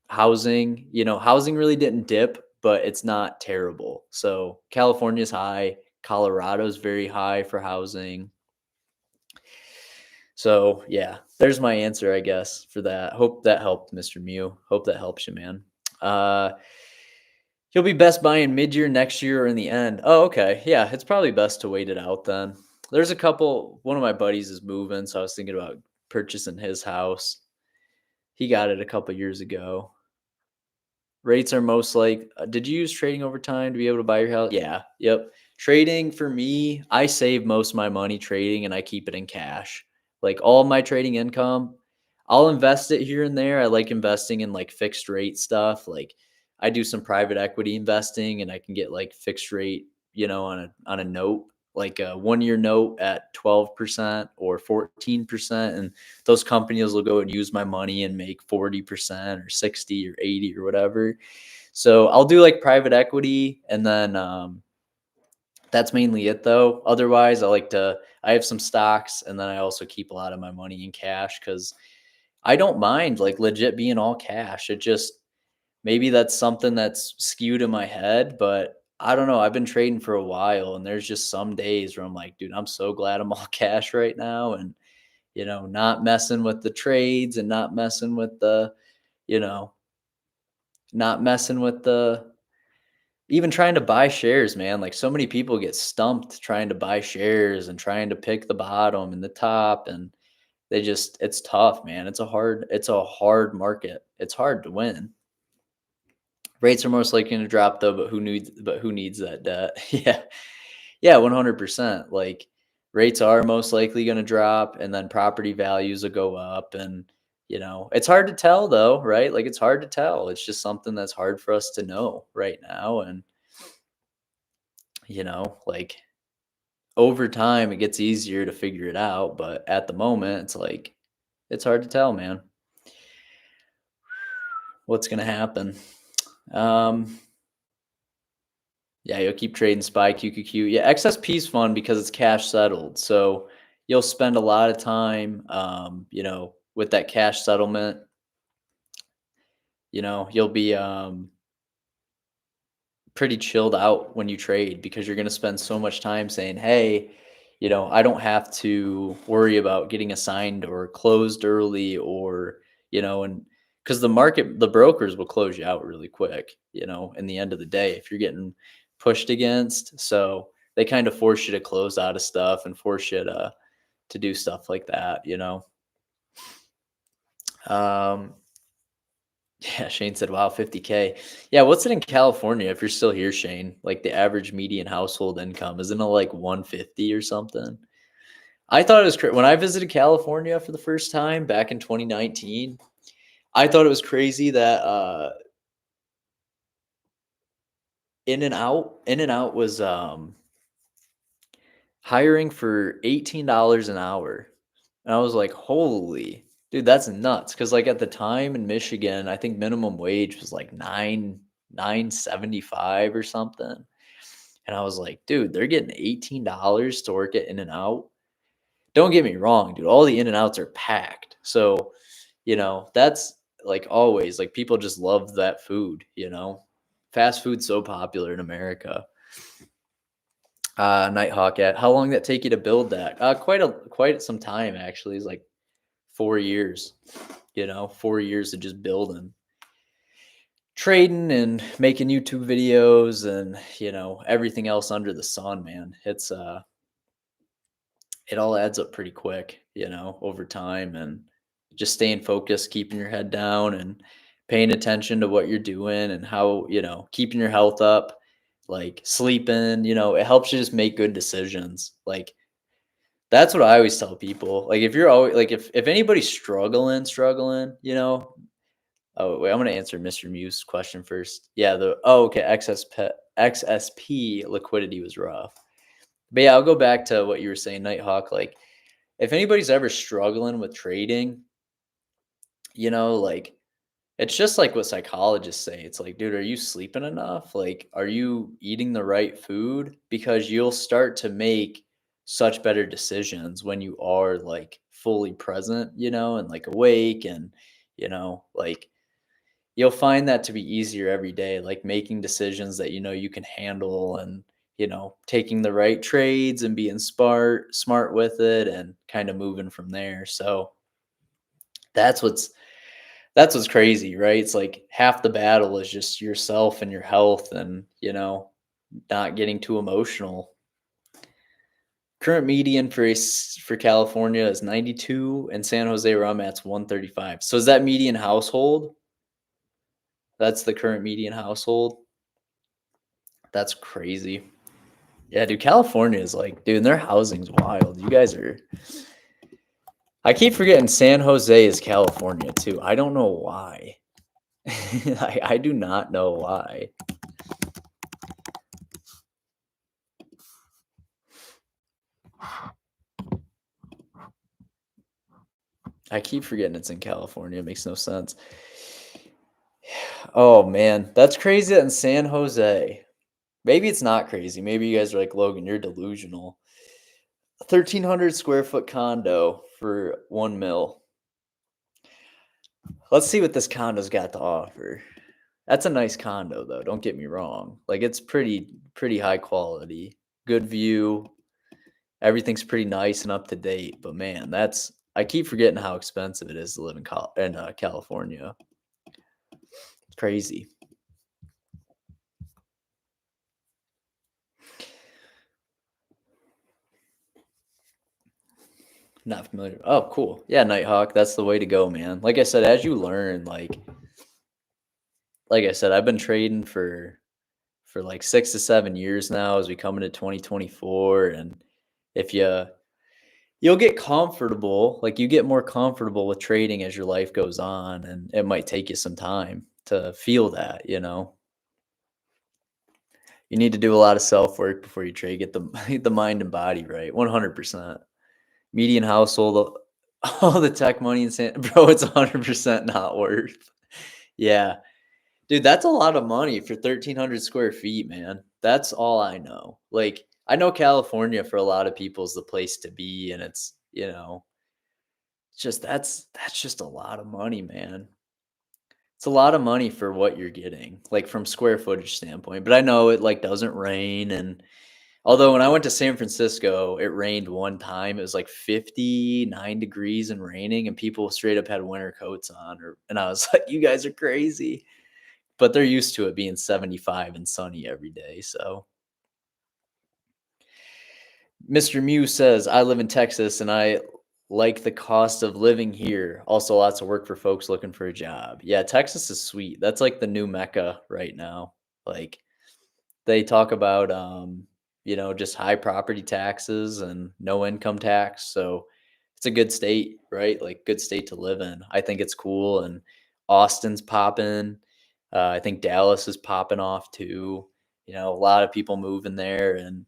Housing really didn't dip, but it's not terrible. So California's high, Colorado's very high for housing. So yeah, there's my answer, I guess, for that. Hope that helped, Mr. Mew. Hope that helps you, man. Uh, he'll be best buying mid-year next year or in the end. Oh, okay. Yeah, it's probably best to wait it out then. There's a couple. One of my buddies is moving, so I was thinking about purchasing his house. He got it a couple years ago. Rates are most like, did you use trading over time to be able to buy your house? Yeah. Yep. Trading for me, I save most of my money trading and I keep it in cash. Like all my trading income, I'll invest it here and there. I like investing in like fixed rate stuff. Like I do some private equity investing and I can get like fixed rate, on a note, like a 1 year note at 12% or 14%. And those companies will go and use my money and make 40% or 60 or 80 or whatever. So I'll do like private equity and then that's mainly it though. Otherwise, I have some stocks and then I also keep a lot of my money in cash because I don't mind like legit being all cash. It just, maybe that's something that's skewed in my head, but I don't know. I've been trading for a while and there's just some days where I'm like, dude, I'm so glad I'm all cash right now and, not messing with the trades and not messing with you know, not messing with even trying to buy shares, man. Like so many people get stumped trying to buy shares and trying to pick the bottom and the top and it's tough, man. It's a hard market. It's hard to win. Rates are most likely going to drop though, but who needs that debt? Yeah. Yeah, 100%. Like rates are most likely going to drop and then property values will go up and it's hard to tell though, right? Like it's hard to tell. It's just something that's hard for us to know right now and like over time it gets easier to figure it out, but at the moment it's like it's hard to tell, man. What's going to happen? Um Yeah, you'll keep trading SPY, QQQ. Yeah, XSP is fun because it's cash settled. So you'll spend a lot of time, with that cash settlement. You'll be pretty chilled out when you trade because you're going to spend so much time saying, hey, I don't have to worry about getting assigned or closed early and because the brokers will close you out really quick, in the end of the day if you're getting pushed against. So they kind of force you to close out of stuff and force you to do stuff like that. Um, Yeah, Shane said, wow, 50K. Yeah, what's it in California if you're still here, Shane? Like the average median household income, isn't it like 150 or something? I thought it was when I visited California for the first time back in 2019. I thought it was crazy that In-N-Out was hiring for $18 an hour. And I was like, holy dude, that's nuts. Cause like at the time in Michigan, I think minimum wage was like 9.75 or something. And I was like, dude, they're getting $18 to work at In-N-Out. Don't get me wrong, dude. All the In-N-Outs are packed. So, that's like always, like people just love that food. Fast food's so popular in America. Nighthawk, at how long did that take you to build that? Quite some time actually. It's like 4 years. 4 years of just building, trading, and making YouTube videos, and everything else under the sun, man. It all adds up pretty quick, over time, and just staying focused, keeping your head down, and paying attention to what you're doing, and how, keeping your health up, like sleeping, it helps you just make good decisions. Like that's what I always tell people. Like if you're always like if anybody's struggling, oh wait, I'm gonna answer Mr. Muse's question first. Yeah, okay, XSP liquidity was rough. But yeah, I'll go back to what you were saying, Nighthawk. Like, if anybody's ever struggling with trading, like it's just like what psychologists say. It's like, dude, are you sleeping enough? Like, are you eating the right food? Because you'll start to make such better decisions when you are like fully present, and like awake, and like you'll find that to be easier every day, like making decisions that you can handle, and taking the right trades and being smart with it, and kind of moving from there. So that's what's crazy, right? It's like half the battle is just yourself and your health, and not getting too emotional. Current median for California is 92, and San Jose, where I'm at's 135. So is that median household? That's the current median household. That's crazy. Yeah, dude, California is like, dude, their housing's wild. You guys are. I keep forgetting San Jose is California too. I don't know why. I do not know why. I keep forgetting it's in California. It makes no sense. Oh man, that's crazy that in San Jose. Maybe it's not crazy. Maybe you guys are like, Logan, you're delusional. 1,300 square foot condo for 1 mil. Let's see what this condo's got to offer. That's a nice condo though, don't get me wrong. Like it's pretty high quality. Good view. Everything's pretty nice and up to date, but man, I keep forgetting how expensive it is to live in California. It's crazy. Not familiar. Oh, cool. Yeah, Nighthawk, that's the way to go, man. Like I said, as you learn, like I said, I've been trading for like 6 to 7 years now as we come into 2024. And if you'll get comfortable, like you get more comfortable with trading as your life goes on, and it might take you some time to feel that. You need to do a lot of self work before you trade, get the mind and body right. 100%. Median household, all the tech money in bro, it's 100% not worth. Yeah. Dude, that's a lot of money for 1,300 square feet, man. That's all I know. Like, I know California for a lot of people is the place to be, and it's just that's just a lot of money, man. It's a lot of money for what you're getting, like from square footage standpoint. But I know it like doesn't rain, and although when I went to San Francisco, it rained one time. It was like 59 degrees and raining, and people straight up had winter coats on, and I was like, you guys are crazy. But they're used to it being 75 and sunny every day. So Mr. Mew says, I live in Texas and I like the cost of living here. Also, lots of work for folks looking for a job. Yeah, Texas is sweet. That's like the new Mecca right now. Like they talk about just high property taxes and no income tax. So it's a good state, right? Like good state to live in. I think it's cool. And Austin's popping. I think Dallas is popping off too. A lot of people moving there, and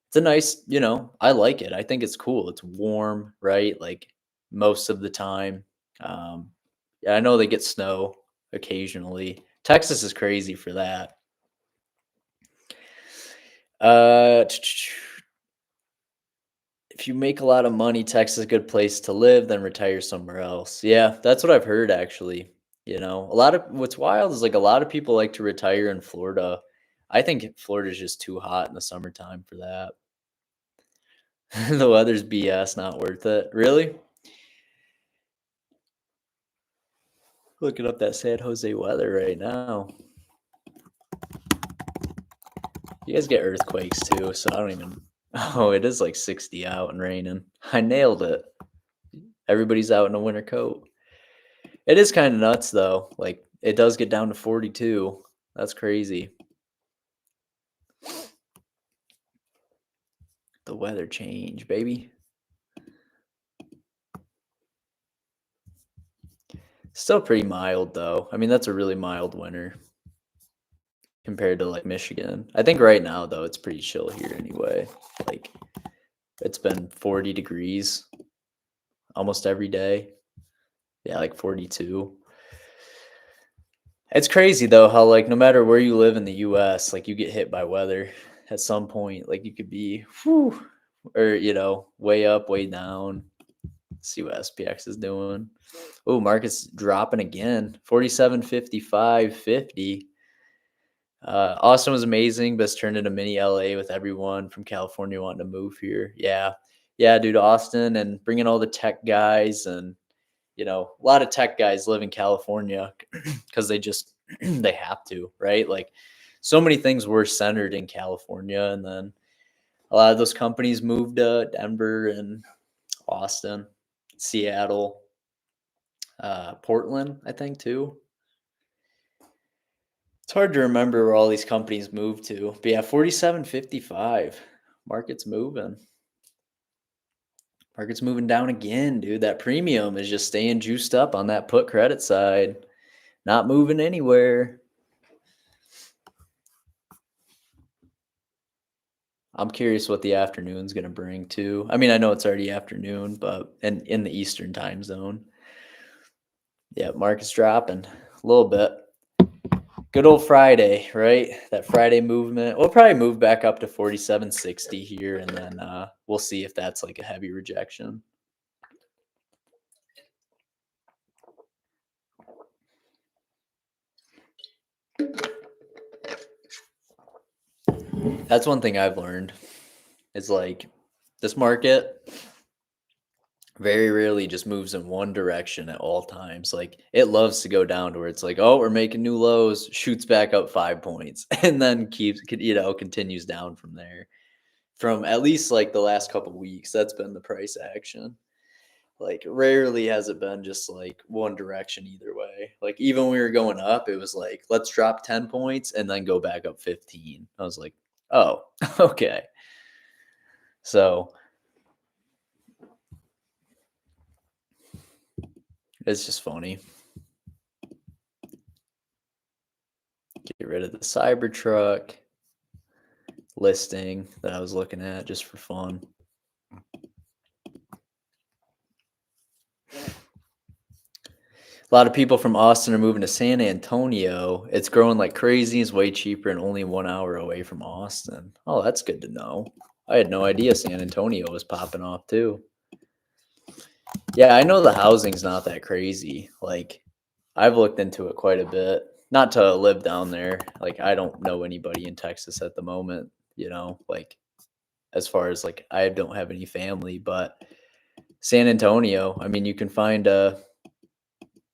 it's a nice, I like it. I think it's cool. It's warm, right? Like most of the time. Um, yeah, I know they get snow occasionally. Texas is crazy for that. Uh, if you make a lot of money, Texas is a good place to live, then retire somewhere else. Yeah, that's what I've heard actually. A lot of what's wild is like a lot of people like to retire in Florida. I think Florida's just too hot in the summertime for that. The weather's BS, not worth it. Really? Looking up that San Jose weather right now. You guys get earthquakes too, so I don't even. Oh, it is like 60 out and raining. I nailed it. Everybody's out in a winter coat. It is kind of nuts though. Like it does get down to 42. That's crazy. The weather change, baby. Still pretty mild though. I mean, that's a really mild winter compared to like Michigan. I think right now though, it's pretty chill here anyway. Like it's been 40 degrees almost every day. Yeah, like 42. It's crazy though how like no matter where you live in the US, like you get hit by weather at some point. Like you could be whew, or way up, way down. Let's see what SPX is doing. Oh, market's dropping again. 47.55, 50. Austin was amazing, but it's turned into mini LA with everyone from California wanting to move here. Yeah. Yeah, dude, Austin and bringing all the tech guys and a lot of tech guys live in California because they just they have to, right? Like so many things were centered in California, and then a lot of those companies moved to Denver and Austin, Seattle, Portland, I think too. It's hard to remember where all these companies moved to, but yeah, 47.55. Market's moving. Market's moving down again, dude. That premium is just staying juiced up on that put credit side, not moving anywhere. I'm curious what the afternoon's going to bring too. I mean, I know it's already afternoon, but in the Eastern time zone. Yeah, market's dropping a little bit. Good old Friday, right? That Friday movement. We'll probably move back up to 47.60 here, and then we'll see if that's like a heavy rejection. That's one thing I've learned. Is like this market very rarely just moves in one direction at all times. Like it loves to go down to where it's like, oh, we're making new lows, shoots back up 5 points, and then continues down from there. From at least like the last couple weeks, that's been the price action. Like rarely has it been just like one direction either way. Like even when we were going up, it was like, let's drop 10 points and then go back up 15. I was like, oh, okay. So it's just funny. Get rid of the Cybertruck listing that I was looking at just for fun. A lot of people from Austin are moving to San Antonio. It's growing like crazy. It's way cheaper and only 1 hour away from Austin. Oh, that's good to know. I had no idea San Antonio was popping off too. Yeah, I know the housing's not that crazy. Like, I've looked into it quite a bit. Not to live down there. Like, I don't know anybody in Texas at the moment, like as far as like I don't have any family, but San Antonio, I mean, you can find a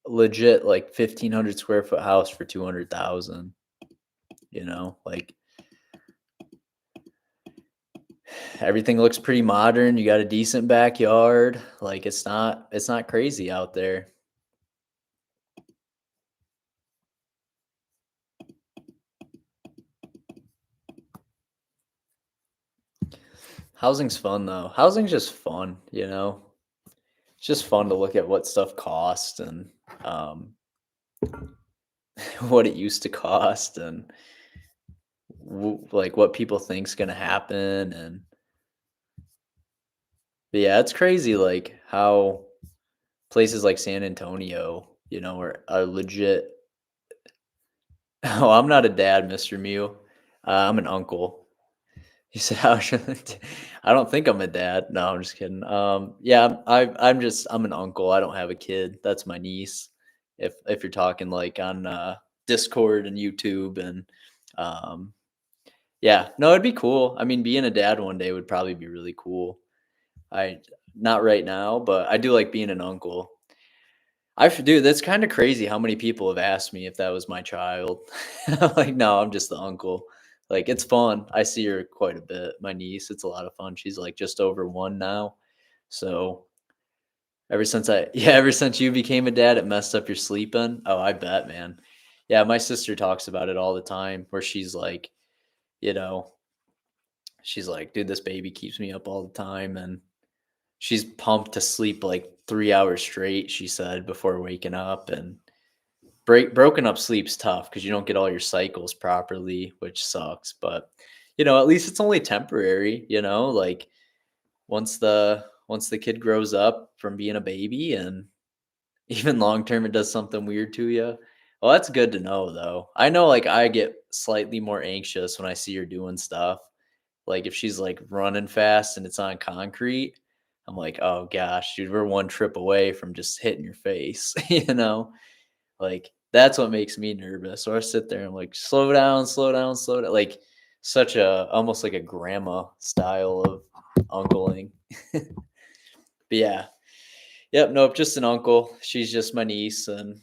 legit like 1,500 square foot house for 200,000, like everything looks pretty modern. You got a decent backyard. Like it's not crazy out there. Housing's fun though. Housing's just fun. It's just fun to look at what stuff costs and um, what it used to cost and like what people think's gonna happen, and but yeah, it's crazy like how places like San Antonio, are legit. Oh, I'm not a dad, Mr. Mew. I'm an uncle. He said, "How should I don't think I'm a dad." No, I'm just kidding. Yeah, I'm an uncle. I don't have a kid. That's my niece. If you're talking like on Discord and YouTube and um, yeah, no, it'd be cool. I mean, being a dad one day would probably be really cool. I Not right now, but I do like being an uncle. Dude, that's kind of crazy how many people have asked me if that was my child. I'm like, no, I'm just the uncle. Like, it's fun. I see her quite a bit. My niece, it's a lot of fun. She's like just over 1 now. So ever since you became a dad, it messed up your sleeping. Oh, I bet, man. Yeah, my sister talks about it all the time where you know, she's like, dude, this baby keeps me up all the time. And she's pumped to sleep like 3 hours straight, she said, before waking up. And broken up sleep's tough because you don't get all your cycles properly, which sucks. But at least it's only temporary. Like once the kid grows up from being a baby, and even long term, it does something weird to you. Well, that's good to know, though. I know, like I get slightly more anxious when I see her doing stuff. Like if she's like running fast and it's on concrete, I'm like, oh gosh, dude, we're one trip away from just hitting your face. Like, that's what makes me nervous. So I sit there and I'm like, slow down, slow down, slow down. Like such a almost like a grandma style of uncling. But yeah. Yep, nope, just an uncle. She's just my niece, and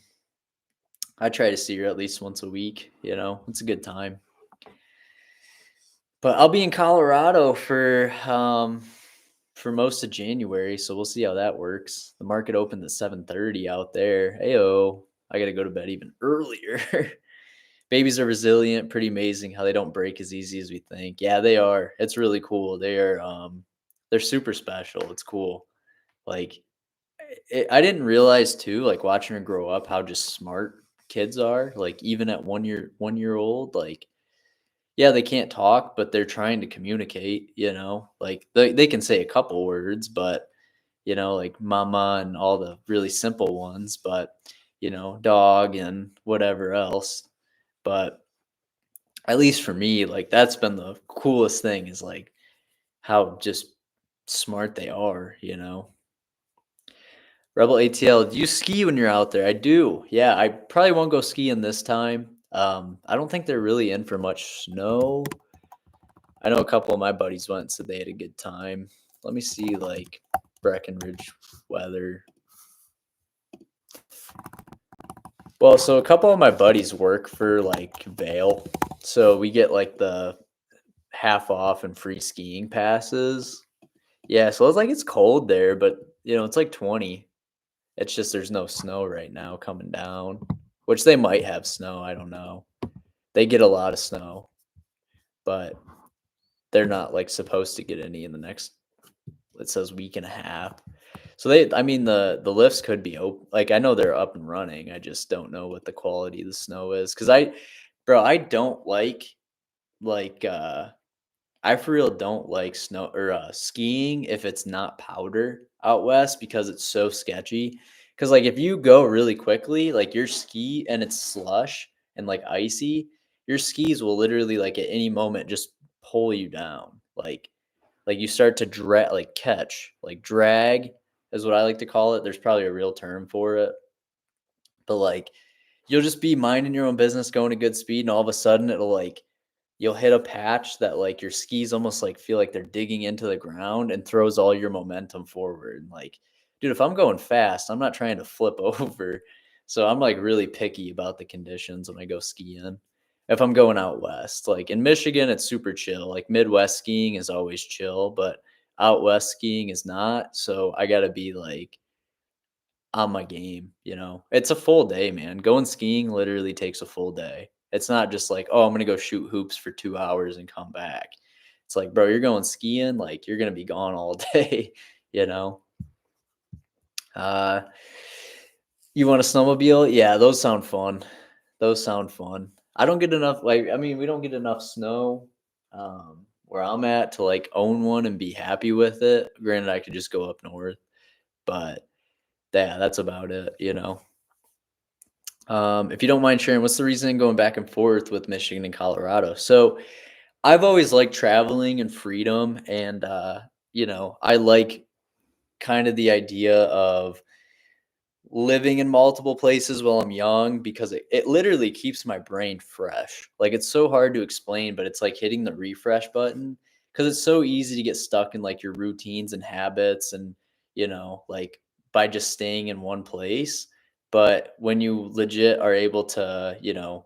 I try to see her at least once a week. It's a good time. But I'll be in Colorado for most of January, so we'll see how that works. The market opened at 7:30 out there. Ayo, I got to go to bed even earlier. Babies are resilient, pretty amazing how they don't break as easy as we think. Yeah, they are. It's really cool. They're super special. It's cool. Like I didn't realize too, like watching her grow up, how just smart kids are. Like even at 1 year old, like yeah, they can't talk, but they're trying to communicate. Like they can say a couple words, but like mama and all the really simple ones, but dog and whatever else. But at least for me, like that's been the coolest thing is like how just smart they are. Rebel ATL, do you ski when you're out there? I do. Yeah, I probably won't go skiing this time. I don't think they're really in for much snow. I know a couple of my buddies went, so they had a good time. Let me see, like Breckenridge weather. Well, so a couple of my buddies work for like Vail, so we get like the half off and free skiing passes. Yeah, so it's cold there, but it's like 20. It's just there's no snow right now coming down, which they might have snow. I don't know. They get a lot of snow, but they're not like supposed to get any in the next, it says week and a half. So I mean, the lifts could be open. Like I know they're up and running. I just don't know what the quality of the snow is. Bro, I don't like I for real don't like snow or skiing if it's not powder out west because it's so sketchy. Because like if you go really quickly, like your ski and it's slush and like icy, your skis will literally like at any moment just pull you down. Like you start to drag is what I like to call it. There's probably a real term for it, but like you'll just be minding your own business, going at good speed, and all of a sudden you'll hit a patch that like your skis almost like feel like they're digging into the ground and throws all your momentum forward. And like, dude, if I'm going fast, I'm not trying to flip over. So I'm like really picky about the conditions when I go skiing. If I'm going out west, like in Michigan, it's super chill. Like Midwest skiing is always chill, but out west skiing is not. So I got to be like on my game. It's a full day, man. Going skiing literally takes a full day. It's not just like, oh, I'm gonna go shoot hoops for 2 hours and come back. It's like, bro, you're going skiing, like you're gonna be gone all day, you know. You want a snowmobile? Yeah, those sound fun. Those sound fun. I don't get enough, like, I mean, we don't get enough snow where I'm at to like own one and be happy with it. Granted, I could just go up north, but yeah, that's about it, you know. If you don't mind sharing, what's the reason going back and forth with Michigan and Colorado? So I've always liked traveling and freedom, and I like kind of the idea of living in multiple places while I'm young because it literally keeps my brain fresh. Like it's so hard to explain, but it's like hitting the refresh button because it's so easy to get stuck in like your routines and habits and, like by just staying in one place. But when you legit are able to,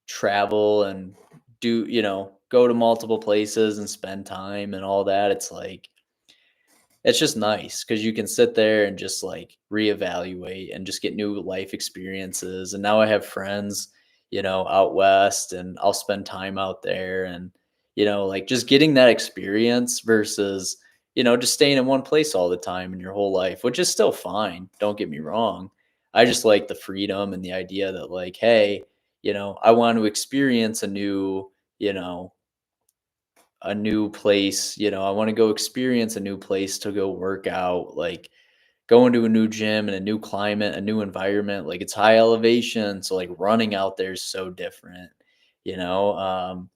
travel and go to multiple places and spend time and all that, it's just nice because you can sit there and just like reevaluate and just get new life experiences. And now I have friends, out west, and I'll spend time out there and, like just getting that experience versus, just staying in one place all the time in your whole life, which is still fine. Don't get me wrong. I just like the freedom and the idea that, like, hey, I want to experience you know, a new place, I want to go experience a new place to go work out, like going to a new gym and a new climate, a new environment, like it's high elevation, so like running out there is so different, you know.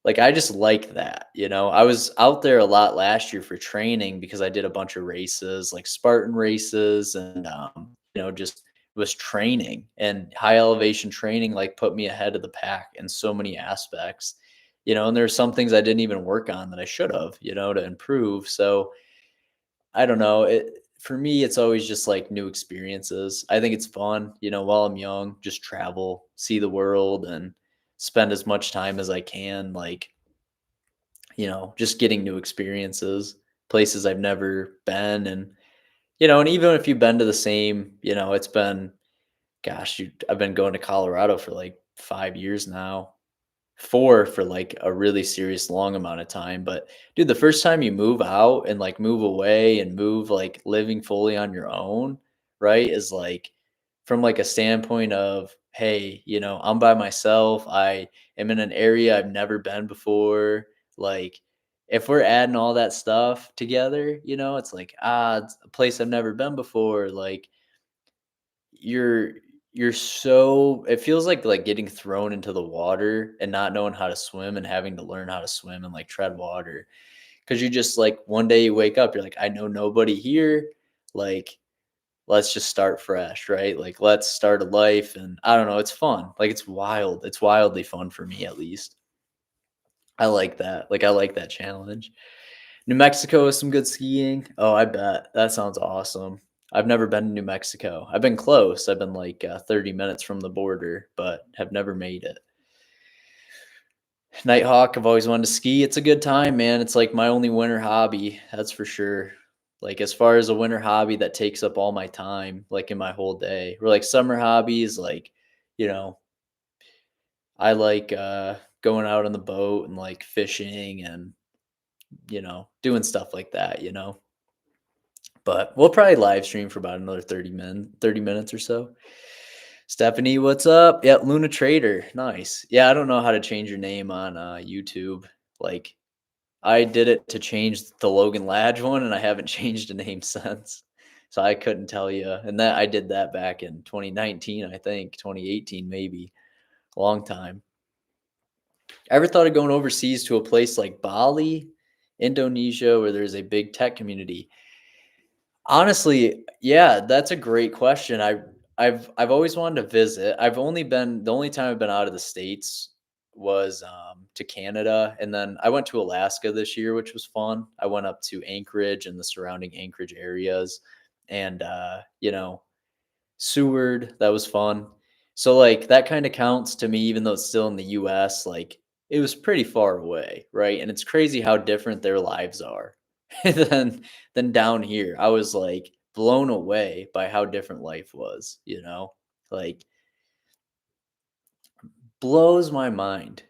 Like I just like that, I was out there a lot last year for training because I did a bunch of races, like Spartan races, and just was training, and high elevation training like put me ahead of the pack in so many aspects, and there's some things I didn't even work on that I should have, to improve. So I don't know. For me, it's always just like new experiences. I think it's fun, while I'm young, just travel, see the world, and spend as much time as I can, like, just getting new experiences, places I've never been. And even if you've been to the same, it's been, gosh, I've been going to Colorado for like 5 years now, 4 for like a really serious long amount of time. But dude, the first time you move out and like move away and move like living fully on your own, right, is like from like a standpoint of, hey, I'm by myself. I am in an area I've never been before. Like if we're adding all that stuff together, it's like, it's a place I've never been before. Like you're you're so, it feels like getting thrown into the water and not knowing how to swim and having to learn how to swim and like tread water. Cause you just like one day you wake up, you're like, I know nobody here. Like, let's just start fresh, right? Like, let's start a life. And I don't know, it's fun. Like, it's wild. It's wildly fun for me, at least. I like that. Like, I like that challenge. New Mexico is some good skiing. Oh, I bet. That sounds awesome. I've never been to New Mexico. I've been close. I've been like 30 minutes from the border, but have never made it. Nighthawk, I've always wanted to ski. It's a good time, man. It's like my only winter hobby, that's for sure. Like as far as a winter hobby that takes up all my time, like in my whole day. Or like summer hobbies, like, you know, I like going out on the boat and like fishing and, doing stuff like that. But we'll probably live stream for about another 30 minutes or so. Stephanie, what's up? Yeah, Luna Trader. Nice. Yeah, I don't know how to change your name on YouTube. Like I did it to change the Logan Ladge one and I haven't changed the name since. So I couldn't tell you. And that I did that back in 2019, I think, 2018 maybe. Long time. Ever thought of going overseas to a place like Bali, Indonesia, where there's a big tech community? Honestly, yeah, that's a great question. I've always wanted to visit. The only time I've been out of the States was to Canada, and then I went to Alaska this year, which was fun. I went up to Anchorage and the surrounding Anchorage areas, and Seward, that was fun. So, like, that kinda counts to me even though it's still in the US, like, it was pretty far away, right? And it's crazy how different their lives are than down here. I was, like, blown away by how different life was, you know? Like, blows my mind,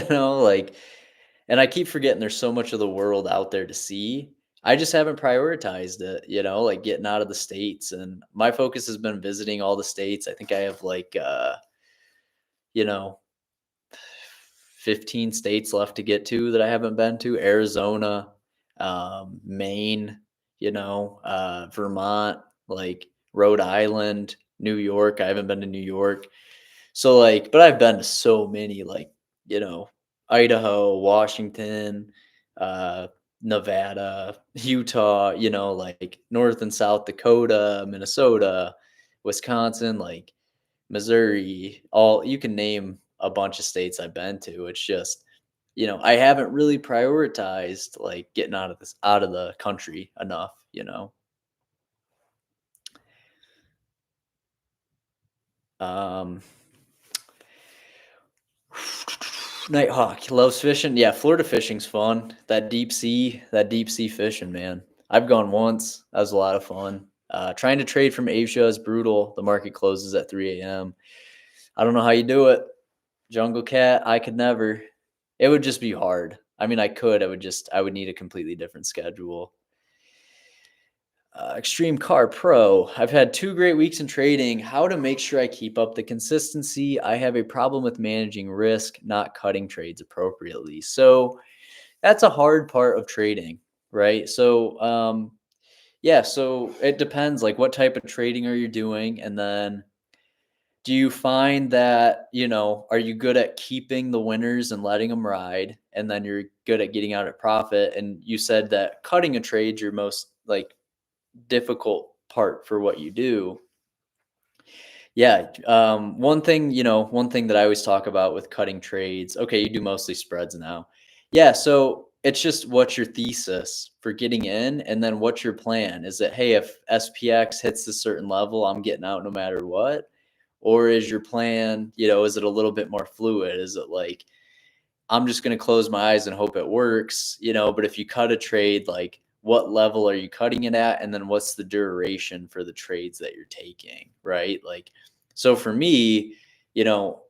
like, and I keep forgetting there's so much of the world out there to see. I just haven't prioritized it, like getting out of the states. And my focus has been visiting all the states. I think I have like, you know, 15 states left to get to that I haven't been to. Arizona, Maine, Vermont, like Rhode Island, New York. I haven't been to New York. So like, but I've been to so many, like, you know, Idaho, Washington, uh, Nevada, Utah, like North and South Dakota, Minnesota, Wisconsin, like Missouri, all you can name a bunch of states I've been to. It's just, I haven't really prioritized like getting out of the country enough. Um Nighthawk loves fishing. Yeah, Florida fishing's fun. That deep sea fishing, man. I've gone once. That was a lot of fun. Trying to trade from Asia is brutal. The market closes at 3 a.m. I don't know how you do it. Jungle Cat, I could never. It would just be hard. I mean, I could. I would need a completely different schedule. Extreme Car Pro. I've had 2 great weeks in trading. How to make sure I keep up the consistency? I have a problem with managing risk, not cutting trades appropriately. So that's a hard part of trading, right? So, yeah, so it depends. Like, what type of trading are you doing? And then do you find that, are you good at keeping the winners and letting them ride? And then you're good at getting out at profit. And you said that cutting a trade, your most like difficult part for what you do. Yeah. One thing that I always talk about with cutting trades. Okay, you do mostly spreads now. Yeah. So it's just what's your thesis for getting in, and then what's your plan? Is it, hey, if SPX hits a certain level, I'm getting out no matter what? Or is your plan, is it a little bit more fluid? Is it like, I'm just going to close my eyes and hope it works, but if you cut a trade, like what level are you cutting it at? And then what's the duration for the trades that you're taking, right? Like, so for me,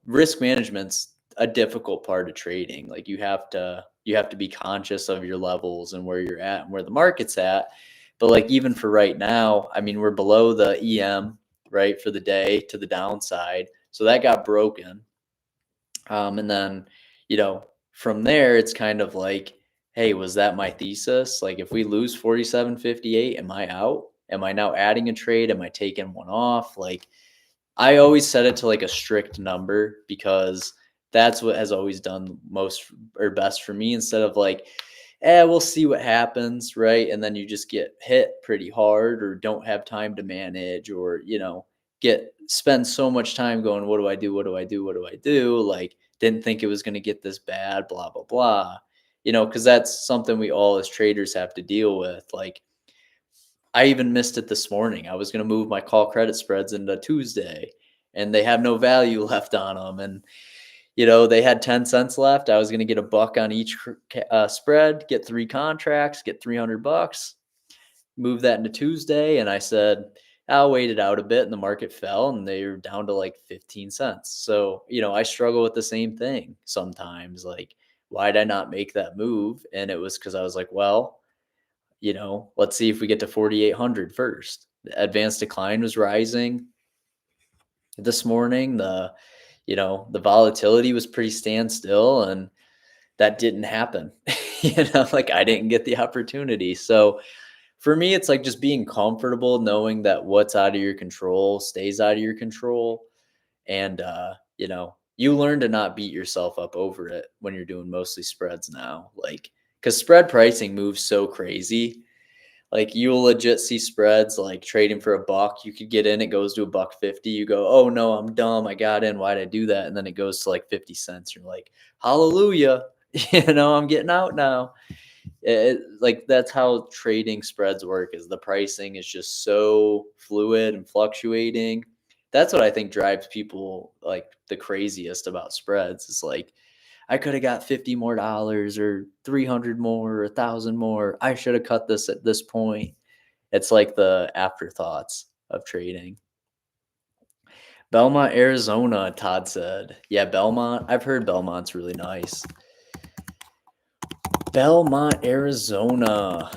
risk management's a difficult part of trading. Like you have to be conscious of your levels and where you're at and where the market's at. But like, even for right now, I mean, we're below the EM, right, for the day to the downside. So that got broken. And then, from there, it's kind of like, hey, was that my thesis? Like, if we lose 47.58, am I out? Am I now adding a trade? Am I taking one off? Like, I always set it to like a strict number because that's what has always done most or best for me, instead of like, we'll see what happens, right? And then you just get hit pretty hard or don't have time to manage, or, spend so much time going, what do I do? What do I do? What do I do? Like, didn't think it was going to get this bad, blah, blah, blah. Because that's something we all as traders have to deal with. Like, I even missed it this morning. I was going to move my call credit spreads into Tuesday, and they have no value left on them. And, they had 10 cents left. I was going to get $1 on each spread, get 3 contracts, get $300, move that into Tuesday. And I said, I'll wait it out a bit. And the market fell and they're down to like 15 cents. So, I struggle with the same thing sometimes. Like, why did I not make that move? And it was because I was like, well, let's see if we get to 4,800 first. The advanced decline was rising this morning. The volatility was pretty standstill, and that didn't happen. Like, I didn't get the opportunity. So for me, it's like just being comfortable knowing that what's out of your control stays out of your control. And, you learn to not beat yourself up over it when you're doing mostly spreads now. Like, because spread pricing moves so crazy. Like, you'll legit see spreads like trading for $1. You could get in, it goes to $1.50. You go, oh no, I'm dumb. I got in. Why'd I do that? And then it goes to like 50 cents. You're like, hallelujah. I'm getting out now. Like, that's how trading spreads work, is the pricing is just so fluid and fluctuating. That's what I think drives people like the craziest about spreads. It's like, I could have got $50 more or 300 more or 1,000 more. I should have cut this at this point. It's like the afterthoughts of trading. Belmont, Arizona, Todd said. Yeah, Belmont. I've heard Belmont's really nice. Belmont, Arizona.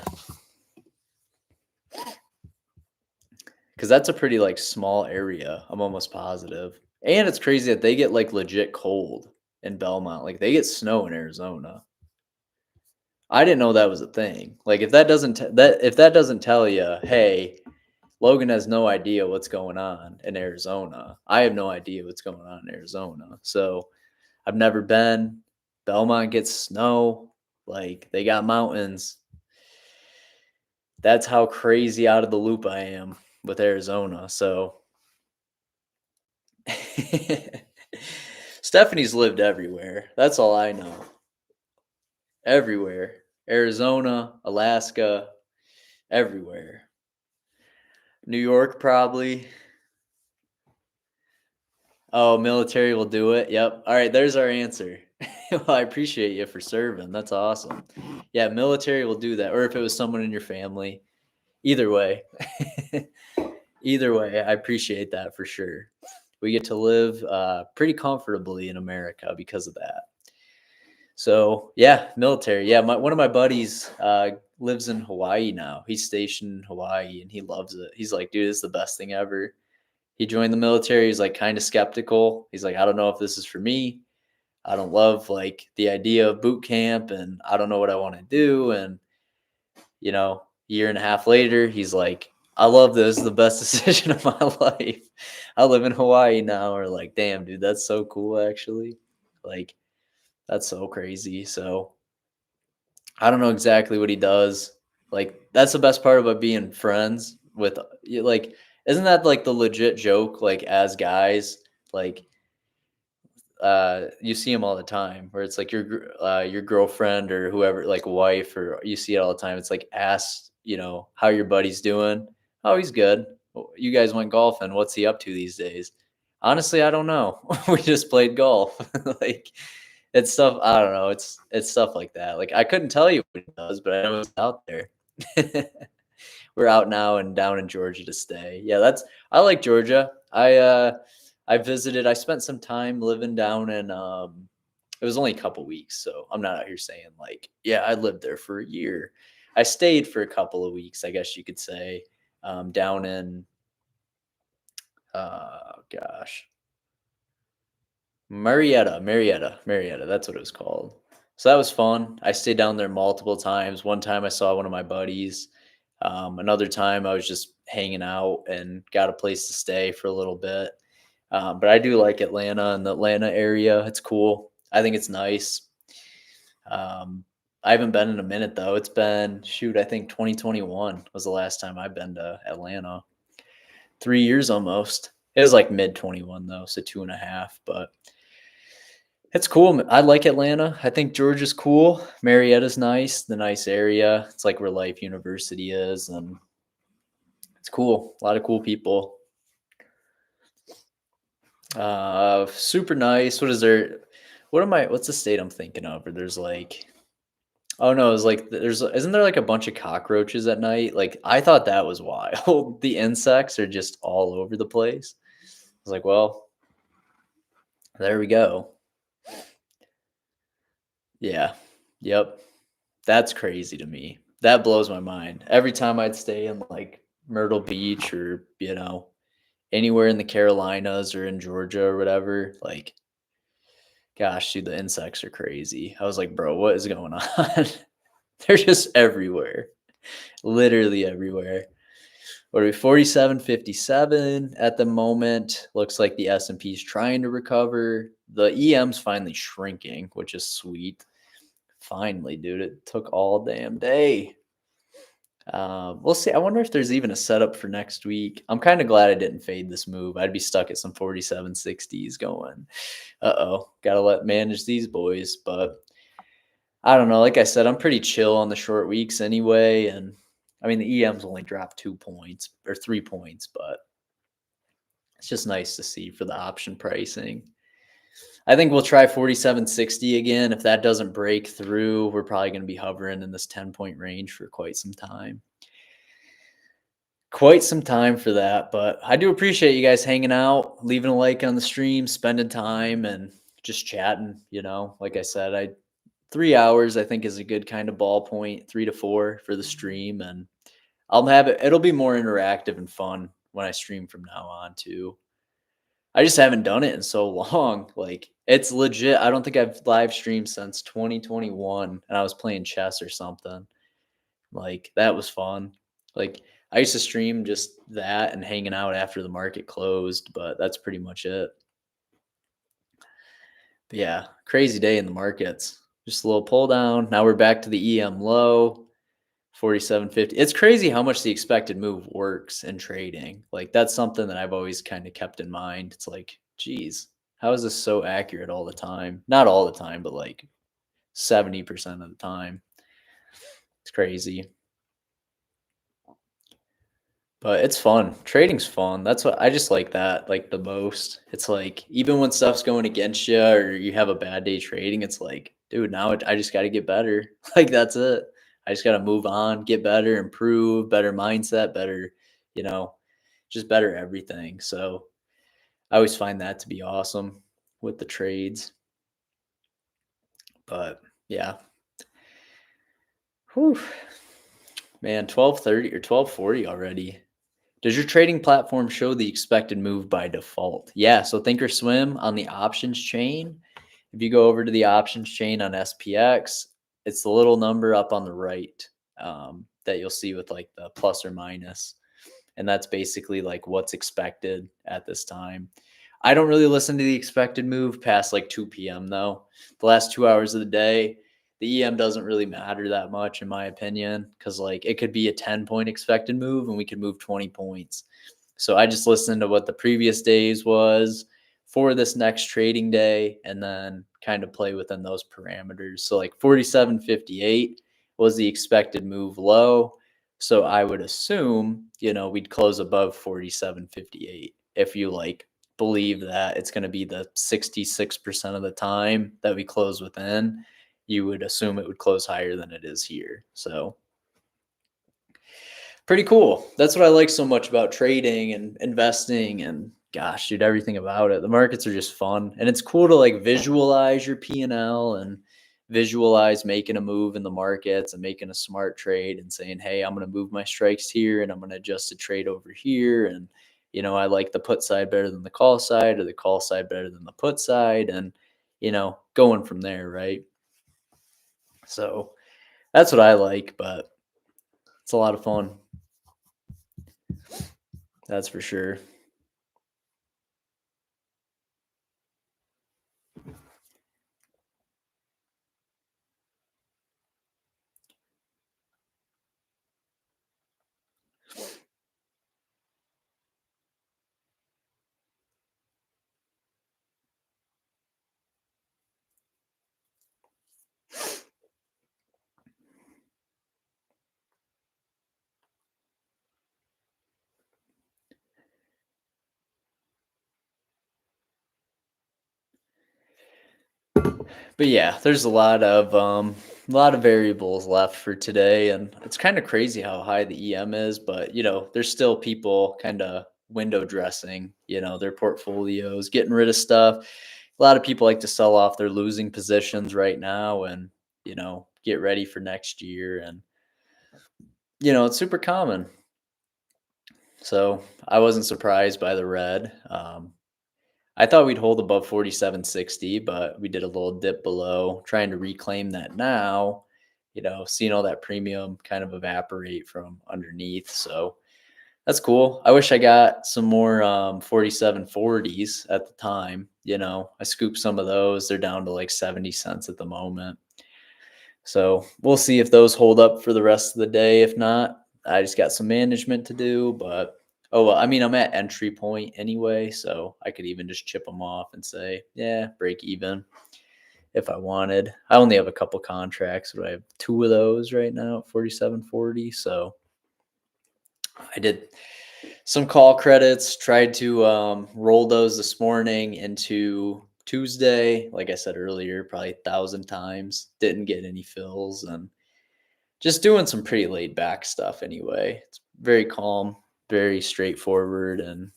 Because that's a pretty like small area. I'm almost positive. And it's crazy that they get like legit cold. in Belmont. Like they get snow in Arizona. I didn't know that was a thing. Like if that doesn't if that doesn't tell you, hey, Logan has no idea what's going on in Arizona. I have no idea what's going on in Arizona. So I've never been. Belmont gets snow. Like they got mountains. That's how crazy out of the loop I am with Arizona. So Stephanie's lived everywhere. That's all I know. Everywhere. Arizona, Alaska, everywhere. New York, probably. Oh, military will do it. Yep. All right, there's our answer. Well, I appreciate you for serving. That's awesome. Yeah, military will do that. Or if it was someone in your family. Either way. Either way, I appreciate that for sure. We get to live pretty comfortably in America because of that. So yeah, military. Yeah, one of my buddies lives in Hawaii now. He's stationed in Hawaii and he loves it. He's like, dude, it's the best thing ever. He joined the military. He's like kind of skeptical. He's like, I don't know if this is for me. I don't love like the idea of boot camp and I don't know what I want to do. And, year and a half later, he's like, I love this. The best decision of my life. I live in Hawaii now. Or like, damn, dude, that's so cool, actually. Like, that's so crazy. So I don't know exactly what he does. Like, that's the best part about being friends with, like, isn't that like the legit joke? Like, as guys, like, you see them all the time where it's like your girlfriend or whoever, like wife, or you see it all the time. It's like, ask, how your buddy's doing. Oh, he's good. You guys went golfing. What's he up to these days? Honestly, I don't know. We just played golf. Like, it's stuff. I don't know. It's stuff like that. Like, I couldn't tell you what he does, but I know it's out there. We're out now and down in Georgia to stay. Yeah, I like Georgia. I visited. I spent some time living down in it was only a couple weeks, so I'm not out here saying like, yeah, I lived there for a year. I stayed for a couple of weeks, I guess you could say, down in gosh, Marietta. That's what it was called. So that was fun. I stayed down there multiple times. One time I saw one of my buddies. Another time I was just hanging out and got a place to stay for a little bit. But I do like Atlanta and the Atlanta area. It's cool. I think it's nice. I haven't been in a minute though. It's been I think 2021 was the last time I've been to Atlanta. 3 years almost. It was like mid 21 though, so 2.5. But it's cool. I like Atlanta. I think Georgia's cool. Marietta's nice. The nice area. It's like where Life University is, and it's cool. A lot of cool people. Super nice. What is there? What's the state I'm thinking of? Or there's like, oh no, it's like isn't there like a bunch of cockroaches at night? Like I thought that was wild. The insects are just all over the place. I was like, well, there we go. Yeah. Yep. That's crazy to me. That blows my mind. Every time I'd stay in like Myrtle Beach or, anywhere in the Carolinas or in Georgia or whatever, like, gosh, dude, the insects are crazy. I was like, bro, what is going on? They're just everywhere, literally everywhere. What are we, 47.57 at the moment? Looks like the S&P is trying to recover. The EM's finally shrinking, which is sweet. Finally, dude, it took all damn day. We'll see. I wonder if there's even a setup for next week. I'm kind of glad I didn't fade this move. I'd be stuck at some 47.60s going, gotta manage these boys. But I don't know. Like I said, I'm pretty chill on the short weeks anyway. And I mean, the EM's only dropped 2 points or 3 points, but it's just nice to see for the option pricing. I think we'll try 47.60 again. If that doesn't break through, we're probably going to be hovering in this 10-point range for quite some time. Quite some time for that, but I do appreciate you guys hanging out, leaving a like on the stream, spending time, and just chatting. Like I said, 3 hours I think is a good kind of ball point, 3 to 4 for the stream, and I'll have it. It'll be more interactive and fun when I stream from now on too. I just haven't done it in so long. Like, it's legit. I don't think I've live streamed since 2021, and I was playing chess or something. Like, that was fun. Like, I used to stream just that and hanging out after the market closed, but that's pretty much it. But yeah, crazy day in the markets. Just a little pull down. Now we're back to the EM low, 47.50. It's crazy how much the expected move works in trading. Like, that's something that I've always kind of kept in mind. It's like, geez, how is this so accurate all the time? Not all the time, but like 70% of the time. It's crazy. But it's fun. Trading's fun. That's what I just like that like the most. It's like even when stuff's going against you or you have a bad day trading, it's like, dude, now I just got to get better. Like that's it. I just got to move on, get better, improve, better mindset, better, you know, just better everything. So I always find that to be awesome with the trades. But yeah, whew, man, 12:30 or 12:40 already. Does your trading platform show the expected move by default? Yeah, so Thinkorswim on the options chain, if you go over to the options chain on SPX, it's the little number up on the right that you'll see with like the plus or minus. And that's basically like what's expected at this time. I don't really listen to the expected move past like 2 p.m. though. The last 2 hours of the day, the EM doesn't really matter that much in my opinion because like it could be a 10-point expected move and we could move 20 points. So I just listened to what the previous days was for this next trading day and then kind of play within those parameters. So like 47.58 was the expected move low. So I would assume, we'd close above 47.58 if you like believe that it's going to be the 66% of the time that we close within, you would assume it would close higher than it is here. So pretty cool. That's what I like so much about trading and investing and gosh, dude, everything about it. The markets are just fun and it's cool to like visualize your P&L and visualize making a move in the markets and making a smart trade and saying, "Hey, I'm going to move my strikes here and I'm going to adjust a trade over here." And I like the put side better than the call side or the call side better than the put side and going from there, right? So, that's what I like, but it's a lot of fun. That's for sure. But yeah, there's a lot of variables left for today, and it's kind of crazy how high the EM is. But there's still people kind of window dressing, their portfolios, getting rid of stuff. A lot of people like to sell off their losing positions right now, and get ready for next year. And it's super common. So I wasn't surprised by the red. I thought we'd hold above 47.60, but we did a little dip below, trying to reclaim that now, seeing all that premium kind of evaporate from underneath. So that's cool. I wish I got some more 47.40s at the time. I scooped some of those. They're down to like 70 cents at the moment. So we'll see if those hold up for the rest of the day. If not, I just got some management to do. But oh well, I mean, I'm at entry point anyway, so I could even just chip them off and say, yeah, break even if I wanted. I only have a couple contracts, but I have two of those right now at 47.40. So I did some call credits, tried to roll those this morning into Tuesday. Like I said earlier, probably 1,000 times. Didn't get any fills and just doing some pretty laid back stuff anyway. It's very calm, very straightforward, and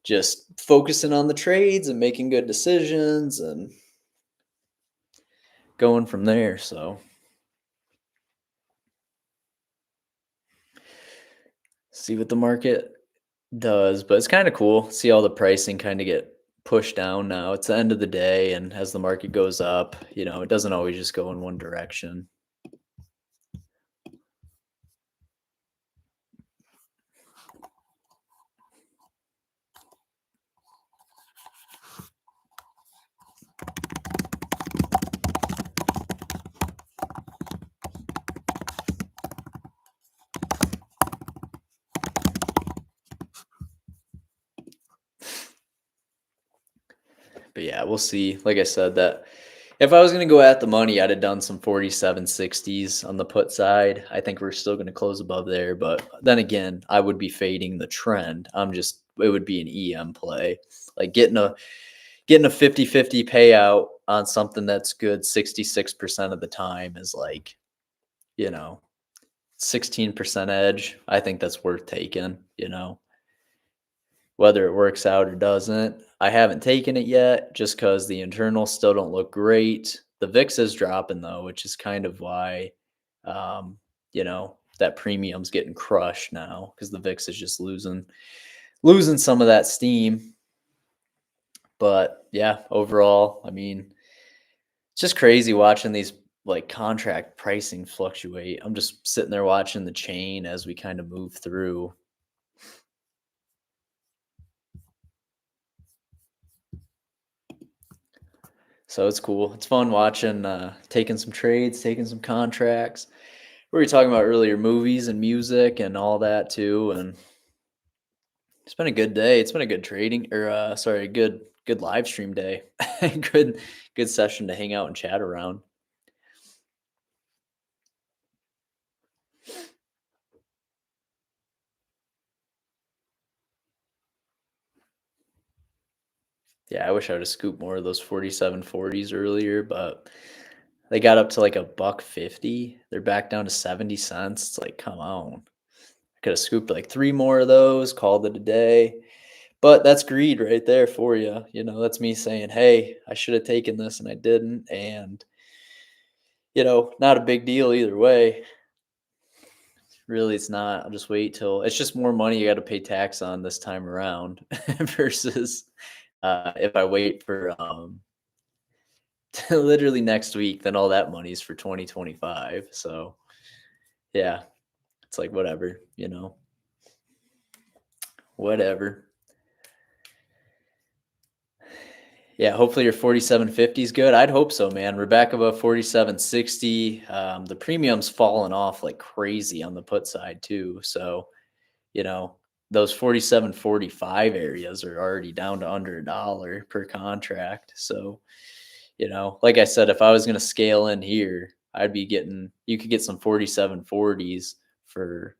just focusing on the trades and making good decisions and going from there. So, see what the market Does, but it's kind of cool. See all the pricing kind of get pushed down now. It's the end of the day, and as the market goes up, it doesn't always just go in one direction. But yeah, we'll see. Like I said, that if I was going to go at the money, I'd have done some 47.60s on the put side. I think we're still going to close above there. But then again, I would be fading the trend. It would be an EM play. Like getting a 50-50 payout on something that's good 66% of the time is like, you know, 16% edge. I think that's worth taking, whether it works out or doesn't. I haven't taken it yet just because the internals still don't look great. The VIX is dropping though, which is kind of why, that premium's getting crushed now because the VIX is just losing some of that steam. But yeah, overall, I mean, it's just crazy watching these like contract pricing fluctuate. I'm just sitting there watching the chain as we kind of move through. So it's cool. It's fun watching, taking some trades, taking some contracts. We were talking about earlier movies and music and all that too. And it's been a good day. It's been a good trading or sorry, good live stream day. Good session to hang out and chat around. Yeah, I wish I would have scooped more of those 47.40s earlier, but they got up to like a buck 50. They're back down to 70 cents. It's like, come on. I could have scooped like three more of those, called it a day. But that's greed right there for you. That's me saying, hey, I should have taken this and I didn't. And, not a big deal either way. Really, it's not. I'll just wait till it's just more money you got to pay tax on this time around versus if I wait for literally next week, then all that money's for 2025. So yeah, it's like whatever. Whatever. Yeah, hopefully your 47.50 is good. I'd hope so, man. We're back above 47.60. The premium's fallen off like crazy on the put side too. So, you know, those 47.45 areas are already down to under $1 per contract. So, like I said, if I was going to scale in here, you could get some 47.40s for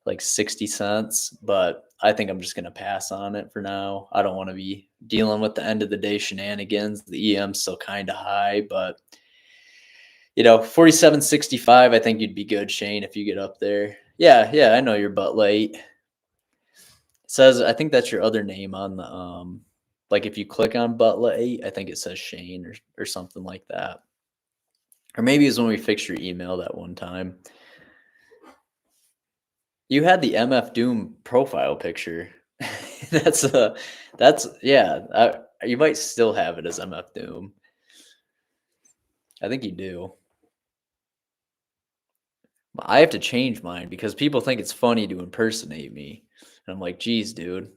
like 60 cents, but I think I'm just going to pass on it for now. I don't want to be dealing with the end of the day shenanigans. The EM's still kind of high, but 47.65, I think you'd be good, Shane, if you get up there. Yeah, yeah, I know you're butt late. It says, I think that's your other name on the like if you click on butt late, I think it says Shane or something like that. Or maybe it's when we fixed your email that one time. You had the MF Doom profile picture. that's yeah. You might still have it as MF Doom. I think you do. I have to change mine because people think it's funny to impersonate me. And I'm like, geez, dude.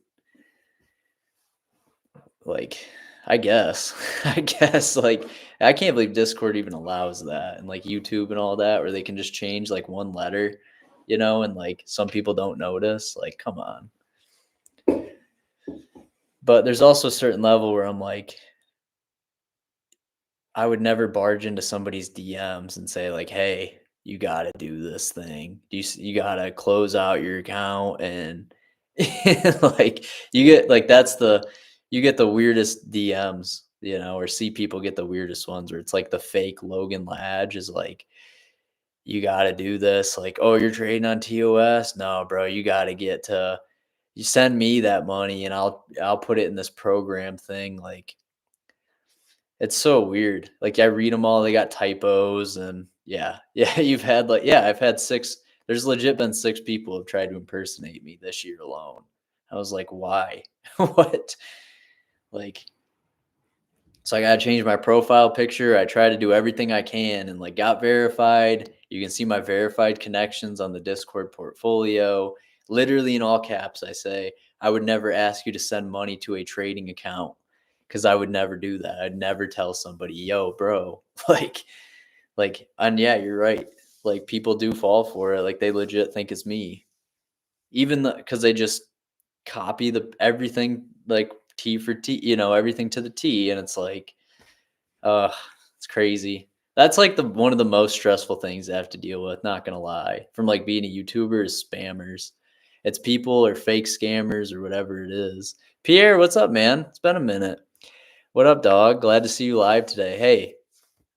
Like, I guess. I guess like I can't believe Discord even allows that and like YouTube and all that where they can just change like one letter, and like some people don't notice. Like, come on. But there's also a certain level where I'm like, I would never barge into somebody's DMs and say like, "Hey, you got to do this thing. You got to close out your account." And like you get like you get the weirdest DMs, or see people get the weirdest ones where it's like the fake Logan Ladge is like, "You got to do this." Like, "Oh, you're trading on TOS? No, bro, you send me that money and I'll put it in this program thing." Like, it's so weird. Like, I read them all, they got typos and yeah. Yeah, I've had 6 there's legit been 6 people have tried to impersonate me this year alone. I was like, why? What? Like, so I got to change my profile picture. I try to do everything I can and like got verified. You can see my verified connections on the Discord portfolio. Literally in all caps, I say, I would never ask you to send money to a trading account because I would never do that. I'd never tell somebody, yo, bro, and yeah, you're right. Like people do fall for it. Like they legit think it's me, even because they just copy the everything like T for T, everything to the T, and it's like, uh, it's crazy. That's like the one of the most stressful things I have to deal with, not gonna lie. From like being a YouTuber is spammers. It's people or fake scammers or whatever it is. Pierre, what's up, man? It's been a minute. What up, dog? Glad to see you live today. Hey,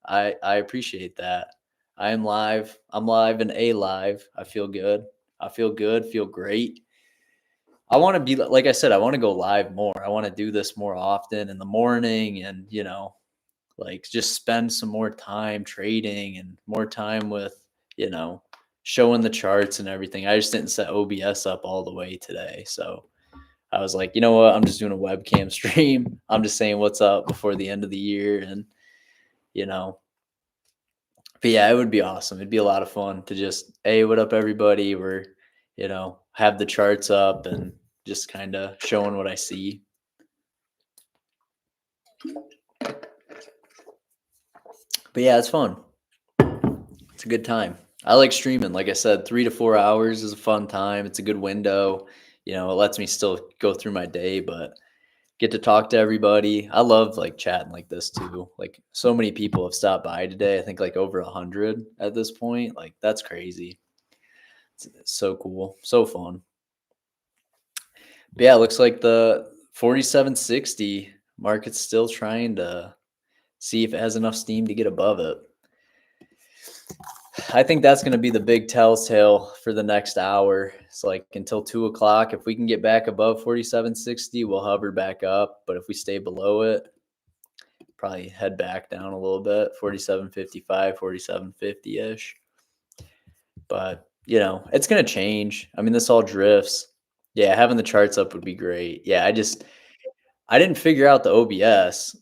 I appreciate that. I am live. I'm live and a live. I feel good. I feel good, feel great. I want to be like I said, I want to go live more. I want to do this more often in the morning and, like just spend some more time trading and more time with, you know, showing the charts and everything. I just didn't set OBS up all the way today. So I was like, you know what? I'm just doing a webcam stream. I'm just saying what's up before the end of the year. And, you know, but yeah, it would be awesome. It'd be a lot of fun to just, hey, what up, everybody? We're, have the charts up and just kind of showing what I see. But yeah, it's fun. It's a good time. I like streaming. Like I said, 3 to 4 hours is a fun time. It's a good window. It lets me still go through my day, but get to talk to everybody. I love like chatting like this too. Like so many people have stopped by today. I think like over 100 at this point. Like that's crazy. It's so cool. So fun. But yeah, it looks like the 4760 market's still trying to see if it has enough steam to get above it. I think that's going to be the big telltale for the next hour. It's like until 2 o'clock. If we can get back above 4760, we'll hover back up. But if we stay below it, probably head back down a little bit, 4755, 4750 ish. But, it's going to change. I mean, this all drifts. Yeah, having the charts up would be great. Yeah, I didn't figure out the OBS,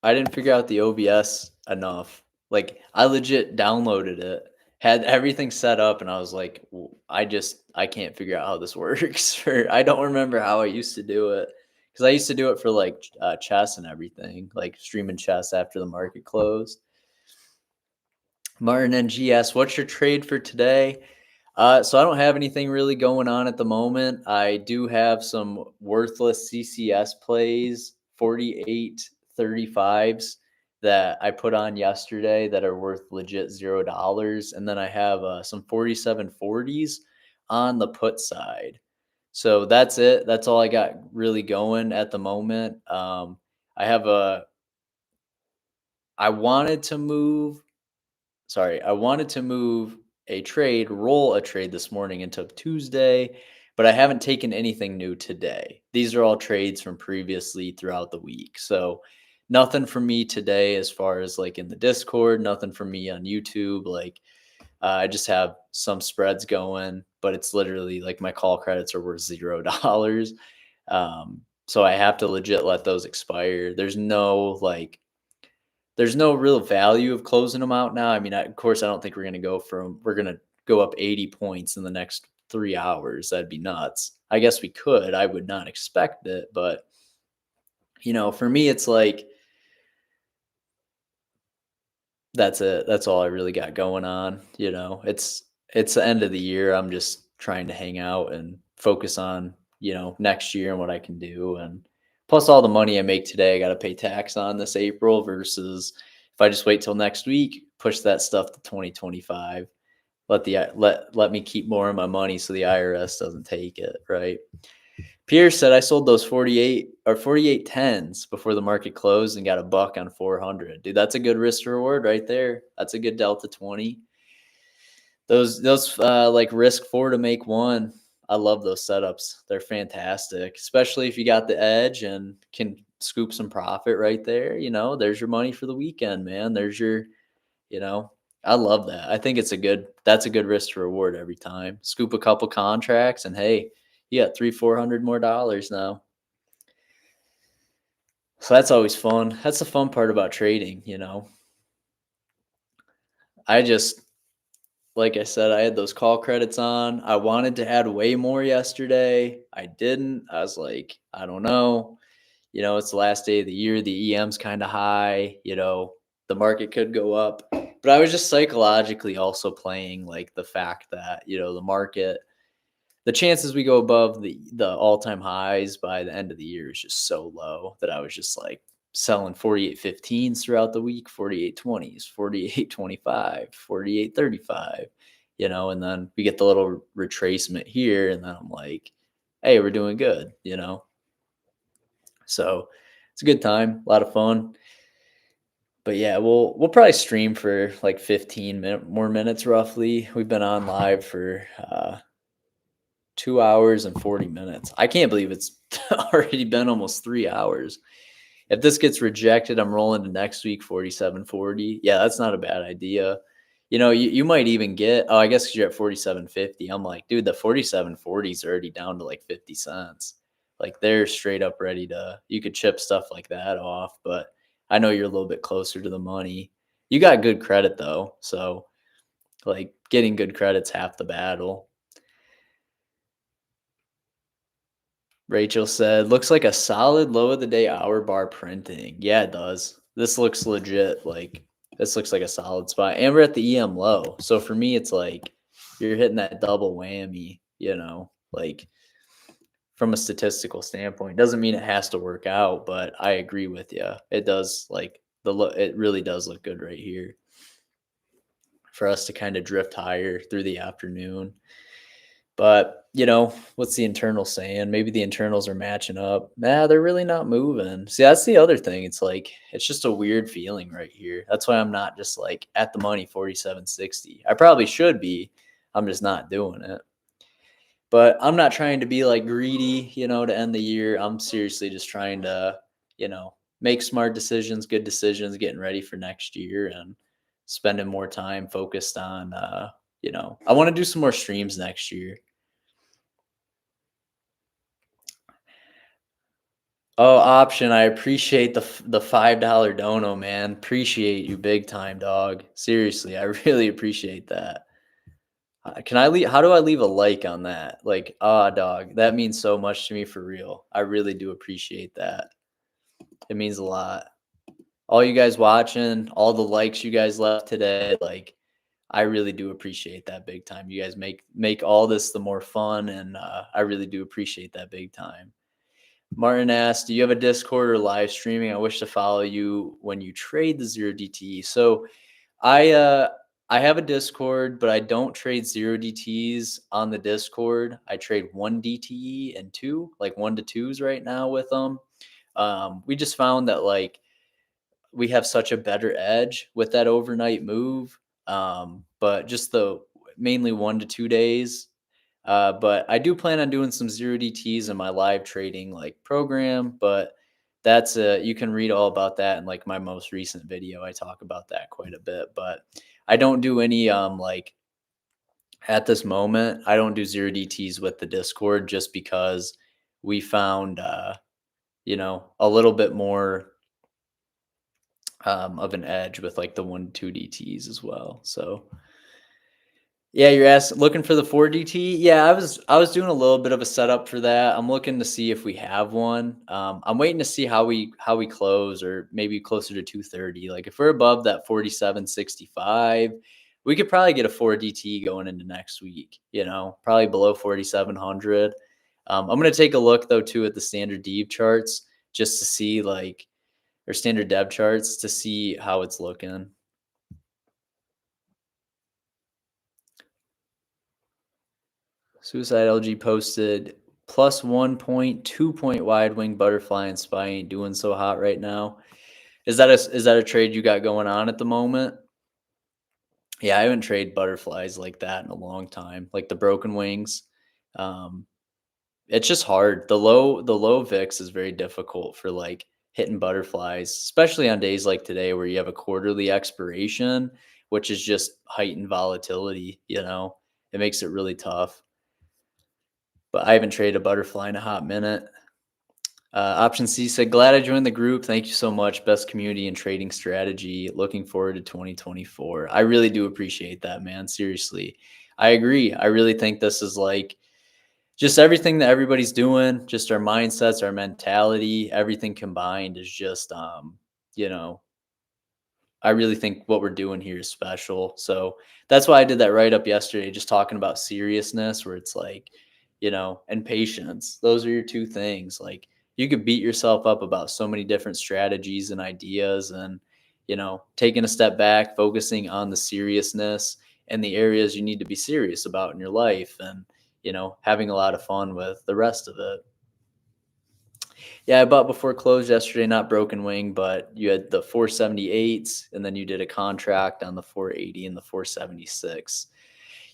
I didn't figure out the OBS enough. Like I legit downloaded it, had everything set up, and I was like, I can't figure out how this works. Or I don't remember how I used to do it because I used to do it for like chess and everything, like streaming chess after the market closed. Martin NGS, what's your trade for today? So I don't have anything really going on at the moment. I do have some worthless CCS plays, 48.35s that I put on yesterday that are worth legit $0. And then I have some 47.40s on the put side. So that's it. That's all I got really going at the moment. I have I wanted to move I wanted to roll a trade this morning into Tuesday, but I haven't taken anything new today. These are all trades from previously throughout the week. So nothing from me today as far as like in the Discord, nothing from me on YouTube. Like I just have some spreads going, but it's literally like my call credits are worth $0. So I have to legit let those expire. There's no real value of closing them out now. I mean, of course, I don't think we're going to go up 80 points in the next 3 hours. That'd be nuts. I guess we could. I would not expect it. But, for me, it's like, that's it. That's all I really got going on. It's the end of the year. I'm just trying to hang out and focus on, next year and what I can do. And plus all the money I make today, I got to pay tax on this April versus if I just wait till next week, push that stuff to 2025, let me keep more of my money so the IRS doesn't take it. Right. Pierce said I sold those 48.10s before the market closed and got a buck on 400. Dude, that's a good risk to reward right there. That's a good delta 20. Those like risk 4 to make 1. I love those setups. They're fantastic, especially if you got the edge and can scoop some profit right there. There's your money for the weekend, man. There's your, I love that. I think that's a good risk to reward every time. Scoop a couple contracts and hey, you got 300-400 more dollars now. So that's always fun. That's the fun part about trading. I just like I said, I had those call credits on. I wanted to add way more yesterday. I didn't. I was like, I don't know. It's the last day of the year. The EM's kind of high. The market could go up. But I was just psychologically also playing like the fact that, the market, the chances we go above the all-time highs by the end of the year is just so low that I was just like selling 48.15s throughout the week, 48.20s, 48.25, 48.35, and then we get the little retracement here and then I'm like, hey, we're doing good. So it's a good time, a lot of fun. But yeah, we'll probably stream for like 15 more minutes roughly. We've been on live for 2 hours and 40 minutes. I can't believe it's already been almost 3 hours. If this gets rejected, I'm rolling to next week 47.40. Yeah, that's not a bad idea. You might even get, oh, I guess 'cause you're at 47.50. I'm like, dude, the 47.40 is already down to like 50 cents. Like they're straight up ready to, you could chip stuff like that off. But I know you're a little bit closer to the money. You got good credit though. So like getting good credit's half the battle. Rachel said, looks like a solid low of the day hour bar printing. Yeah, it does. This looks legit. Like, this looks like a solid spot. And we're at the EM low. So for me, it's like you're hitting that double whammy, like from a statistical standpoint. Doesn't mean it has to work out, but I agree with you. It does, like, it really does look good right here for us to kind of drift higher through the afternoon. But, what's the internal saying? Maybe the internals are matching up. Nah, they're really not moving. See, that's the other thing. It's like, it's just a weird feeling right here. That's why I'm not just like at the money 47.60. I probably should be. I'm just not doing it. But I'm not trying to be like greedy, to end the year. I'm seriously just trying to, make smart decisions, good decisions, getting ready for next year and spending more time focused on, I want to do some more streams next year. Oh, option. I appreciate the $5 dono, man. Appreciate you big time, dog. Seriously, I really appreciate that. Can I leave? How do I leave a like on that? Like, dog, that means so much to me for real. I really do appreciate that. It means a lot. All you guys watching, all the likes you guys left today, like, I really do appreciate that big time. You guys make all this the more fun, and I really do appreciate that big time. Martin asked, "Do you have a Discord or live streaming? I wish to follow you when you trade the zero DTE." So I uh I have a Discord, but I don't trade zero DTs on the Discord. I trade one DTE and two, like 1 to 2s right now with them. We just found that like we have such a better edge with that overnight move. But just the mainly 1 to 2 days. But I do plan on doing some zero DTs in my live trading like program, but that's you can read all about that in like my most recent video. I talk about that quite a bit, but I don't do any like at this moment, I don't do zero DTs with the Discord just because we found a little bit more of an edge with like the 1 to 2 DTs as well. So yeah, you're looking for the 4 DT. Yeah, I was doing a little bit of a setup for that. I'm looking to see if we have one. I'm waiting to see how we close, or maybe closer to 230. Like if we're above that 47.65, we could probably get a 4 DT going into next week. Probably below 4,700. I'm gonna take a look though too at the standard dev charts just to see like, or standard dev charts to see how it's looking. Suicide LG posted +1 point, 2 point wide wing butterfly, and SPY ain't doing so hot right now. Is that a trade you got going on at the moment? Yeah, I haven't traded butterflies like that in a long time. Like the broken wings. Um, it's just hard. The low VIX is very difficult for like hitting butterflies, especially on days like today where you have a quarterly expiration. which is just heightened volatility, It makes it really tough. But I haven't traded a butterfly in a hot minute. Option C said, glad I joined the group. Thank you so much. Best community and trading strategy. Looking forward to 2024. I really do appreciate that, man. Seriously. I agree. I really think this is like just everything that everybody's doing, just our mindsets, our mentality, everything combined is just, you know, I really think what we're doing here is special. So that's why I did that write up yesterday, just talking about seriousness, where it's like, and patience. Those are your two things. Like you could beat yourself up about so many different strategies and ideas, and, taking a step back, focusing on the seriousness and the areas you need to be serious about in your life, and, having a lot of fun with the rest of it. Yeah, I bought before close yesterday, not Broken Wing, but you had the 478s, and then you did a contract on the 480 and the 476.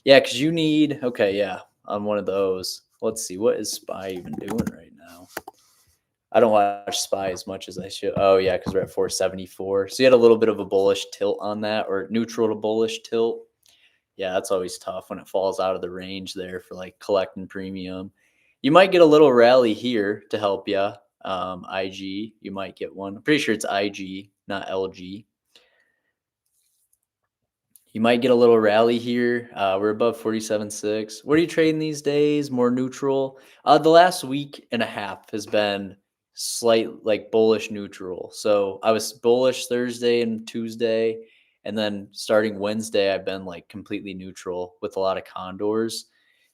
Yeah, because you need, okay, yeah, on one of those. Let's see, what is SPY even doing right now? I don't watch SPY as much as I should. Oh, yeah, because we're at 474. So you had a little bit of a bullish tilt on that, or neutral to bullish tilt. Yeah, that's always tough when it falls out of the range there for like collecting premium. You might get a little rally here to help you. IG, you might get one. I'm pretty sure it's IG, not LG. You might get a little rally here. We're above 47.6. What are you trading these days? More neutral. The last week and a half has been slight, like bullish neutral. So I was bullish Thursday and Tuesday, and then starting Wednesday, I've been like completely neutral with a lot of condors.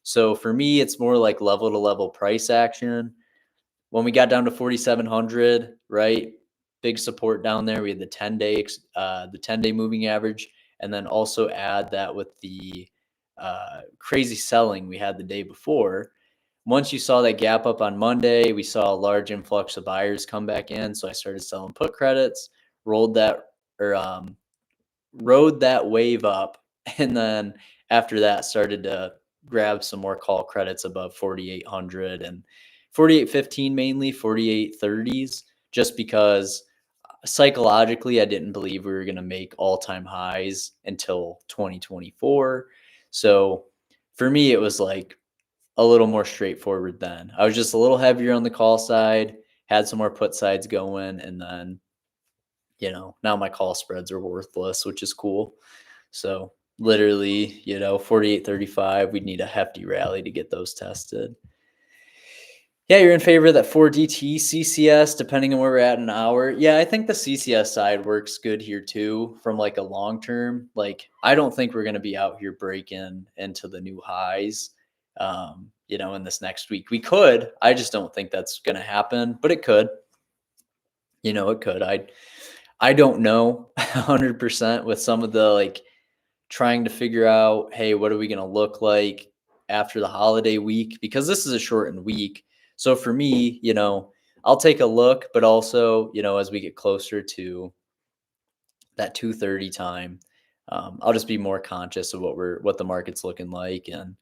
So for me, it's more like level to level price action. When we got down to 4,700, right? Big support down there. We had the 10-day moving average, and then also add that with the crazy selling we had the day before. Once you saw that gap up on Monday, we saw a large influx of buyers come back in. So I started selling put credits, rolled that or rode that wave up, and then after that started to grab some more call credits above 4,800 and 4,815, mainly 4,830s, just because psychologically I didn't believe we were going to make all-time highs until 2024. So for me, it was like a little more straightforward then. I was just a little heavier on the call side, had some more put sides going, and then now my call spreads are worthless, which is cool. So literally, 48.35, we'd need a hefty rally to get those tested. Yeah, you're in favor of that 4DT CCS, depending on where we're at in an hour. Yeah, I think the CCS side works good here too, from like a long term. Like, I don't think we're going to be out here breaking into the new highs, in this next week. We could. I just don't think that's going to happen, but it could. It could. I don't know 100% with some of the like trying to figure out, hey, what are we going to look like after the holiday week? Because this is a shortened week. So for me, I'll take a look, but also, as we get closer to that 2:30 time, I'll just be more conscious of what the market's looking like. And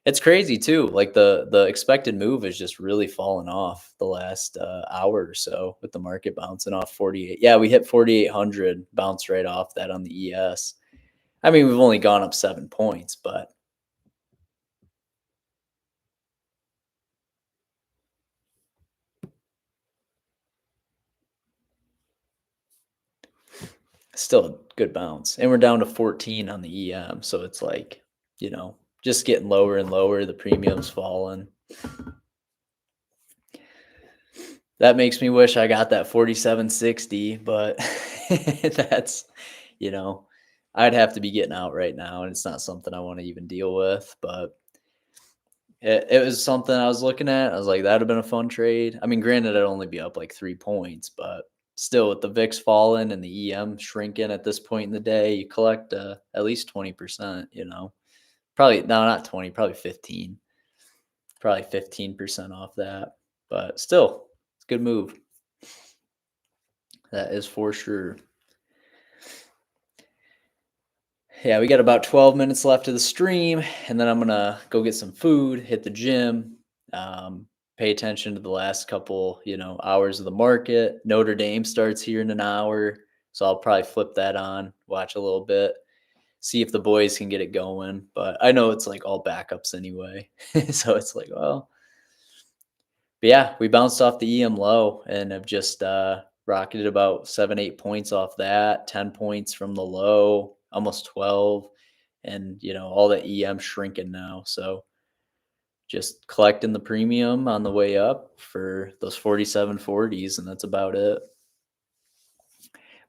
it's crazy too. Like the expected move has just really fallen off the last hour or so, with the market bouncing off 48. Yeah, we hit 4,800, bounced right off that on the ES. I mean, we've only gone up 7 points, but still a good bounce. And we're down to 14 on the EM. So it's like, just getting lower and lower. The premium's falling. That makes me wish I got that 47.60, but that's, I'd have to be getting out right now, and it's not something I want to even deal with. But it was something I was looking at. I was like, that'd have been a fun trade. I mean, granted, I'd only be up like 3 points, but still, with the VIX falling and the EM shrinking at this point in the day, you collect at least 20%, Probably, no, not 20, probably 15. Probably 15% off that. But still, it's a good move. That is for sure. Yeah, we got about 12 minutes left of the stream, and then I'm going to go get some food, hit the gym, pay attention to the last couple, hours of the market. Notre Dame starts here in an hour, so I'll probably flip that on, watch a little bit. see if the boys can get it going. But I know it's like all backups anyway. So it's like, well, but yeah, we bounced off the EM low and have just rocketed about 7, 8 points off that, 10 points from the low, almost 12. And all the EM shrinking now. So just collecting the premium on the way up for those 4740s, and that's about it.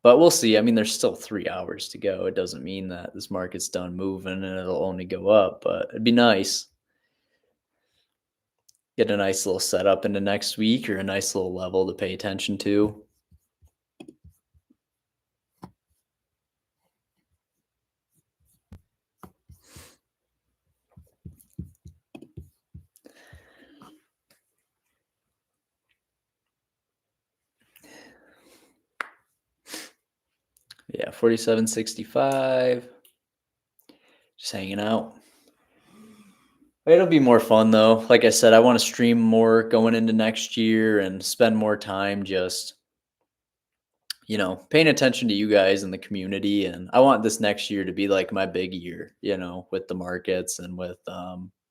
But we'll see. I mean, there's still 3 hours to go. It doesn't mean that this market's done moving and it'll only go up, but it'd be nice. Get a nice little setup into next week or a nice little level to pay attention to. Yeah, 4765. Just hanging out. It'll be more fun though. Like I said, I want to stream more going into next year and spend more time just paying attention to you guys in the community. And I want this next year to be like my big year, with the markets and with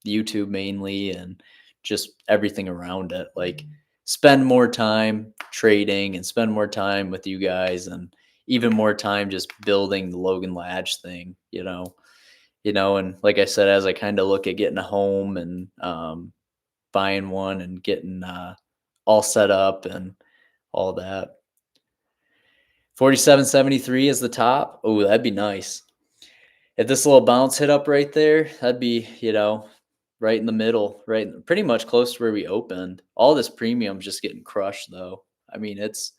YouTube mainly and just everything around it. Like spend more time trading and spend more time with you guys and even more time just building the Logan Latch thing. And like I said, as I kind of look at getting a home and buying one and getting all set up and all that. 4773 is the top. Oh, that'd be nice. If this little bounce hit up right there, that'd be, right in the middle, right, pretty much close to where we opened. All this premium's just getting crushed though. I mean, it's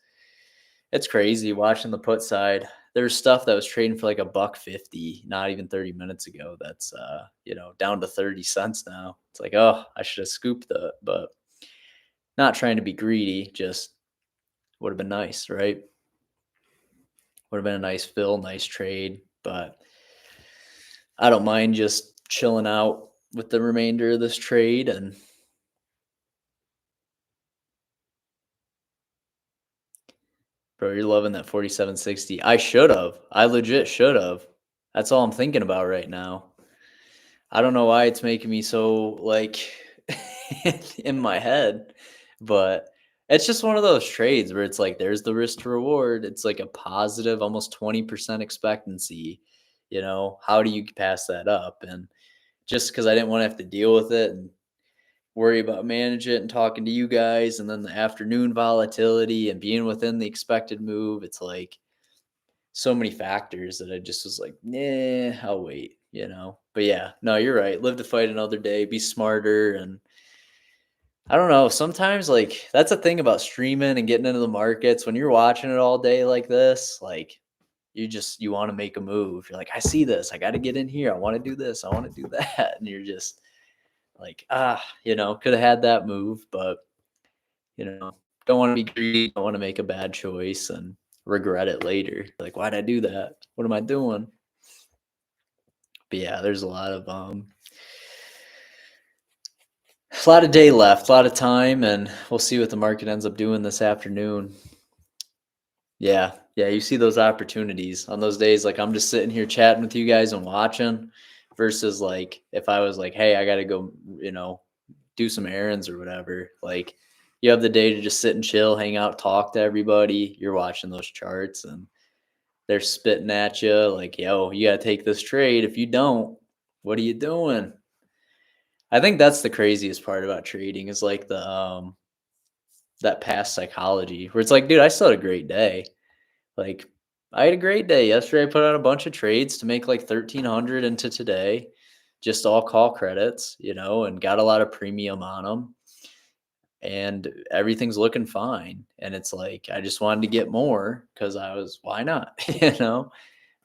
crazy watching the put side. There's stuff that was trading for like $1.50 not even 30 minutes ago. That's down to 30 cents now. It's like, oh, I should have scooped that, but not trying to be greedy, just would have been nice, right? Would have been a nice fill, nice trade, but I don't mind just chilling out with the remainder of this trade. And bro, you're loving that 4760. I should have. I legit should have. That's all I'm thinking about right now. I don't know why it's making me so like in my head, but it's just one of those trades where it's like there's the risk to reward. It's like a positive, almost 20% expectancy. How do you pass that up? And just because I didn't want to have to deal with it and worry about managing it and talking to you guys, and then the afternoon volatility and being within the expected move, it's like so many factors that I just was like, nah, I'll wait. But yeah, no, you're right. Live to fight another day, be smarter. And I don't know. Sometimes like that's a thing about streaming and getting into the markets when you're watching it all day like this, like you want to make a move. You're like, I see this. I got to get in here. I want to do this. I want to do that. And you're just like, could have had that move, but don't want to be greedy. Don't want to make a bad choice and regret it later. Like, why'd I do that? What am I doing? But yeah, there's a lot of day left, a lot of time, and we'll see what the market ends up doing this afternoon. Yeah, you see those opportunities on those days. Like I'm just sitting here chatting with you guys and watching, versus like if I was like, hey, I got to go, do some errands or whatever. Like you have the day to just sit and chill, hang out, talk to everybody. You're watching those charts and they're spitting at you like, yo, you got to take this trade. If you don't, what are you doing? I think that's the craziest part about trading is like the that past psychology where it's like, dude, I still had a great day. Like I had a great day yesterday. I put out a bunch of trades to make like 1,300 into today, just all call credits, and got a lot of premium on them. And everything's looking fine. And it's like, I just wanted to get more because why not?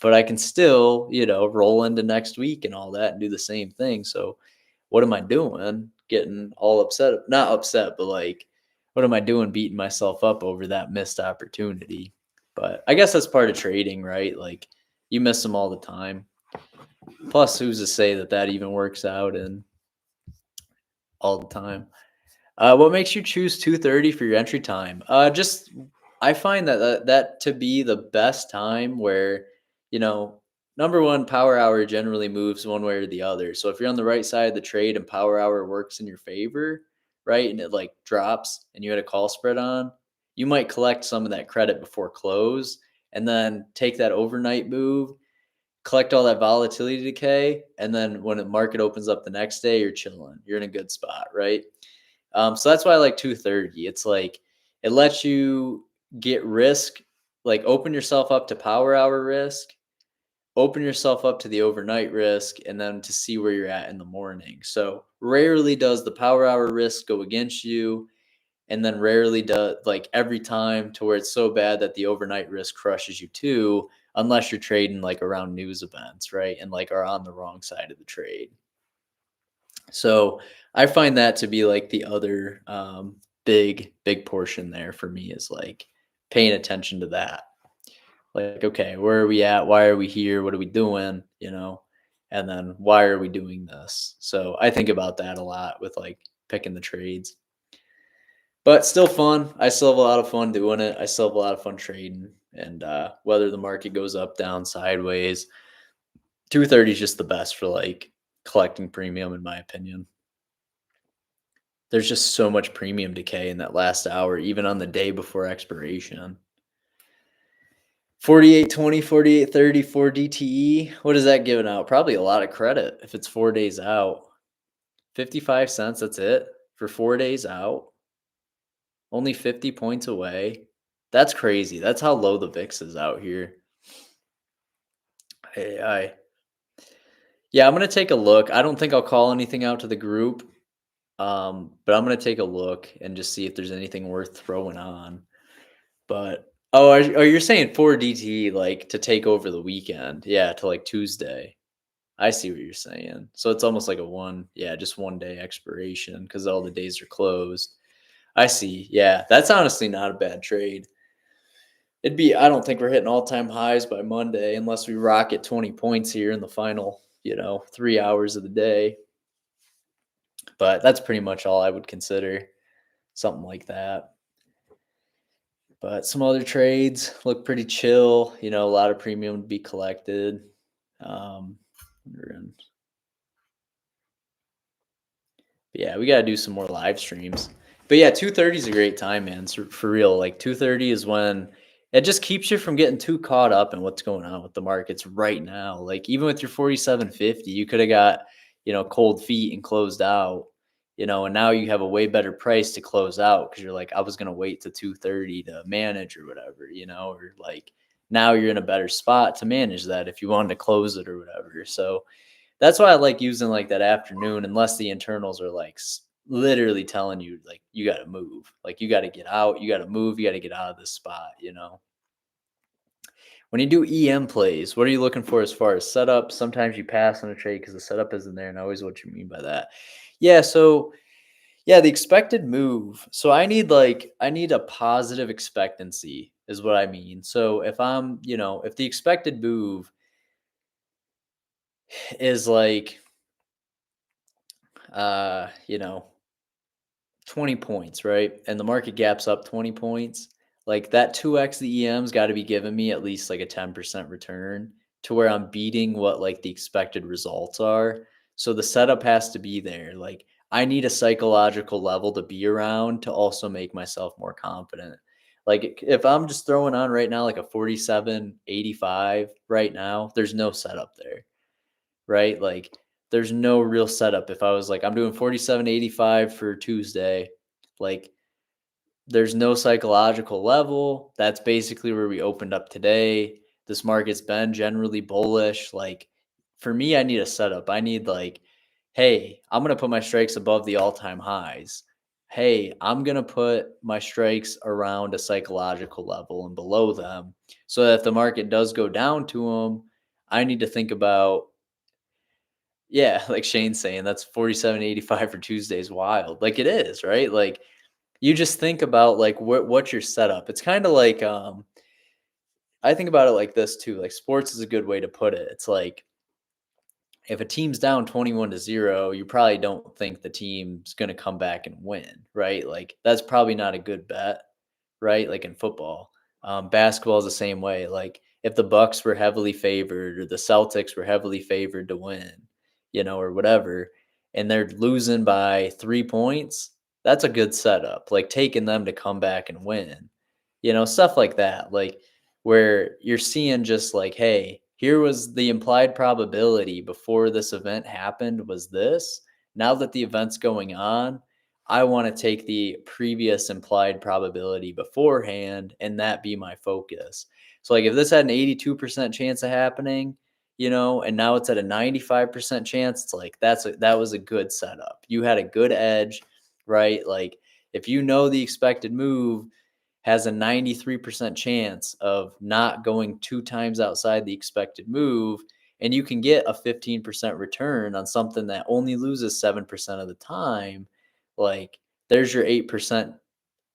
But I can still, roll into next week and all that and do the same thing. So what am I doing? Getting all upset, not upset, but like, what am I doing beating myself up over that missed opportunity? But I guess that's part of trading, right? Like you miss them all the time. Plus, who's to say that even works out and all the time? What makes you choose 2:30 for your entry time? I find that to be the best time where, number one, power hour generally moves one way or the other. So if you're on the right side of the trade and power hour works in your favor, right, and it like drops and you had a call spread on, you might collect some of that credit before close and then take that overnight move, collect all that volatility decay, and then when the market opens up the next day, you're chilling. You're in a good spot, right? So that's why I like 230. It's like it lets you get risk, like open yourself up to power hour risk, open yourself up to the overnight risk, and then to see where you're at in the morning. So rarely does the power hour risk go against you, and then rarely does, like, every time to where it's so bad that the overnight risk crushes you too, unless you're trading like around news events, right? And like are on the wrong side of the trade. So I find that to be like the other big portion there for me is like paying attention to that. Like, okay, where are we at? Why are we here? What are we doing? You know, and then why are we doing this? So I think about that a lot with like picking the trades. But still fun. I still have a lot of fun doing it. I still have a lot of fun trading. And whether the market goes up, down, sideways, 230 is just the best for like collecting premium, in my opinion. There's just so much premium decay in that last hour, even on the day before expiration. 48.20, 48.30, 4 DTE. What is that giving out? Probably a lot of credit if it's 4 days out. 55 cents, that's it for 4 days out. Only 50 points away. That's crazy. That's how low the VIX is out here. Hey, yeah, I'm gonna take a look. I don't think I'll call anything out to the group, but I'm gonna take a look and just see if there's anything worth throwing on. But you're saying 4 DTE like to take over the weekend? Yeah, to like Tuesday. I see what you're saying. So it's almost like just 1 day expiration because all the days are closed. I see. Yeah, that's honestly not a bad trade. I don't think we're hitting all time highs by Monday unless we rocket 20 points here in the final, 3 hours of the day. But that's pretty much all I would consider, something like that. But some other trades look pretty chill. A lot of premium to be collected. Um, yeah, we got to do some more live streams. But yeah, 2:30 is a great time, man. So for real, like 2:30 is when it just keeps you from getting too caught up in what's going on with the markets right now. Like even with your 47.50, you could have got, cold feet and closed out, and now you have a way better price to close out because you're like, I was going to wait to 2:30 to manage or whatever, or like now you're in a better spot to manage that if you wanted to close it or whatever. So that's why I like using like that afternoon, unless the internals are like literally telling you like you got to move, like you got to get out, you got to move, you got to get out of this spot. When you do EM plays, what are you looking for as far as setup? Sometimes you pass on a trade because the setup isn't there, and always what you mean by that. Yeah, so yeah, the expected move. So I need a positive expectancy is what I mean. So if the expected move is like uh, you know, 20 points, right? And the market gaps up 20 points. Like that 2x the EM's got to be giving me at least like a 10% return to where I'm beating what like the expected results are. So the setup has to be there. Like I need a psychological level to be around to also make myself more confident. Like if I'm just throwing on right now like a 47.85 right now, there's no setup there, right? Like there's no real setup. If I was like, I'm doing 47.85 for Tuesday, like there's no psychological level. That's basically where we opened up today. This market's been generally bullish. Like for me, I need a setup. I need like, hey, I'm going to put my strikes above the all-time highs. Hey, I'm going to put my strikes around a psychological level and below them so that if the market does go down to them, I need to think about, yeah, like Shane's saying, that's 47.85 for Tuesday is wild. Like it is, right? Like you just think about like what's your setup. It's kind of like I think about it like this too. Like sports is a good way to put it. It's like if a team's down 21-0, you probably don't think the team's going to come back and win, right? Like that's probably not a good bet, right? Like in football. Basketball is the same way. Like if the Bucks were heavily favored or the Celtics were heavily favored to win, or whatever, and they're losing by 3 points, that's a good setup. Like taking them to come back and win, stuff like that. Like where you're seeing just like, hey, here was the implied probability before this event happened was this. Now that the event's going on, I want to take the previous implied probability beforehand and that be my focus. So like if this had an 82% chance of happening, and now it's at a 95% chance, it's like that was a good setup. You had a good edge, right? Like if the expected move has a 93% chance of not going 2 times outside the expected move, and you can get a 15% return on something that only loses 7% of the time, like there's your 8%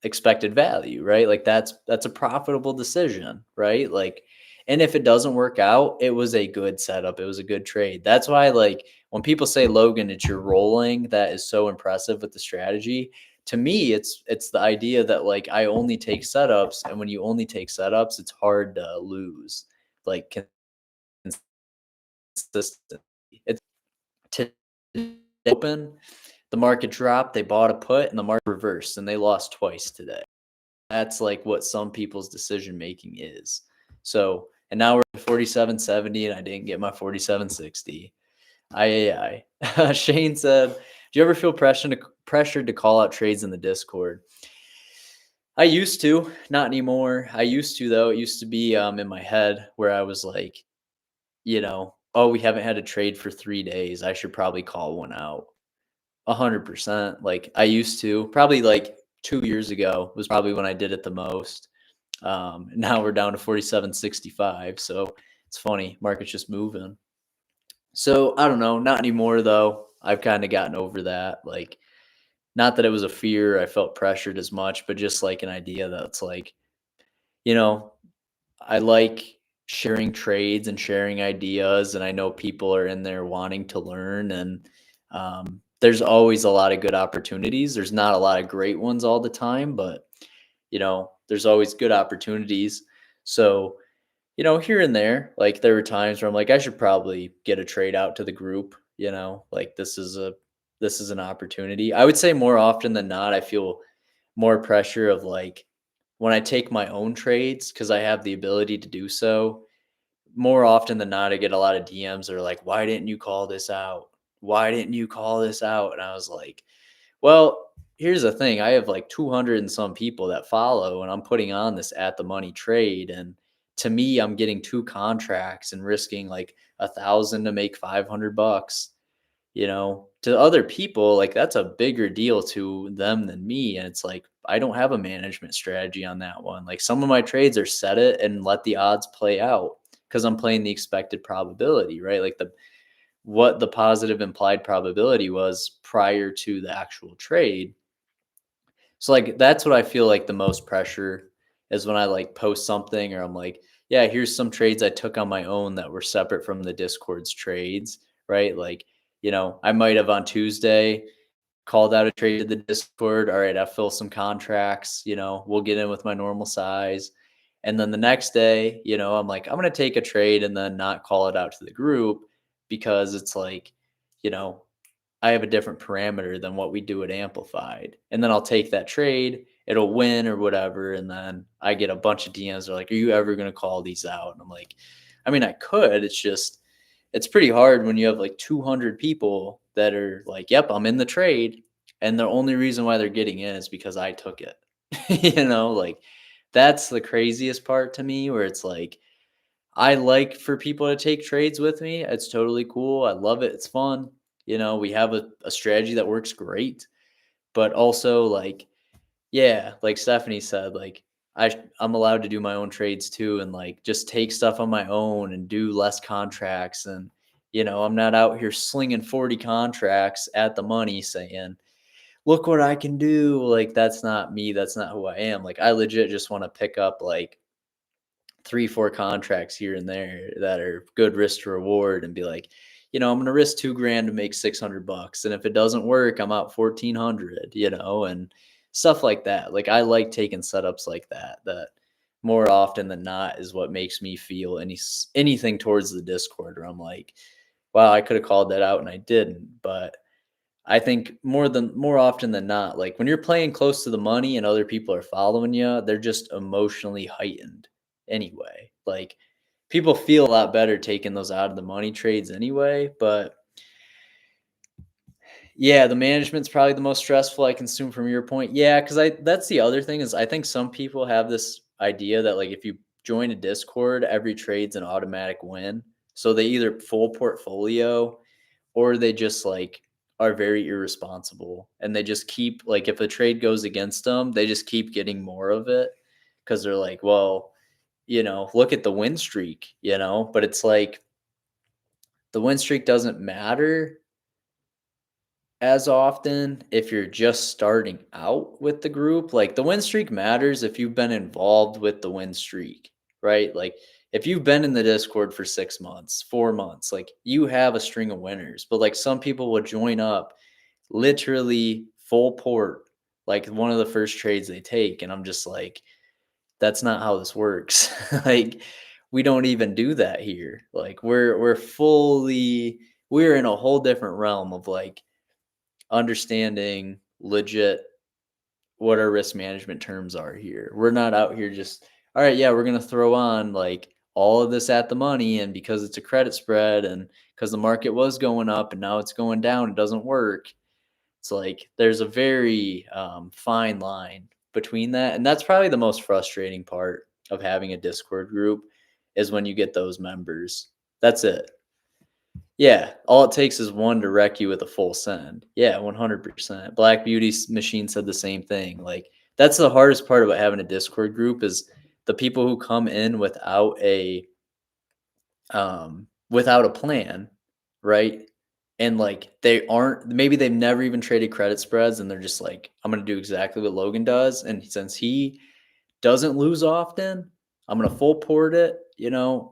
expected value, right? Like that's a profitable decision, right? Like, and if it doesn't work out, it was a good setup. It was a good trade. That's why, like, when people say, Logan, it's your rolling that is so impressive with the strategy. To me, it's the idea that like I only take setups, and when you only take setups, it's hard to lose. Like consistently. It's to open, the market dropped, they bought a put, and the market reversed, and they lost twice today. That's like what some people's decision making is. So, and now we're at 47.70, and I didn't get my 47.60. Shane said, "Do you ever feel pressured to call out trades in the Discord?" I used to, not anymore. I used to though. It used to be in my head where I was like, oh, we haven't had a trade for 3 days. I should probably call one out. 100%. Like I used to, probably like 2 years ago was probably when I did it the most. Now we're down to 47.65. So it's funny. Market's just moving. So I don't know. Not anymore though. I've kind of gotten over that. Like, not that it was a fear. I felt pressured as much, but just like an idea that's like, you know, I like sharing trades and sharing ideas, and I know people are in there wanting to learn. And there's always a lot of good opportunities. There's not a lot of great ones all the time, but there's always good opportunities. So, here and there, like there were times where I'm like, I should probably get a trade out to the group. Like this is an opportunity. I would say more often than not, I feel more pressure of like when I take my own trades, because I have the ability to do so. More often than not, I get a lot of DMs that are like, why didn't you call this out? Why didn't you call this out? And I was like, well, here's the thing. I have like 200 and some people that follow, and I'm putting on this at the money trade. And to me, I'm getting 2 contracts and risking like 1,000 to make $500. To other people, like that's a bigger deal to them than me. And it's like, I don't have a management strategy on that one. Like some of my trades are set it and let the odds play out because I'm playing the expected probability, right? Like what the positive implied probability was prior to the actual trade. So like that's what I feel like the most pressure is when I like post something or I'm like, yeah, here's some trades I took on my own that were separate from the Discord's trades, right? Like, I might have on Tuesday called out a trade to the Discord. All right, I fill some contracts, we'll get in with my normal size. And then the next day, I'm like, I'm going to take a trade and then not call it out to the group because it's like, you know, I have a different parameter than what we do at Amplified. And then I'll take that trade, it'll win or whatever. And then I get a bunch of DMs that are like, are you ever going to call these out? And I'm like, I mean, I could. It's just, it's pretty hard when you have like 200 people that are like, yep, I'm in the trade. And the only reason why they're getting in is because I took it. Like that's the craziest part to me where it's like, I like for people to take trades with me. It's totally cool. I love it. It's fun. We have a strategy that works great, but also like, yeah, like Stephanie said, like I'm allowed to do my own trades too, and like just take stuff on my own and do less contracts. And, I'm not out here slinging 40 contracts at the money saying, look what I can do. Like, that's not me. That's not who I am. Like, I legit just want to pick up like 3, 4 contracts here and there that are good risk to reward and be like, I'm going to risk $2,000 to make $600. And if it doesn't work, I'm out 1,400, and stuff like that. Like I like taking setups like that more often than not is what makes me feel anything towards the Discord where I'm like, wow, I could have called that out and I didn't. But I think more often than not, like when you're playing close to the money and other people are following you, they're just emotionally heightened anyway. Like people feel a lot better taking those out of the money trades anyway. But yeah, the management's probably the most stressful I consume from your point. Yeah, because I that's the other thing is I think some people have this idea that like if you join a Discord, every trade's an automatic win. So they either full portfolio or they just like are very irresponsible and they just keep like if a trade goes against them, they just keep getting more of it because they're like, well, look at the win streak, but it's like the win streak doesn't matter as often if you're just starting out with the group. Like the win streak matters if you've been involved with the win streak, right? Like if you've been in the Discord for 6 months, 4 months, like you have a string of winners. But like some people will join up literally full port, like one of the first trades they take. And I'm just like, that's not how this works. Like we don't even do that here. Like we're in a whole different realm of like understanding legit what our risk management terms are here. We're not out here just, all right, yeah, we're going to throw on like all of this at the money. And because it's a credit spread and because the market was going up and now it's going down, it doesn't work. It's like there's a very fine line between that. And that's probably the most frustrating part of having a Discord group is when you get those members. That's it. Yeah, all it takes is one to wreck you with a full send. Yeah, 100%. Black Beauty Machine said the same thing. Like that's the hardest part about having a Discord group is the people who come in without a plan, right? And like maybe they've never even traded credit spreads and they're just like, I'm going to do exactly what Logan does. And since he doesn't lose often, I'm going to full port it.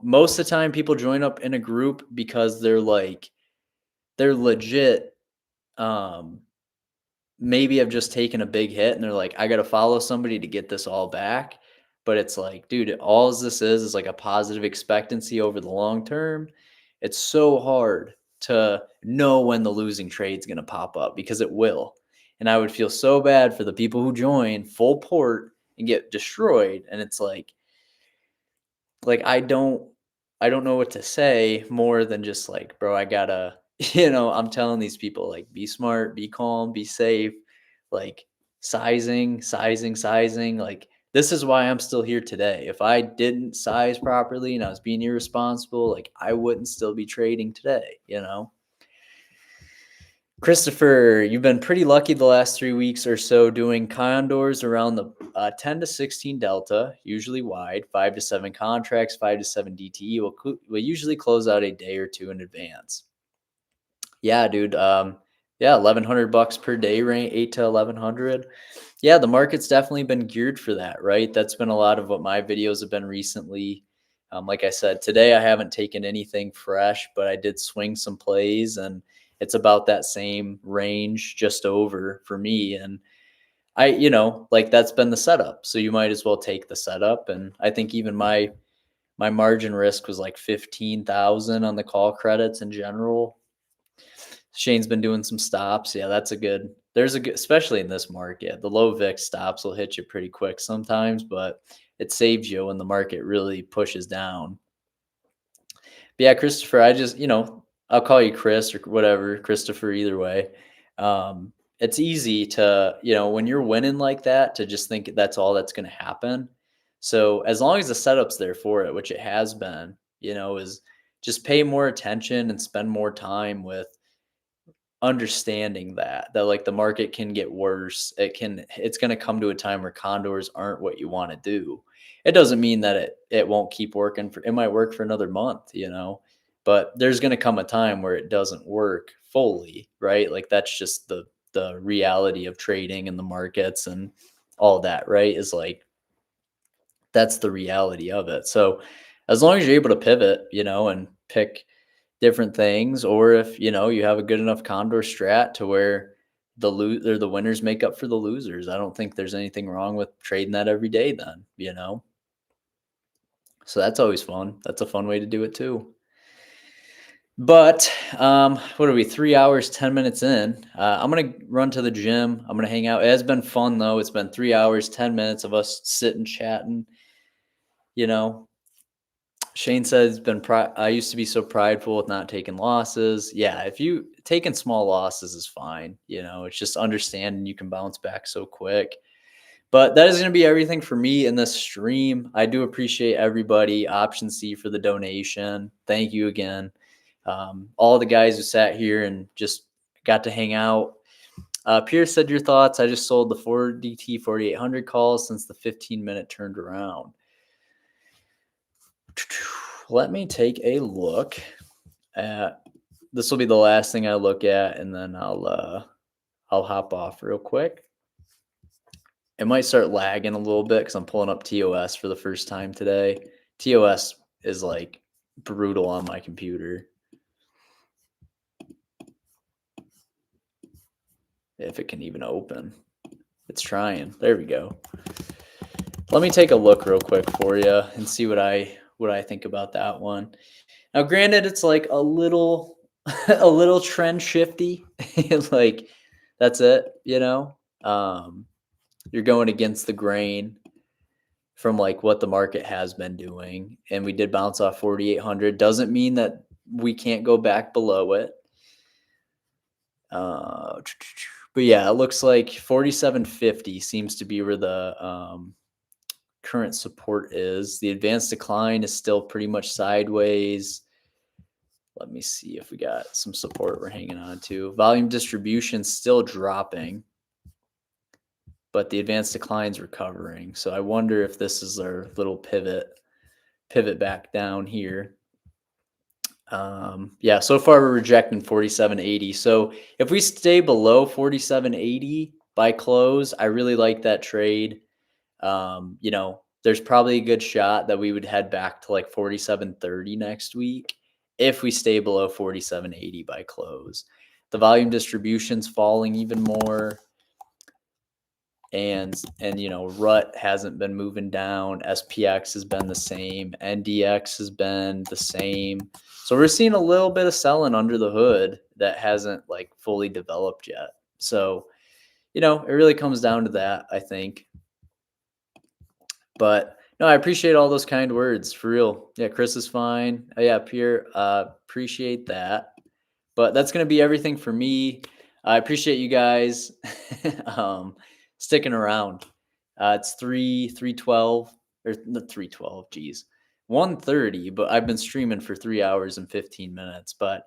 Most of the time people join up in a group because they're legit. Um, maybe have just taken a big hit and they're like, I got to follow somebody to get this all back. But it's like, dude, all this is like a positive expectancy over the long term. It's so hard to know when the losing trade's going to pop up because it will. And I would feel so bad for the people who join full port and get destroyed. And it's like I don't know what to say more than just like, bro, I gotta, I'm telling these people like be smart, be calm, be safe, like sizing. Like this is why I'm still here today. If I didn't size properly and I was being irresponsible, like I wouldn't still be trading today. Christopher, you've been pretty lucky the last 3 weeks or so doing Condors around the 10 to 16 delta, usually wide, 5 to 7 contracts, 5 to 7 DTE. We'll usually close out a day or two in advance. Yeah, dude. Yeah, $1,100 per day range, 8 to 1,100. Yeah, the market's definitely been geared for that, right? That's been a lot of what my videos have been recently. Like I said, today I haven't taken anything fresh, but I did swing some plays and it's about that same range just over for me. And like that's been the setup. So you might as well take the setup. And I think even my margin risk was like 15,000 on the call credits in general. Shane's been doing some stops. Yeah, there's a good, especially in this market, the low VIX stops will hit you pretty quick sometimes, but it saves you when the market really pushes down. But yeah, Christopher, I'll call you Chris or whatever, Christopher, either way. It's easy to, when you're winning like that, to just think that's all that's going to happen. So as long as the setup's there for it, which it has been, is just pay more attention and spend more time with understanding that like the market can get worse. It's going to come to a time where condors aren't what you want to do. It doesn't mean that it won't keep working it might work for another month, but there's going to come a time where it doesn't work fully, right? Like that's just the reality of trading in the markets and all that, right? Is like that's the reality of it. So as long as you're able to pivot, and pick different things, or if you have a good enough condor strat to where the winners make up for the losers, I don't think there's anything wrong with trading that every day then. So that's always fun. That's a fun way to do it too. But what are we? 3 hours, 10 minutes in. I'm gonna run to the gym. I'm gonna hang out. It has been fun though. It's been 3 hours, 10 minutes of us sitting chatting. You know, Shane says it's been. I used to be so prideful with not taking losses. Yeah, if you taking small losses is fine. You know, it's just understanding you can bounce back so quick. But that is going to be everything for me in this stream. I do appreciate everybody. Option C for the donation. Thank you again. All the guys who sat here and just got to hang out. Pierce said your thoughts. I just sold the 4DT 4800 calls since the 15-minute turned around. Let me take a look at this. Will be the last thing I look at, and then I'll hop off real quick. It might start lagging a little bit because I'm pulling up TOS for the first time today. TOS is like brutal on my computer. If it can even open. It's trying. There we go. Let me take a look real quick for you and see what I think about that one. Now, granted, it's like a little a little trend shifty. Like that's it, you know. You're going against the grain from like what the market has been doing, and we did bounce off 4,800. Doesn't mean that we can't go back below it. But yeah, it looks like 4750 seems to be where the current support is. The advanced decline is still pretty much sideways. Let me see if we got some support we're hanging on to. Volume distribution still dropping, but the advanced decline's recovering. So I wonder if this is our little pivot back down here. Yeah, so far we're rejecting 4780. So if we stay below 4780 by close, I really like that trade. You know, there's probably a good shot that we would head back to like 4730 next week if we stay below 4780 by close. The volume distribution's falling even more. And you know, RUT hasn't been moving down. SPX has been the same. NDX has been the same. So we're seeing a little bit of selling under the hood that hasn't like fully developed yet. So, you know, it really comes down to that, I think. But no, I appreciate all those kind words for real. Yeah, Chris is fine. Oh, yeah, Pierre, appreciate that. But that's going to be everything for me. I appreciate you guys sticking around. It's 3:12 or not 3:12, geez, 1:30. But I've been streaming for 3 hours and 15 minutes. But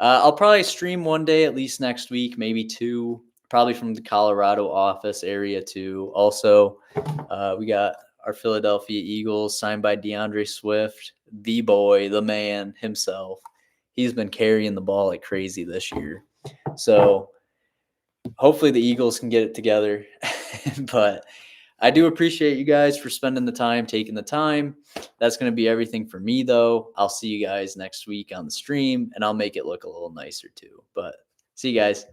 I'll probably stream one day at least next week, maybe two, probably from the Colorado office area too. Also, we got our Philadelphia Eagles signed by DeAndre Swift, the boy, the man himself. He's been carrying the ball like crazy this year. So hopefully the Eagles can get it together. But I do appreciate you guys for spending the time, taking the time. That's going to be everything for me, though. I'll see you guys next week on the stream, and I'll make it look a little nicer too. But see you guys.